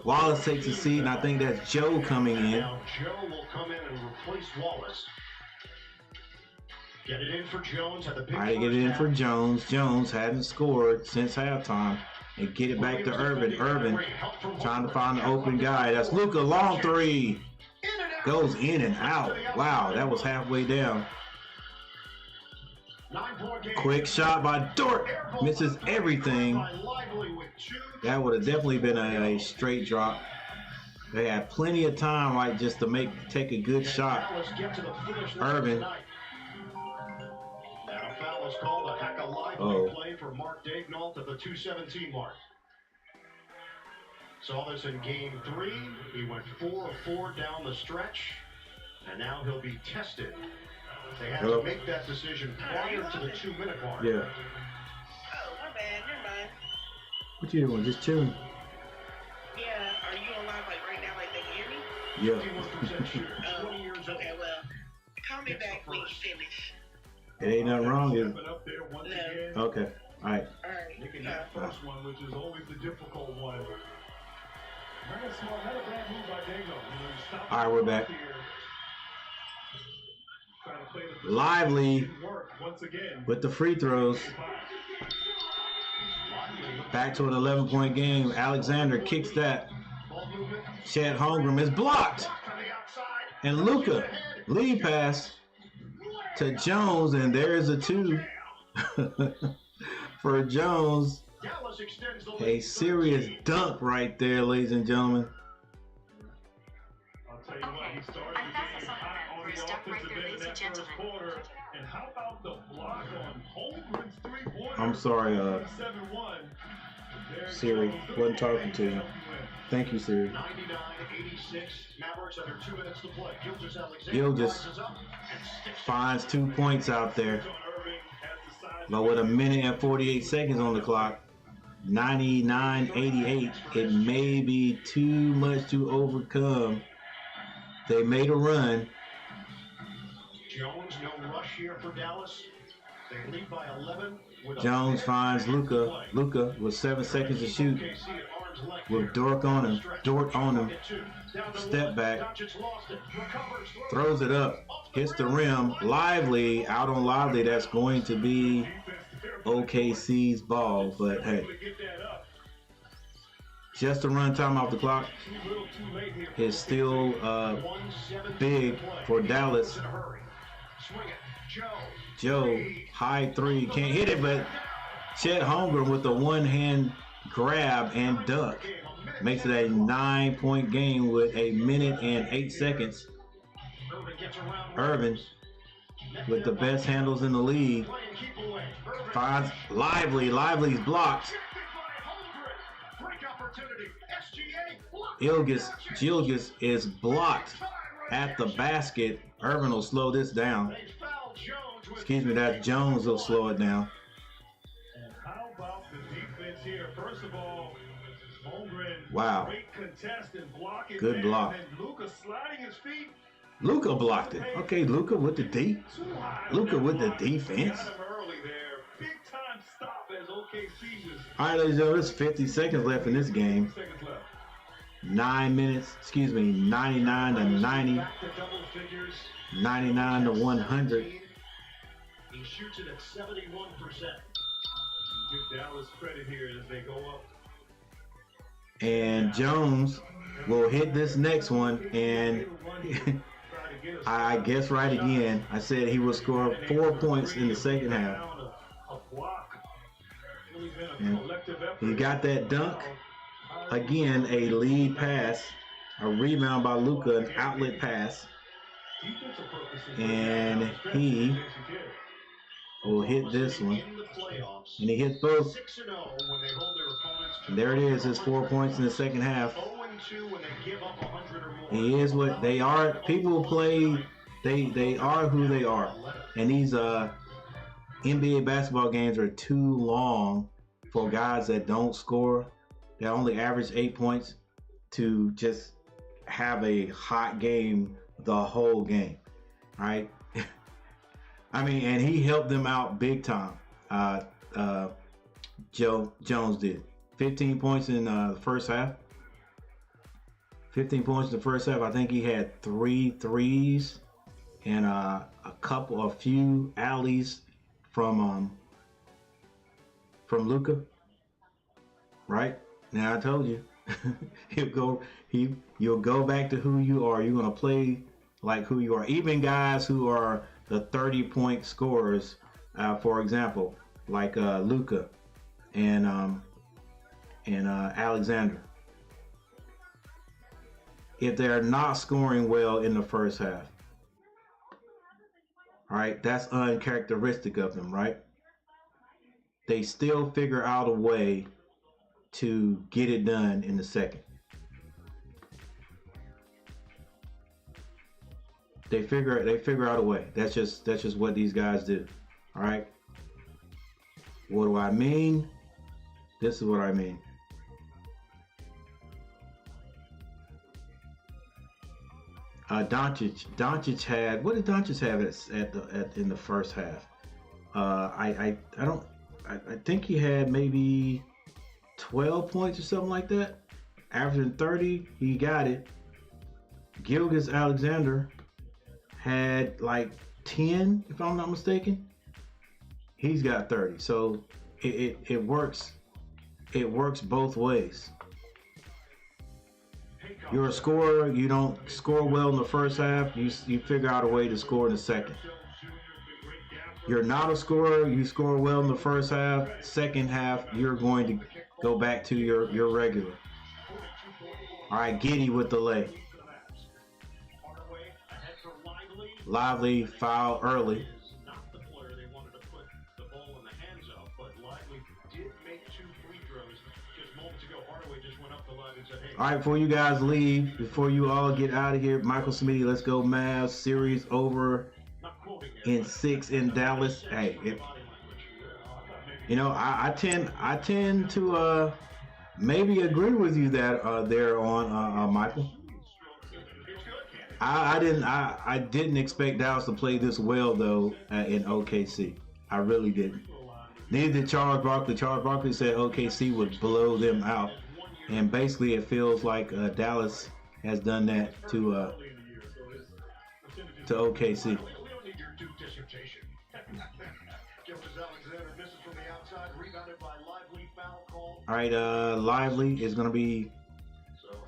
Wallace takes a seat, and I think that's Joe coming in. Now Joe will come in and replace Wallace. Get it in for Jones at the big. All right, get it in for Jones. Jones hadn't scored since halftime. And get it back to Irvin. Irvin trying to find an open guy. That's Luka. Long 3. Goes in and out. Wow, that was halfway down. Quick shot by Dort. Misses everything. That would have definitely been a straight drop. They had plenty of time, right, just to take a good shot. Irvin. Now a foul is called. A heck of lively play for Mark Daignault at the 2:17 mark. Saw this in game 3. He went 4 of 4 down the stretch, and now he'll be tested. They have to make that decision prior to the 2-minute mark. Yeah. Oh, my bad. Never mind. What you doing? Just chilling? Yeah. Are you on live like right now, like they can hear me? Yeah. 20 years old. Okay, well, call me back when you finish. It ain't nothing wrong, is it? No. Okay. All right. All right. Making that first one, which is always the difficult one. Not a small, not a bad move by Daignault. All right, we're back. Lively with the free throws. Back to an 11-point game. Alexander kicks that. Chet Holmgren is blocked. And Luka, lead pass to Jones, and there's a 2 for Jones. A serious dunk right there, ladies and gentlemen. I'll tell you what, he started the game hot on the offensive end in that first quarter. And how about the block on Holmgren's 3-pointer? I'm sorry, 7-1. Siri, wasn't talking to you. Thank you, Siri. 99-86. Mavericks under 2 minutes to play. Gilgeous finds 2 points out there. But with 1 minute and 48 seconds on the clock, 99-88, it may be too much to overcome. They made a run. Jones, no rush here for Dallas. They lead by 11. Jones finds Luka. Luka with 7 seconds to shoot. with Dort on him. Step back, throws it up, hits the rim. Lively, out on Lively. That's going to be OKC's ball, but hey. Just a run time off the clock is still big for Dallas. Joe, high three, can't hit it, but Chet Holmgren with the one-hand grab and dunk makes it a 9-point game with 1 minute and 8 seconds. Irvin with the best handles in the league finds Lively. Lively's blocked. Gilgis is blocked at the basket. Irvin will slow this down. Excuse me, that Jones will slow it down. And how about the defense here? First of all, Holmgren, wow. Great contest and blocking. Good block. And Luka sliding his feet. Luka blocked it. Okay, Luka with the D. Luka with the defense. Got him early there. Big time stop as OKC was. All right, ladies and gentlemen, there's 50 seconds left in this game. 9 minutes, 99 to 90, 99 to 100. He shoots it at 71%. Give Dallas credit here as they go up. And Jones will hit this next one, and I guess right again. I said he will score 4 points in the second half. And he got that dunk. Again, a lead pass, a rebound by Luka, an outlet pass. And he will hit this one. And he hits both. And there it is, his 4 points in the second half. He is what they are. People play, they are who they are. And these NBA basketball games are too long for guys that don't score. They only average 8 points to just have a hot game the whole game, right? I mean, and he helped them out big time. Jones did 15 points in the first half. 15 points in the first half. I think he had 3 threes and a few alleys from Luka, right? Now I told you, you'll go back to who you are. You're gonna play like who you are. Even guys who are the 30-point scorers, for example, like Luka and Alexander. If they're not scoring well in the first half, all right, that's uncharacteristic of them, right? They still figure out a way to get it done in the second. They figure out a way. That's just what these guys do. All right. What do I mean? This is what I mean. Doncic had, what did Doncic have in the first half? I think he had maybe 12 points or something like that. Averaging 30, he got it. Gilgeous-Alexander had like 10, if I'm not mistaken. He's got 30. So it works. It works both ways. You're a scorer. You don't score well in the first half. You figure out a way to score in the second. You're not a scorer. You score well in the first half. Second half, you're going to go back to your regular. All right, Giddey with the lay. Lively foul early. All right, before you guys leave, before you all get out of here, Michael Smitty, let's go Mavs. Series over in 6 in Dallas. Hey, I tend to maybe agree with you that there on Michael. I didn't expect Dallas to play this well though in OKC. I really didn't. Neither did Charles Barkley. Charles Barkley said OKC would blow them out. And basically, it feels like Dallas has done that to OKC. We don't need your Duke dissertation. Gilgeous-Alexander misses from the outside, rebounded by Lively, foul call. All right, Lively is going to be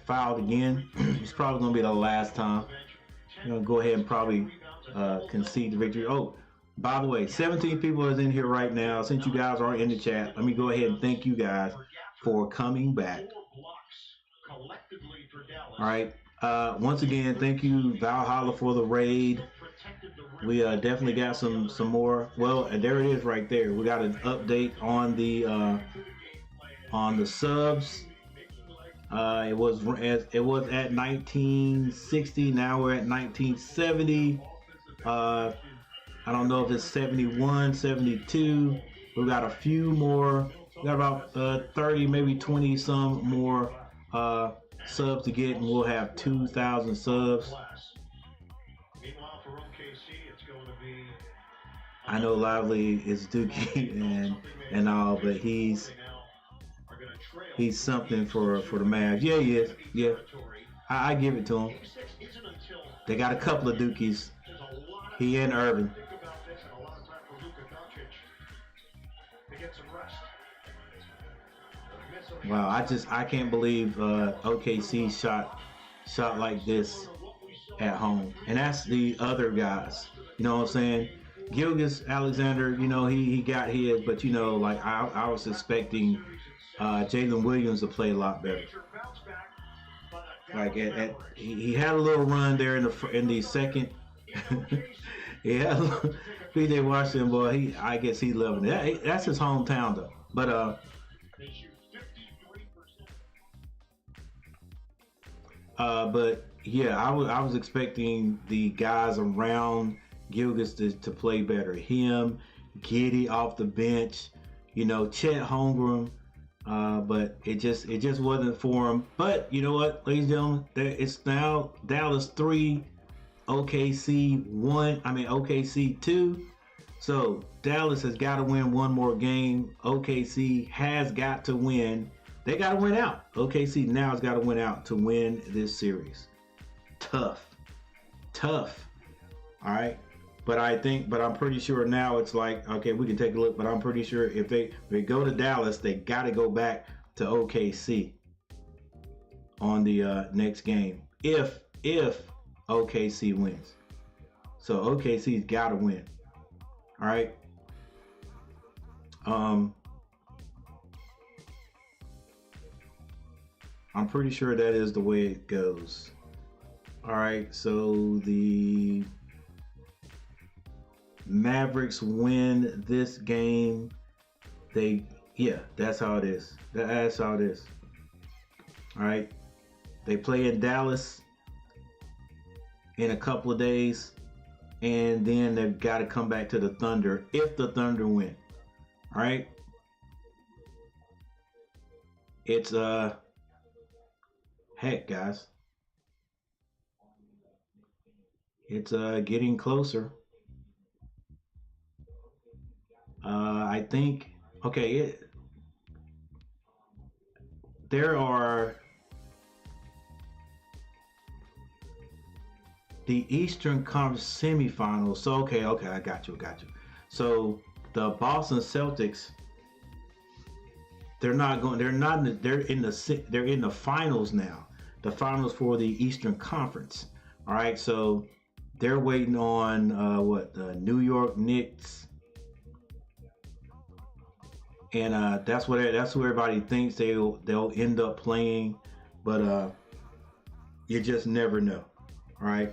fouled again. It's probably going to be the last time. You know, go ahead and probably concede the victory. Oh, by the way, 17 people is in here right now. Since you guys are in the chat, let me go ahead and thank you guys for coming back. All right. Once again, thank you, Valhalla, for the raid. We definitely got some more. Well, there it is right there. We got an update on the subs. It was at 1960. Now we're at 1970. I don't know if it's 71, 72. We got a few more. We got about 30, maybe 20 some more subs to get, and we'll have 2,000 subs. Meanwhile, for OKC, it's going to be. I know Lively is Dookie and all, but he's something for the Mavs. Yeah, he is. Yeah, I give it to him. They got a couple of Dookies. He and Irvin. Wow, I can't believe OKC shot like this at home, and that's the other guys. You know what I'm saying? Gilgeous-Alexander, you know, he got his, but you know, like I was expecting Jalen Williams to play a lot better. Like he had a little run there in the second. Yeah, PJ Washington, boy, I guess he loving it. That's his hometown though. But but yeah, I was expecting the guys around Gilgeous to play better. Him, Giddey off the bench, you know, Chet Holmgren, but it just wasn't for him. But you know what, ladies and gentlemen, it's now Dallas 3, OKC 1. I mean OKC 2. So Dallas has got to win one more game. OKC has got to win. They got to win out. OKC now has got to win out to win this series. Tough. All right. But I'm pretty sure now it's like, okay, we can take a look, but I'm pretty sure if they go to Dallas, they got to go back to OKC on the next game. If OKC wins. So OKC's got to win. All right. I'm pretty sure that is the way it goes. All right, so the Mavericks win this game. That's how it is. That's how it is. All right, they play in Dallas in a couple of days, and then they've got to come back to the Thunder if the Thunder win. All right, it's heck, guys, it's getting closer. I think, okay, there are the Eastern Conference semifinals. So okay, I got you. So the Boston Celtics, they're in the finals now. The finals for the Eastern Conference. All right, so they're waiting on the New York Knicks, and that's who everybody thinks they'll end up playing, but you just never know. All right.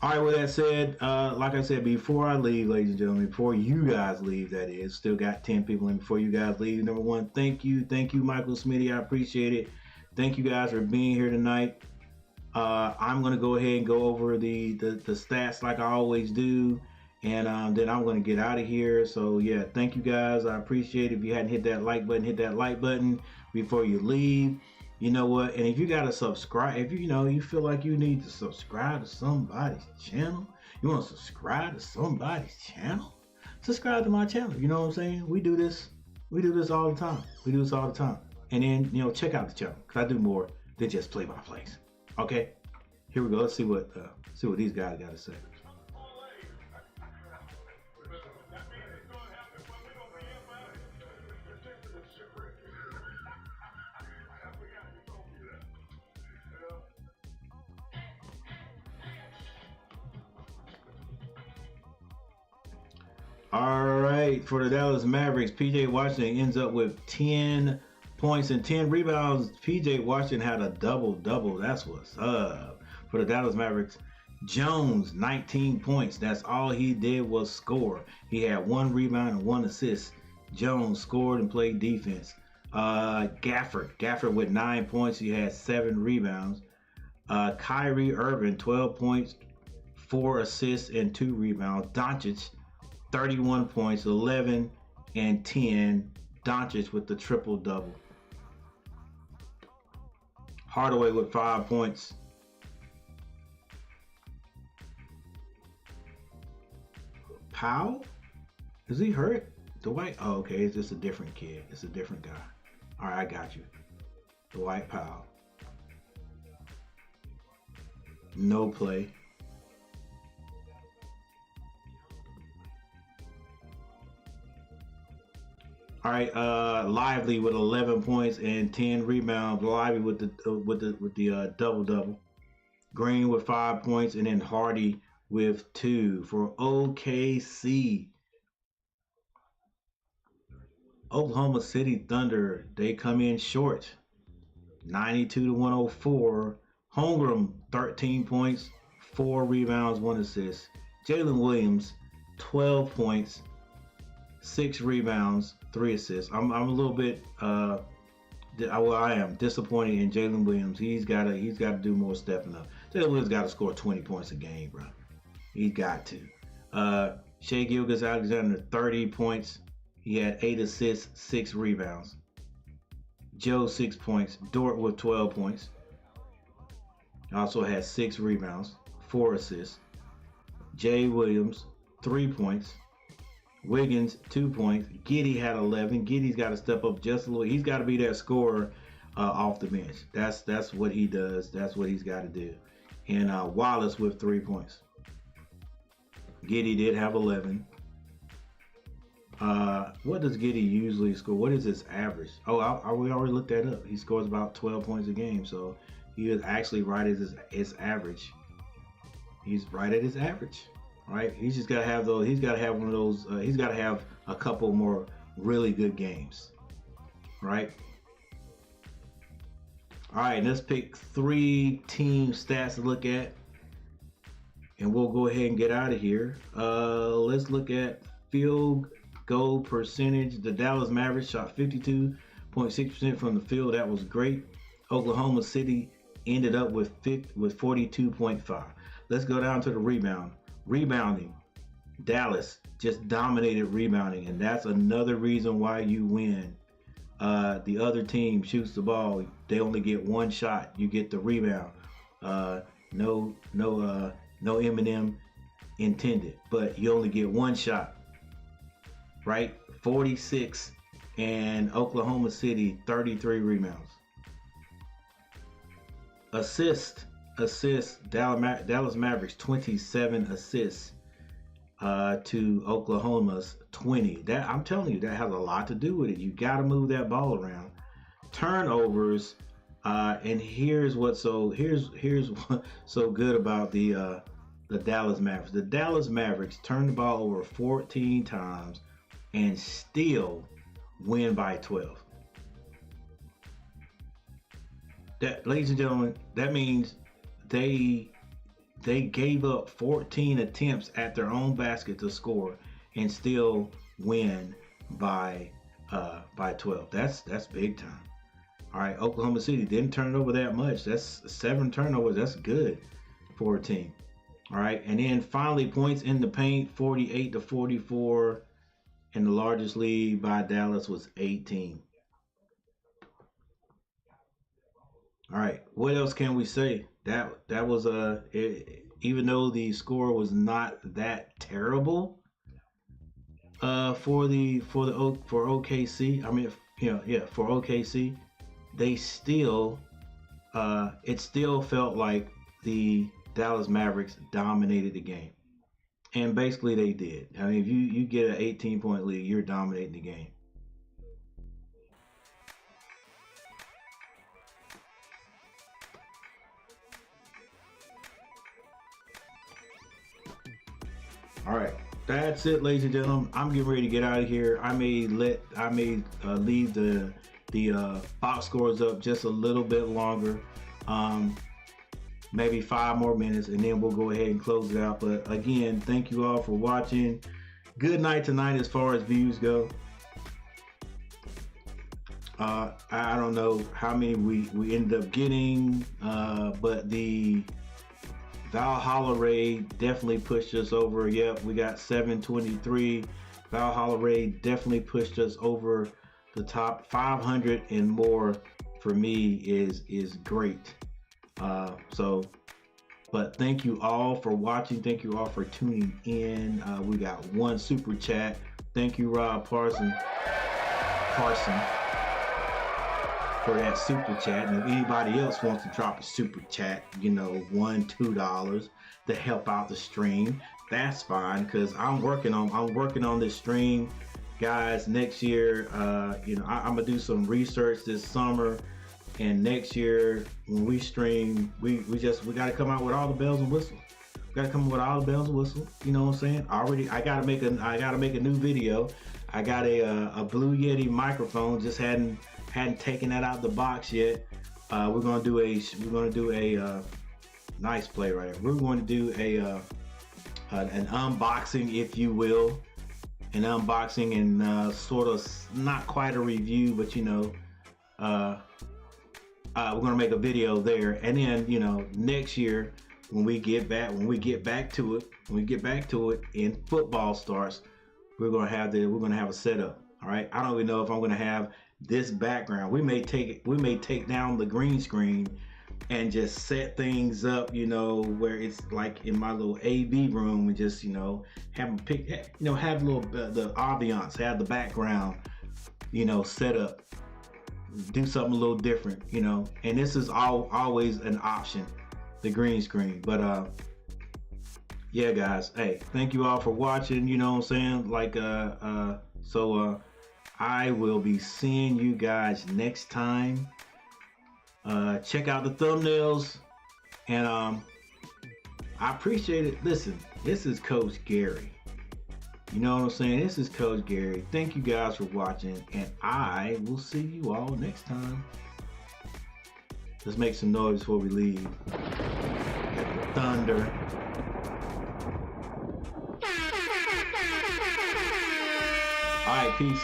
All right, with that said, like I said, before I leave, ladies and gentlemen, before you guys leave, that is, still got 10 people in before you guys leave. Number one, thank you, Michael Smitty. I appreciate it. Thank you guys for being here tonight. I'm going to go ahead and go over the stats like I always do, and then I'm going to get out of here. So, yeah, thank you guys. I appreciate it. If you hadn't hit that like button, hit that like button before you leave. You know what? And if you got to subscribe, if you feel like you need to subscribe to somebody's channel, you want to subscribe to somebody's channel, subscribe to my channel. You know what I'm saying? We do this We do this all the time. We do this all the time. And then, you know, check out the channel because I do more than just play-by-plays. Okay, here we go. Let's see what these guys got to say. All right, for the Dallas Mavericks, PJ Washington ends up with 10 points and 10 rebounds. PJ Washington had a double-double. That's what's up. For the Dallas Mavericks, Jones, 19 points. That's all he did was score. He had 1 rebound and 1 assist. Jones scored and played defense. Gafford with 9 points. He had 7 rebounds. Kyrie Irving, 12 points, 4 assists, and 2 rebounds. Doncic, 31 points, 11 and 10. Doncic with the triple-double. Hardaway with 5 points. Powell? Is he hurt? Dwight? Oh, okay. It's just a different kid. It's a different guy. All right, I got you. Dwight Powell. No play. All right, Lively with 11 points and 10 rebounds. Lively with the double-double. Green with 5 points, and then Hardy with 2 for OKC. Oklahoma City Thunder, they come in short, 92-104. Holmgren, 13 points, 4 rebounds, 1 assist. Jalen Williams, 12 points, 6 rebounds, 3 assists. I'm a little bit I am disappointed in Jalen Williams. He's got to do more stepping up. Jalen Williams got to score 20 points a game, bro. He got to. Shai Gilgeous-Alexander, 30 points. He had 8 assists, 6 rebounds. Joe, 6 points. Dort with 12 points. Also had 6 rebounds, 4 assists. Jay Williams, 3 points. Wiggins, 2 points. Giddey had 11. Giddey's got to step up just a little. He's got to be that scorer off the bench. That's what he does. That's what he's got to do. And Wallace with 3 points. Giddey did have 11. What does Giddey usually score? What is his average? Oh, we already looked that up. He scores about 12 points a game, so he is actually right at his average. He's right at his average. Right? He's just got to have those. He's got to have one of those. He's got to have a couple more really good games. Right? All right, let's pick 3 team stats to look at. And we'll go ahead and get out of here. Let's look at field goal percentage. The Dallas Mavericks shot 52.6% from the field. That was great. Oklahoma City ended up with 42.5. Let's go down to the rebounding. Dallas just dominated rebounding, and that's another reason why you win. The other team shoots the ball. They only get 1 shot. You get the rebound. No Eminem intended, but you only get 1 shot. Right? 46, and Oklahoma City 33 rebounds. Assist. Dallas Mavericks 27 assists to Oklahoma's 20. That, I'm telling you, that has a lot to do with it. You got to move that ball around. Turnovers, and here's what's so good about the Dallas Mavericks. The Dallas Mavericks turned the ball over 14 times and still win by 12. That, ladies and gentlemen, that means they gave up 14 attempts at their own basket to score and still win by 12. That's big time. All right, Oklahoma City didn't turn it over that much. That's 7 turnovers. That's good for a team. All right, and then finally points in the paint, 48-44, and the largest lead by Dallas was 18. All right, what else can we say? That was even though the score was not that terrible, for OKC. I mean, for OKC, they still it still felt like the Dallas Mavericks dominated the game, and basically they did. I mean, if you get an 18-point lead, you're dominating the game. All right, that's it, ladies and gentlemen. I'm getting ready to get out of here. I may leave the box scores up just a little bit longer, maybe 5 more minutes, and then we'll go ahead and close it out. But again, thank you all for watching. Good night tonight as far as views go. I don't know how many we ended up getting, but the Valhalla raid definitely pushed us over. Yep, we got 723. Valhalla raid definitely pushed us over the top. 500 and more for me is great. But thank you all for watching. Thank you all for tuning in. We got 1 super chat. Thank you, Rob Carson, for that super chat. And if anybody else wants to drop a super chat, $1, $2 to help out the stream, that's fine, because I'm working on this stream, guys. Next year, I'm gonna do some research this summer, and next year when we stream, we got to come out with all the bells and whistles. We got to come up with all the bells and whistles. You know what I'm saying? I gotta make a new video. I got a Blue Yeti microphone. Just hadn't taken that out of the box yet. We're gonna do a nice play right here. We're going to do an unboxing, if you will, an unboxing and sort of not quite a review, but we're gonna make a video there. And then next year when we get back to it and football starts, we're gonna have a setup. All right, I don't even know if I'm gonna have this background. We may take down the green screen and just set things up, where it's like in my little AV room, and just have a little the ambiance, have the background, set up, do something a little different, and this is always an option, the green screen. But yeah, guys, hey, thank you all for watching. You know what I'm saying? I will be seeing you guys next time. Check out the thumbnails, and I appreciate it. Listen, this is Coach Gary. You know what I'm saying? This is Coach Gary. Thank you guys for watching, and I will see you all next time. Let's make some noise before we leave. Got the thunder. All right, peace.